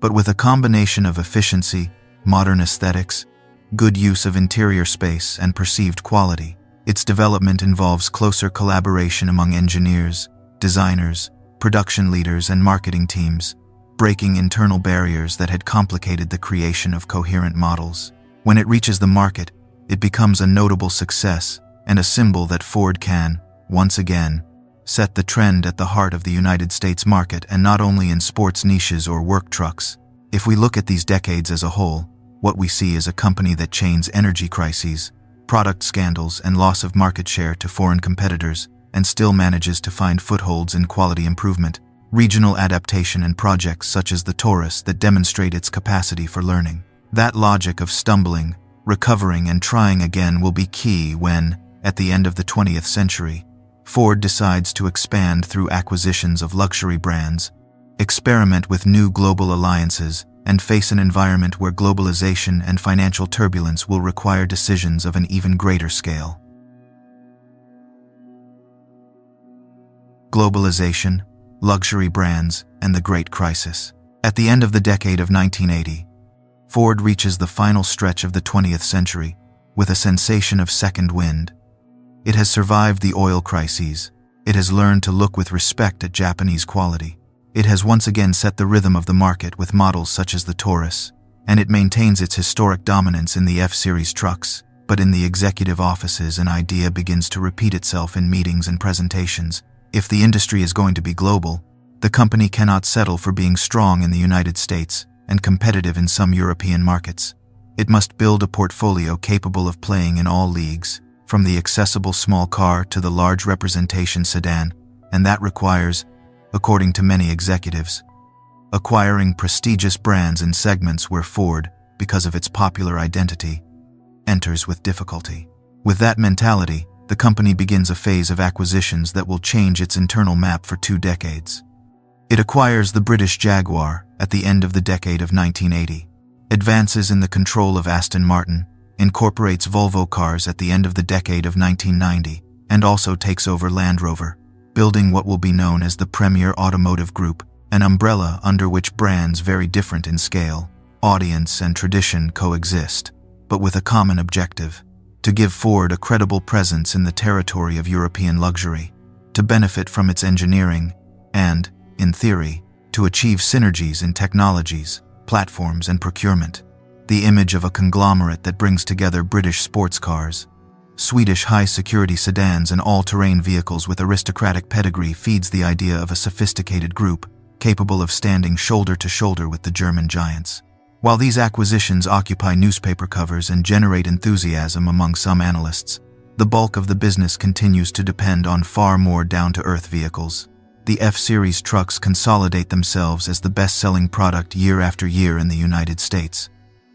but with a combination of efficiency, modern aesthetics, good use of interior space, and perceived quality. Its development involves closer collaboration among engineers, designers, production leaders, and marketing teams, breaking internal barriers that had complicated the creation of coherent models. When it reaches the market, it becomes a notable success and a symbol that Ford can, once again, set the trend at the heart of the United States market, and not only in sports niches or work trucks. If we look at these decades as a whole, what we see is a company that chains energy crises, product scandals, and loss of market share to foreign competitors, and still manages to find footholds in quality improvement, regional adaptation, and projects such as the Taurus that demonstrate its capacity for learning. That logic of stumbling, recovering, and trying again will be key when, at the end of the 20th century, Ford decides to expand through acquisitions of luxury brands, experiment with new global alliances, and face an environment where globalization and financial turbulence will require decisions of an even greater scale. Globalization, luxury brands, and the Great Crisis. At the end of the decade of 1980, Ford reaches the final stretch of the 20th century with a sensation of second wind. It has survived the oil crises, It has learned to look with respect at Japanese quality. It has once again set the rhythm of the market with models such as the Taurus, and it maintains its historic dominance in the F-Series trucks. But in the executive offices, an idea begins to repeat itself in meetings and presentations. If the industry is going to be global, the company cannot settle for being strong in the United States and competitive in some European markets. It must build a portfolio capable of playing in all leagues, from the accessible small car to the large representation sedan, and that requires, according to many executives, acquiring prestigious brands in segments where Ford, because of its popular identity, enters with difficulty. With that mentality, the company begins a phase of acquisitions that will change its internal map for 2 decades. It acquires the British Jaguar at the end of the decade of 1980, advances in the control of Aston Martin, incorporates Volvo cars at the end of the decade of 1990, and also takes over Land Rover, building what will be known as the Premier Automotive Group, an umbrella under which brands very different in scale, audience, and tradition coexist, but with a common objective: to give Ford a credible presence in the territory of European luxury, to benefit from its engineering, and, in theory, to achieve synergies in technologies, platforms, and procurement. The image of a conglomerate that brings together British sports cars, Swedish high-security sedans, and all-terrain vehicles with aristocratic pedigree feeds the idea of a sophisticated group capable of standing shoulder to shoulder with the German giants. While these acquisitions occupy newspaper covers and generate enthusiasm among some analysts, the bulk of the business continues to depend on far more down-to-earth vehicles. The F-Series trucks consolidate themselves as the best-selling product year after year in the United States.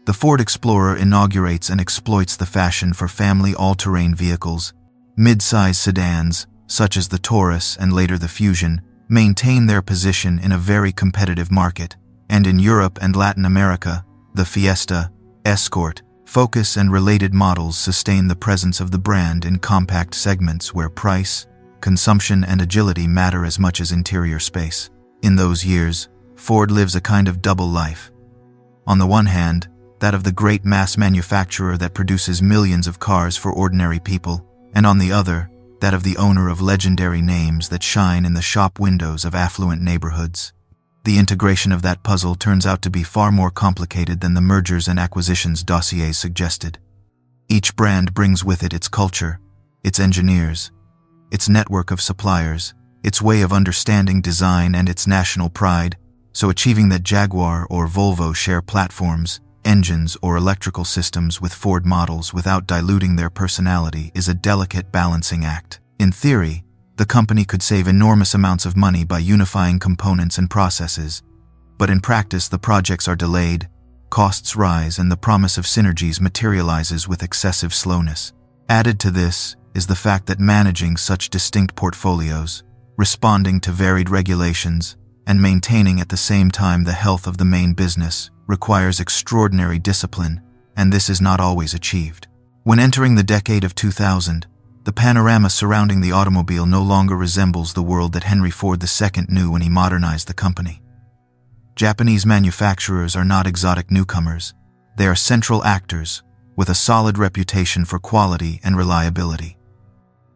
The Ford Explorer inaugurates and exploits the fashion for family all-terrain vehicles. Mid-size sedans, such as the Taurus and later the Fusion, maintain their position in a very competitive market, and in Europe and Latin America, the Fiesta, Escort, Focus, and related models sustain the presence of the brand in compact segments where price, consumption, and agility matter as much as interior space. In those years, Ford lives a kind of double life. On the one hand, that of the great mass manufacturer that produces millions of cars for ordinary people, and on the other, that of the owner of legendary names that shine in the shop windows of affluent neighborhoods. The integration of that puzzle turns out to be far more complicated than the mergers and acquisitions dossiers suggested. Each brand brings with it its culture, its engineers, its network of suppliers, its way of understanding design, and its national pride, so achieving that Jaguar or Volvo share platforms, engines, or electrical systems with Ford models without diluting their personality is a delicate balancing act. In theory, the company could save enormous amounts of money by unifying components and processes, but in practice the projects are delayed, costs rise, and the promise of synergies materializes with excessive slowness. Added to this is the fact that managing such distinct portfolios, responding to varied regulations, and maintaining at the same time the health of the main business requires extraordinary discipline, and this is not always achieved. When entering the decade of 2000, the panorama surrounding the automobile no longer resembles the world that Henry Ford II knew when he modernized the company. Japanese manufacturers are not exotic newcomers. They are central actors with a solid reputation for quality and reliability.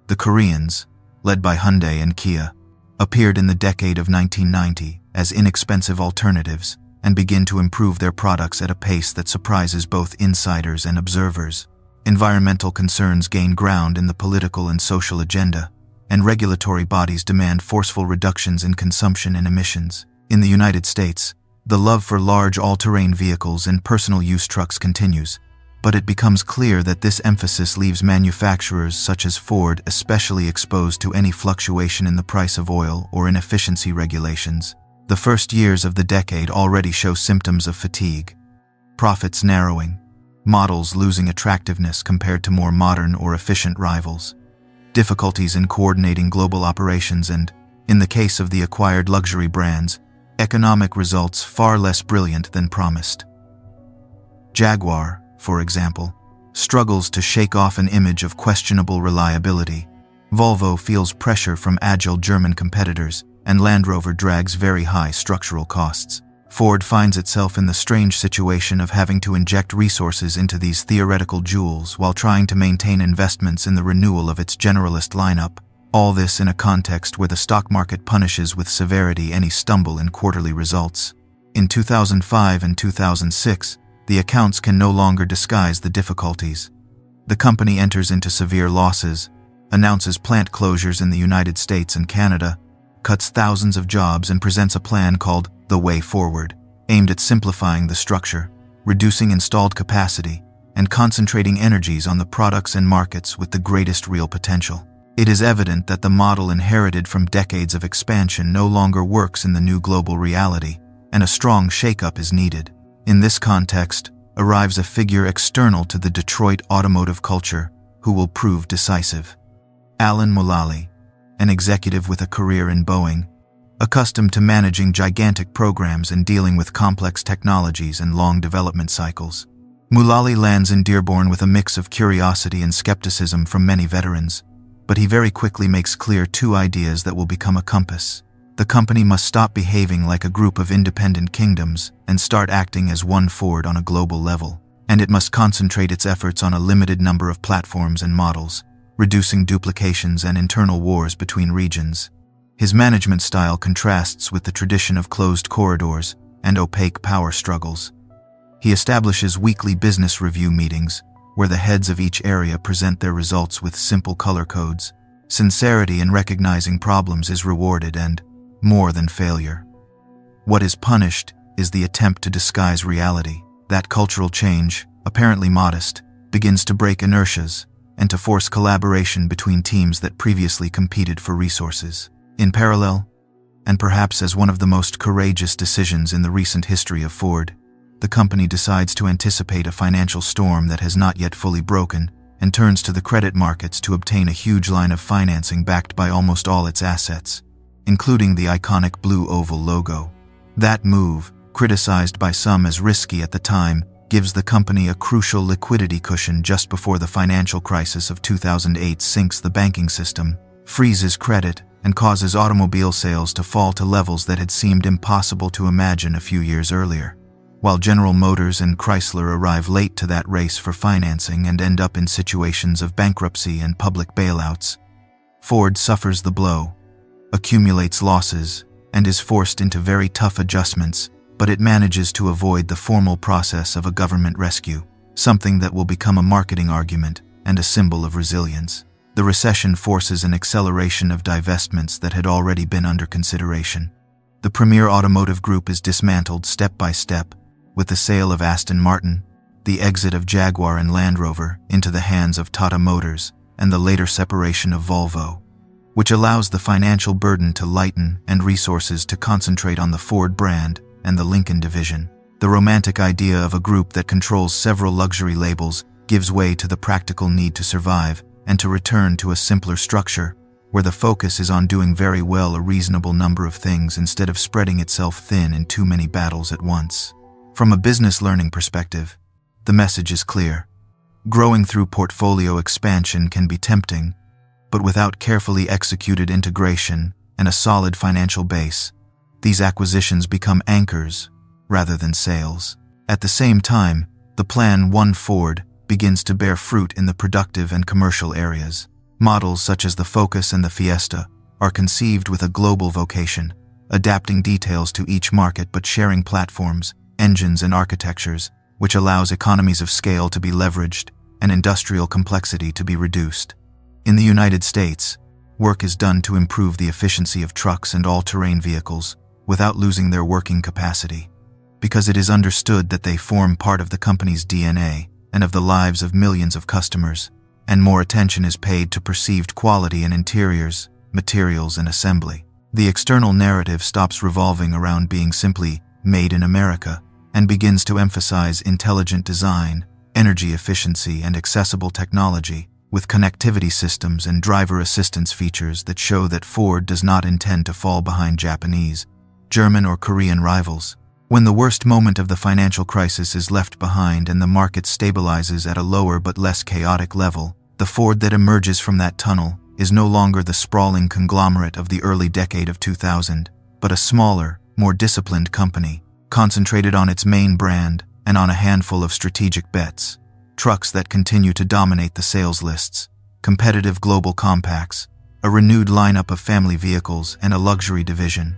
The Koreans, led by Hyundai and Kia, appeared in the decade of 1990 as inexpensive alternatives and begin to improve their products at a pace that surprises both insiders and observers. Environmental concerns gain ground in the political and social agenda, and regulatory bodies demand forceful reductions in consumption and emissions. In the United States, the love for large all-terrain vehicles and personal use trucks continues, but it becomes clear that this emphasis leaves manufacturers such as Ford especially exposed to any fluctuation in the price of oil or inefficiency regulations. The first years of the decade already show symptoms of fatigue, profits narrowing, models losing attractiveness compared to more modern or efficient rivals, difficulties in coordinating global operations, and, in the case of the acquired luxury brands, economic results far less brilliant than promised. Jaguar, for example, struggles to shake off an image of questionable reliability. Volvo feels pressure from agile German competitors, and Land Rover drags very high structural costs. Ford finds itself in the strange situation of having to inject resources into these theoretical jewels while trying to maintain investments in the renewal of its generalist lineup, All this in a context where the stock market punishes with severity any stumble in quarterly results. In 2005 and 2006, the accounts can no longer disguise the difficulties. The company enters into severe losses, announces plant closures in the United States and Canada, cuts thousands of jobs, and presents a plan called The Way Forward, aimed at simplifying the structure, reducing installed capacity, and concentrating energies on the products and markets with the greatest real potential. It is evident that the model inherited from decades of expansion no longer works in the new global reality, and a strong shakeup is needed. In this context, arrives a figure external to the Detroit automotive culture who will prove decisive. Alan Mulally, an executive with a career in Boeing, accustomed to managing gigantic programs and dealing with complex technologies and long development cycles. Mulally lands in Dearborn with a mix of curiosity and skepticism from many veterans, but he very quickly makes clear two ideas that will become a compass. The company must stop behaving like a group of independent kingdoms and start acting as one Ford on a global level, and it must concentrate its efforts on a limited number of platforms and models, reducing duplications and internal wars between regions. His management style contrasts with the tradition of closed corridors and opaque power struggles. He establishes weekly business review meetings where the heads of each area present their results with simple color codes. Sincerity in recognizing problems is rewarded and more than failure. What is punished is the attempt to disguise reality. That cultural change, apparently modest, begins to break inertias and to force collaboration between teams that previously competed for resources. In parallel, and perhaps as one of the most courageous decisions in the recent history of Ford, the company decides to anticipate a financial storm that has not yet fully broken and turns to the credit markets to obtain a huge line of financing backed by almost all its assets, including the iconic blue oval logo. That move, criticized by some as risky at the time, gives the company a crucial liquidity cushion just before the financial crisis of 2008 sinks the banking system, freezes credit, and causes automobile sales to fall to levels that had seemed impossible to imagine a few years earlier. While General Motors and Chrysler arrive late to that race for financing and end up in situations of bankruptcy and public bailouts, Ford suffers the blow, accumulates losses, and is forced into very tough adjustments, but it manages to avoid the formal process of a government rescue, something that will become a marketing argument and a symbol of resilience. The recession forces an acceleration of divestments that had already been under consideration. The premier automotive group is dismantled step by step, with the sale of Aston Martin, the exit of Jaguar and Land Rover into the hands of Tata Motors, and the later separation of Volvo, which allows the financial burden to lighten and resources to concentrate on the Ford brand and the Lincoln division. The romantic idea of a group that controls several luxury labels gives way to the practical need to survive and to return to a simpler structure, where the focus is on doing very well a reasonable number of things instead of spreading itself thin in too many battles at once. From a business learning perspective, the message is clear. Growing through portfolio expansion can be tempting, but without carefully executed integration and a solid financial base, these acquisitions become anchors rather than sales. At the same time, the Plan One Ford begins to bear fruit in the productive and commercial areas. Models such as the Focus and the Fiesta are conceived with a global vocation, adapting details to each market but sharing platforms, engines, and architectures, which allows economies of scale to be leveraged and industrial complexity to be reduced. In the United States, work is done to improve the efficiency of trucks and all-terrain vehicles without losing their working capacity, because it is understood that they form part of the company's DNA and of the lives of millions of customers, and more attention is paid to perceived quality in interiors, materials, and assembly. The external narrative stops revolving around being simply made in America and begins to emphasize intelligent design, energy efficiency, and accessible technology, with connectivity systems and driver assistance features that show that Ford does not intend to fall behind Japanese, German, or Korean rivals. When the worst moment of the financial crisis is left behind and the market stabilizes at a lower but less chaotic level, the Ford that emerges from that tunnel is no longer the sprawling conglomerate of the early decade of 2000, but a smaller, more disciplined company, concentrated on its main brand and on a handful of strategic bets. Trucks that continue to dominate the sales lists, competitive global compacts, a renewed lineup of family vehicles, and a luxury division.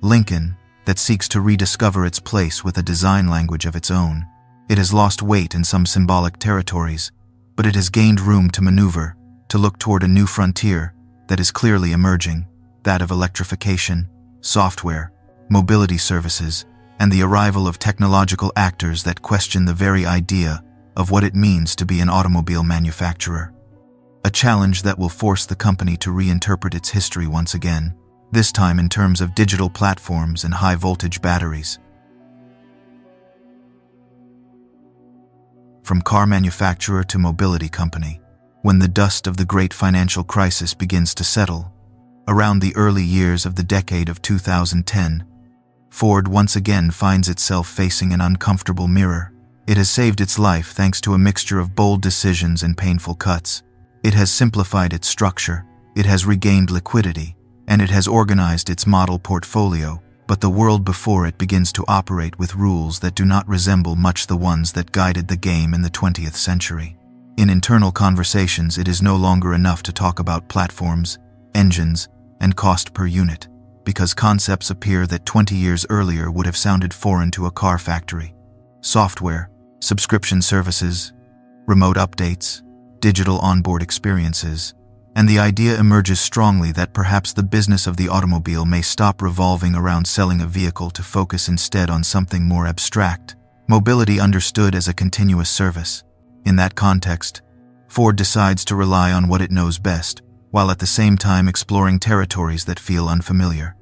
Lincoln, that seeks to rediscover its place with a design language of its own. It has lost weight in some symbolic territories, but it has gained room to maneuver, to look toward a new frontier that is clearly emerging, that of electrification, software, mobility services, and the arrival of technological actors that question the very idea of what it means to be an automobile manufacturer. A challenge that will force the company to reinterpret its history once again, this time in terms of digital platforms and high-voltage batteries. From car manufacturer to mobility company, when the dust of the great financial crisis begins to settle, around the early years of the decade of 2010, Ford once again finds itself facing an uncomfortable mirror. It has saved its life thanks to a mixture of bold decisions and painful cuts. It has simplified its structure, it has regained liquidity, and it has organized its model portfolio, but the world before it begins to operate with rules that do not resemble much the ones that guided the game in the 20th century. In internal conversations, it is no longer enough to talk about platforms, engines, and cost per unit, because concepts appear that 20 years earlier would have sounded foreign to a car factory. Software, subscription services, remote updates, digital onboard experiences, and the idea emerges strongly that perhaps the business of the automobile may stop revolving around selling a vehicle to focus instead on something more abstract, mobility understood as a continuous service. In that context, Ford decides to rely on what it knows best, while at the same time exploring territories that feel unfamiliar.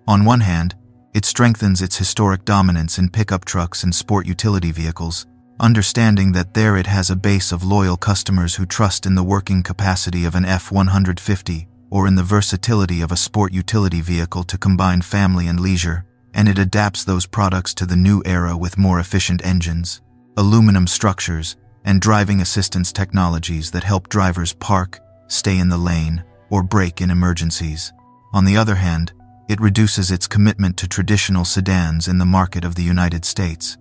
On one hand, it strengthens its historic dominance in pickup trucks and sport utility vehicles, understanding that there it has a base of loyal customers who trust in the working capacity of an F-150 or in the versatility of a sport utility vehicle to combine family and leisure, and it adapts those products to the new era with more efficient engines, aluminum structures, and driving assistance technologies that help drivers park, stay in the lane, or brake in emergencies. On the other hand, it reduces its commitment to traditional sedans in the market of the United States.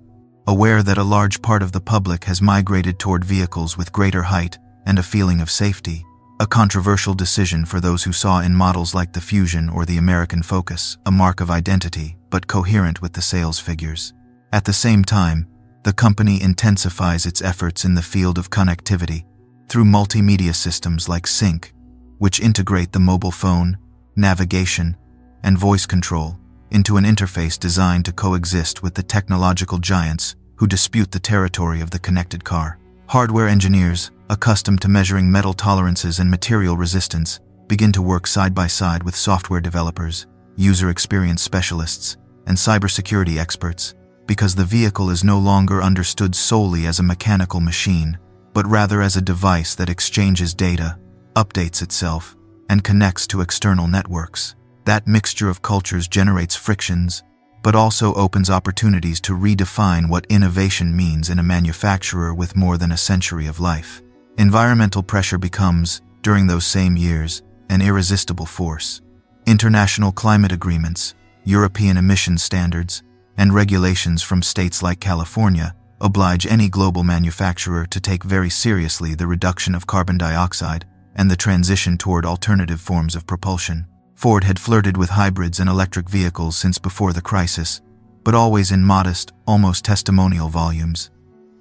Aware that a large part of the public has migrated toward vehicles with greater height and a feeling of safety, a controversial decision for those who saw in models like the Fusion or the American Focus a mark of identity, but coherent with the sales figures. At the same time, the company intensifies its efforts in the field of connectivity through multimedia systems like Sync, which integrate the mobile phone, navigation, and voice control into an interface designed to coexist with the technological giants who dispute the territory of the connected car. Hardware engineers, accustomed to measuring metal tolerances and material resistance, begin to work side by side with software developers, user experience specialists, and cybersecurity experts, because the vehicle is no longer understood solely as a mechanical machine, but rather as a device that exchanges data, updates itself, and connects to external networks. That mixture of cultures generates frictions, but also opens opportunities to redefine what innovation means in a manufacturer with more than a century of life. Environmental pressure becomes, during those same years, an irresistible force. International climate agreements, European emission standards, and regulations from states like California oblige any global manufacturer to take very seriously the reduction of carbon dioxide and the transition toward alternative forms of propulsion. Ford had flirted with hybrids and electric vehicles since before the crisis, but always in modest, almost testimonial volumes.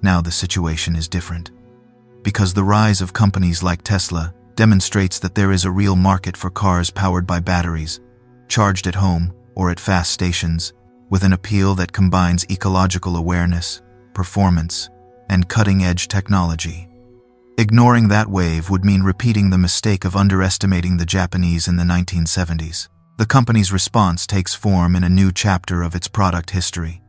Now the situation is different. Because the rise of companies like Tesla demonstrates that there is a real market for cars powered by batteries, charged at home or at fast stations, with an appeal that combines ecological awareness, performance, and cutting-edge technology. Ignoring that wave would mean repeating the mistake of underestimating the Japanese in the 1970s. The company's response takes form in a new chapter of its product history.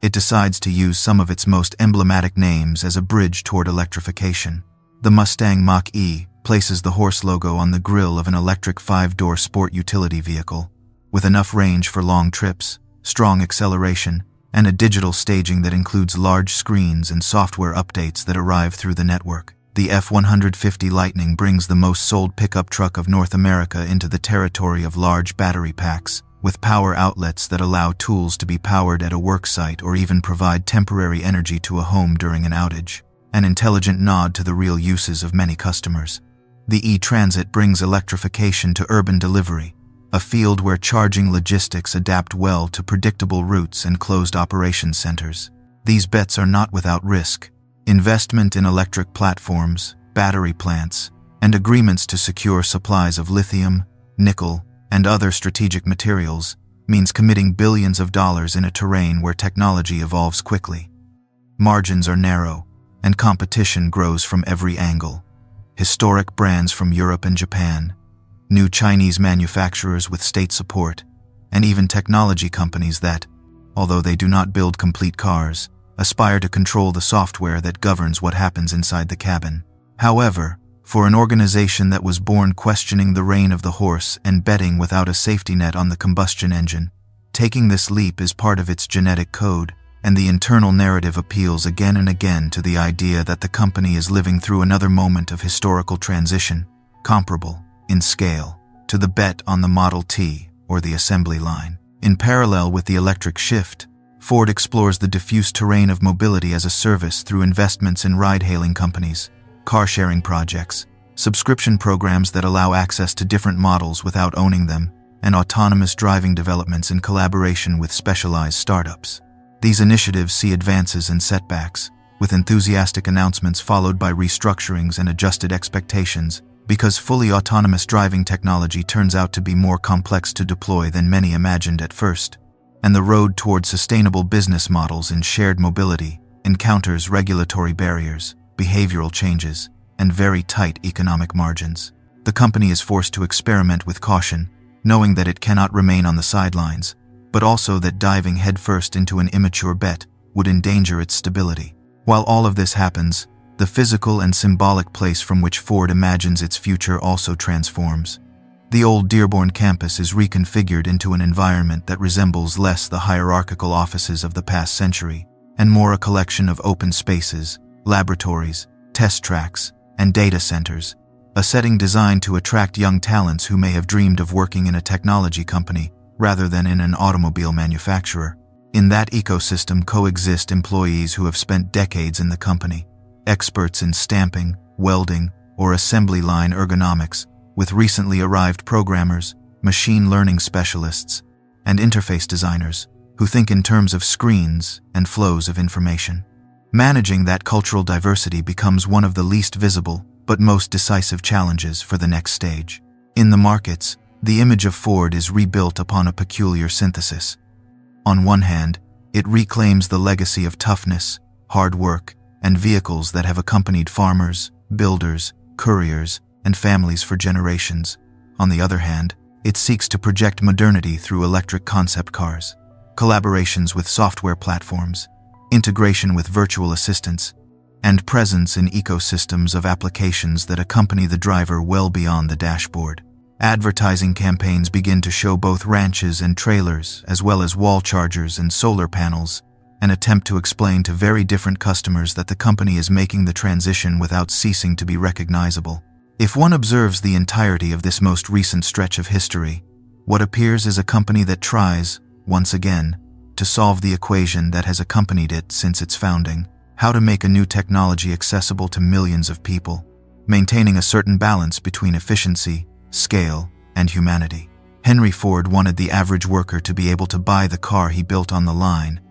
It decides to use some of its most emblematic names as a bridge toward electrification. The Mustang Mach-E places the horse logo on the grille of an electric 5-door sport utility vehicle, with enough range for long trips, strong acceleration, and a digital staging that includes large screens and software updates that arrive through the network. The F-150 Lightning brings the most sold pickup truck of North America into the territory of large battery packs, with power outlets that allow tools to be powered at a work site or even provide temporary energy to a home during an outage, an intelligent nod to the real uses of many customers. The e-transit brings electrification to urban delivery, a field where charging logistics adapt well to predictable routes and closed operations centers. These bets are not without risk. Investment in electric platforms, battery plants, and agreements to secure supplies of lithium, nickel, and other strategic materials means committing billions of dollars in a terrain where technology evolves quickly. Margins are narrow, and competition grows from every angle. Historic brands from Europe and Japan, new Chinese manufacturers with state support, and even technology companies that, although they do not build complete cars, aspire to control the software that governs what happens inside the cabin. However, for an organization that was born questioning the reign of the horse and betting without a safety net on the combustion engine, taking this leap is part of its genetic code, and the internal narrative appeals again and again to the idea that the company is living through another moment of historical transition, comparable, in scale, to the bet on the Model T or the assembly line. In parallel with the electric shift, Ford explores the diffuse terrain of mobility as a service through investments in ride-hailing companies, car-sharing projects, subscription programs that allow access to different models without owning them, and autonomous driving developments in collaboration with specialized startups. These initiatives see advances and setbacks, with enthusiastic announcements followed by restructurings and adjusted expectations, because fully autonomous driving technology turns out to be more complex to deploy than many imagined at first, and the road toward sustainable business models in shared mobility encounters regulatory barriers, behavioral changes, and very tight economic margins. The company is forced to experiment with caution, knowing that it cannot remain on the sidelines, but also that diving headfirst into an immature bet would endanger its stability. While all of this happens, the physical and symbolic place from which Ford imagines its future also transforms. The old Dearborn campus is reconfigured into an environment that resembles less the hierarchical offices of the past century, and more a collection of open spaces, laboratories, test tracks, and data centers, a setting designed to attract young talents who may have dreamed of working in a technology company rather than in an automobile manufacturer. In that ecosystem coexist employees who have spent decades in the company, experts in stamping, welding, or assembly line ergonomics, with recently arrived programmers, machine learning specialists, and interface designers who think in terms of screens and flows of information. Managing that cultural diversity becomes one of the least visible but most decisive challenges for the next stage. In the markets, the image of Ford is rebuilt upon a peculiar synthesis. On one hand, it reclaims the legacy of toughness, hard work, and vehicles that have accompanied farmers, builders, couriers, and families for generations. On the other hand, it seeks to project modernity through electric concept cars, collaborations with software platforms, integration with virtual assistants, and presence in ecosystems of applications that accompany the driver well beyond the dashboard. Advertising campaigns begin to show both ranches and trailers, as well as wall chargers and solar panels, an attempt to explain to very different customers that the company is making the transition without ceasing to be recognizable. If one observes the entirety of this most recent stretch of history, what appears is a company that tries, once again, to solve the equation that has accompanied it since its founding: how to make a new technology accessible to millions of people, maintaining a certain balance between efficiency, scale, and humanity. Henry Ford wanted the average worker to be able to buy the car he built on the line,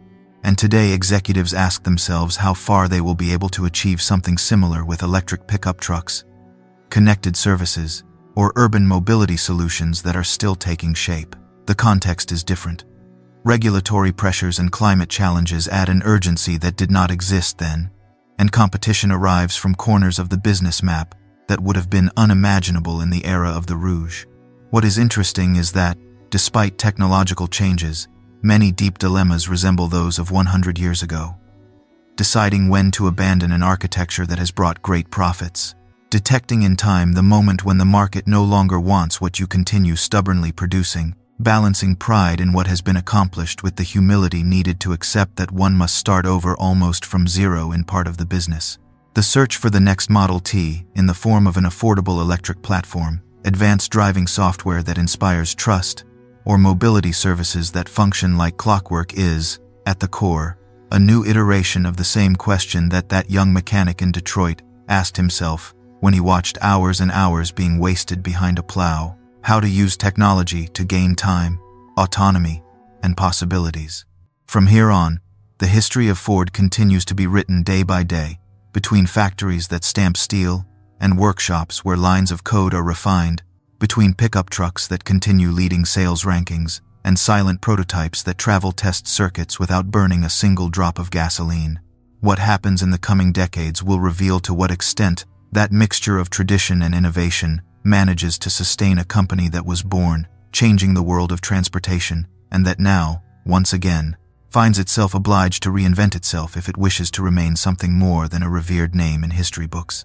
and today executives ask themselves how far they will be able to achieve something similar with electric pickup trucks, connected services, or urban mobility solutions that are still taking shape. The context is different. Regulatory pressures and climate challenges add an urgency that did not exist then, and competition arrives from corners of the business map that would have been unimaginable in the era of the Rouge. What is interesting is that, despite technological changes, many deep dilemmas resemble those of 100 years ago. Deciding when to abandon an architecture that has brought great profits, detecting in time the moment when the market no longer wants what you continue stubbornly producing, balancing pride in what has been accomplished with the humility needed to accept that one must start over almost from zero in part of the business. The search for the next Model T, in the form of an affordable electric platform, advanced driving software that inspires trust, or mobility services that function like clockwork is, at the core, a new iteration of the same question that young mechanic in Detroit asked himself when he watched hours and hours being wasted behind a plow. How to use technology to gain time, autonomy, and possibilities. From here on, the history of Ford continues to be written day by day, between factories that stamp steel and workshops where lines of code are refined, between pickup trucks that continue leading sales rankings and silent prototypes that travel test circuits without burning a single drop of gasoline. What happens in the coming decades will reveal to what extent that mixture of tradition and innovation manages to sustain a company that was born, changing the world of transportation, and that now, once again, finds itself obliged to reinvent itself if it wishes to remain something more than a revered name in history books.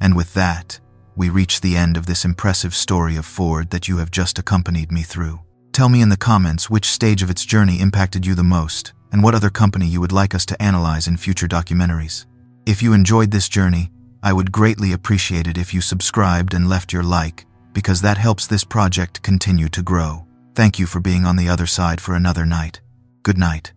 And with that, we reach the end of this impressive story of Ford that you have just accompanied me through. Tell me in the comments which stage of its journey impacted you the most, and what other company you would like us to analyze in future documentaries. If you enjoyed this journey, I would greatly appreciate it if you subscribed and left your like, because that helps this project continue to grow. Thank you for being on the other side for another night. Good night.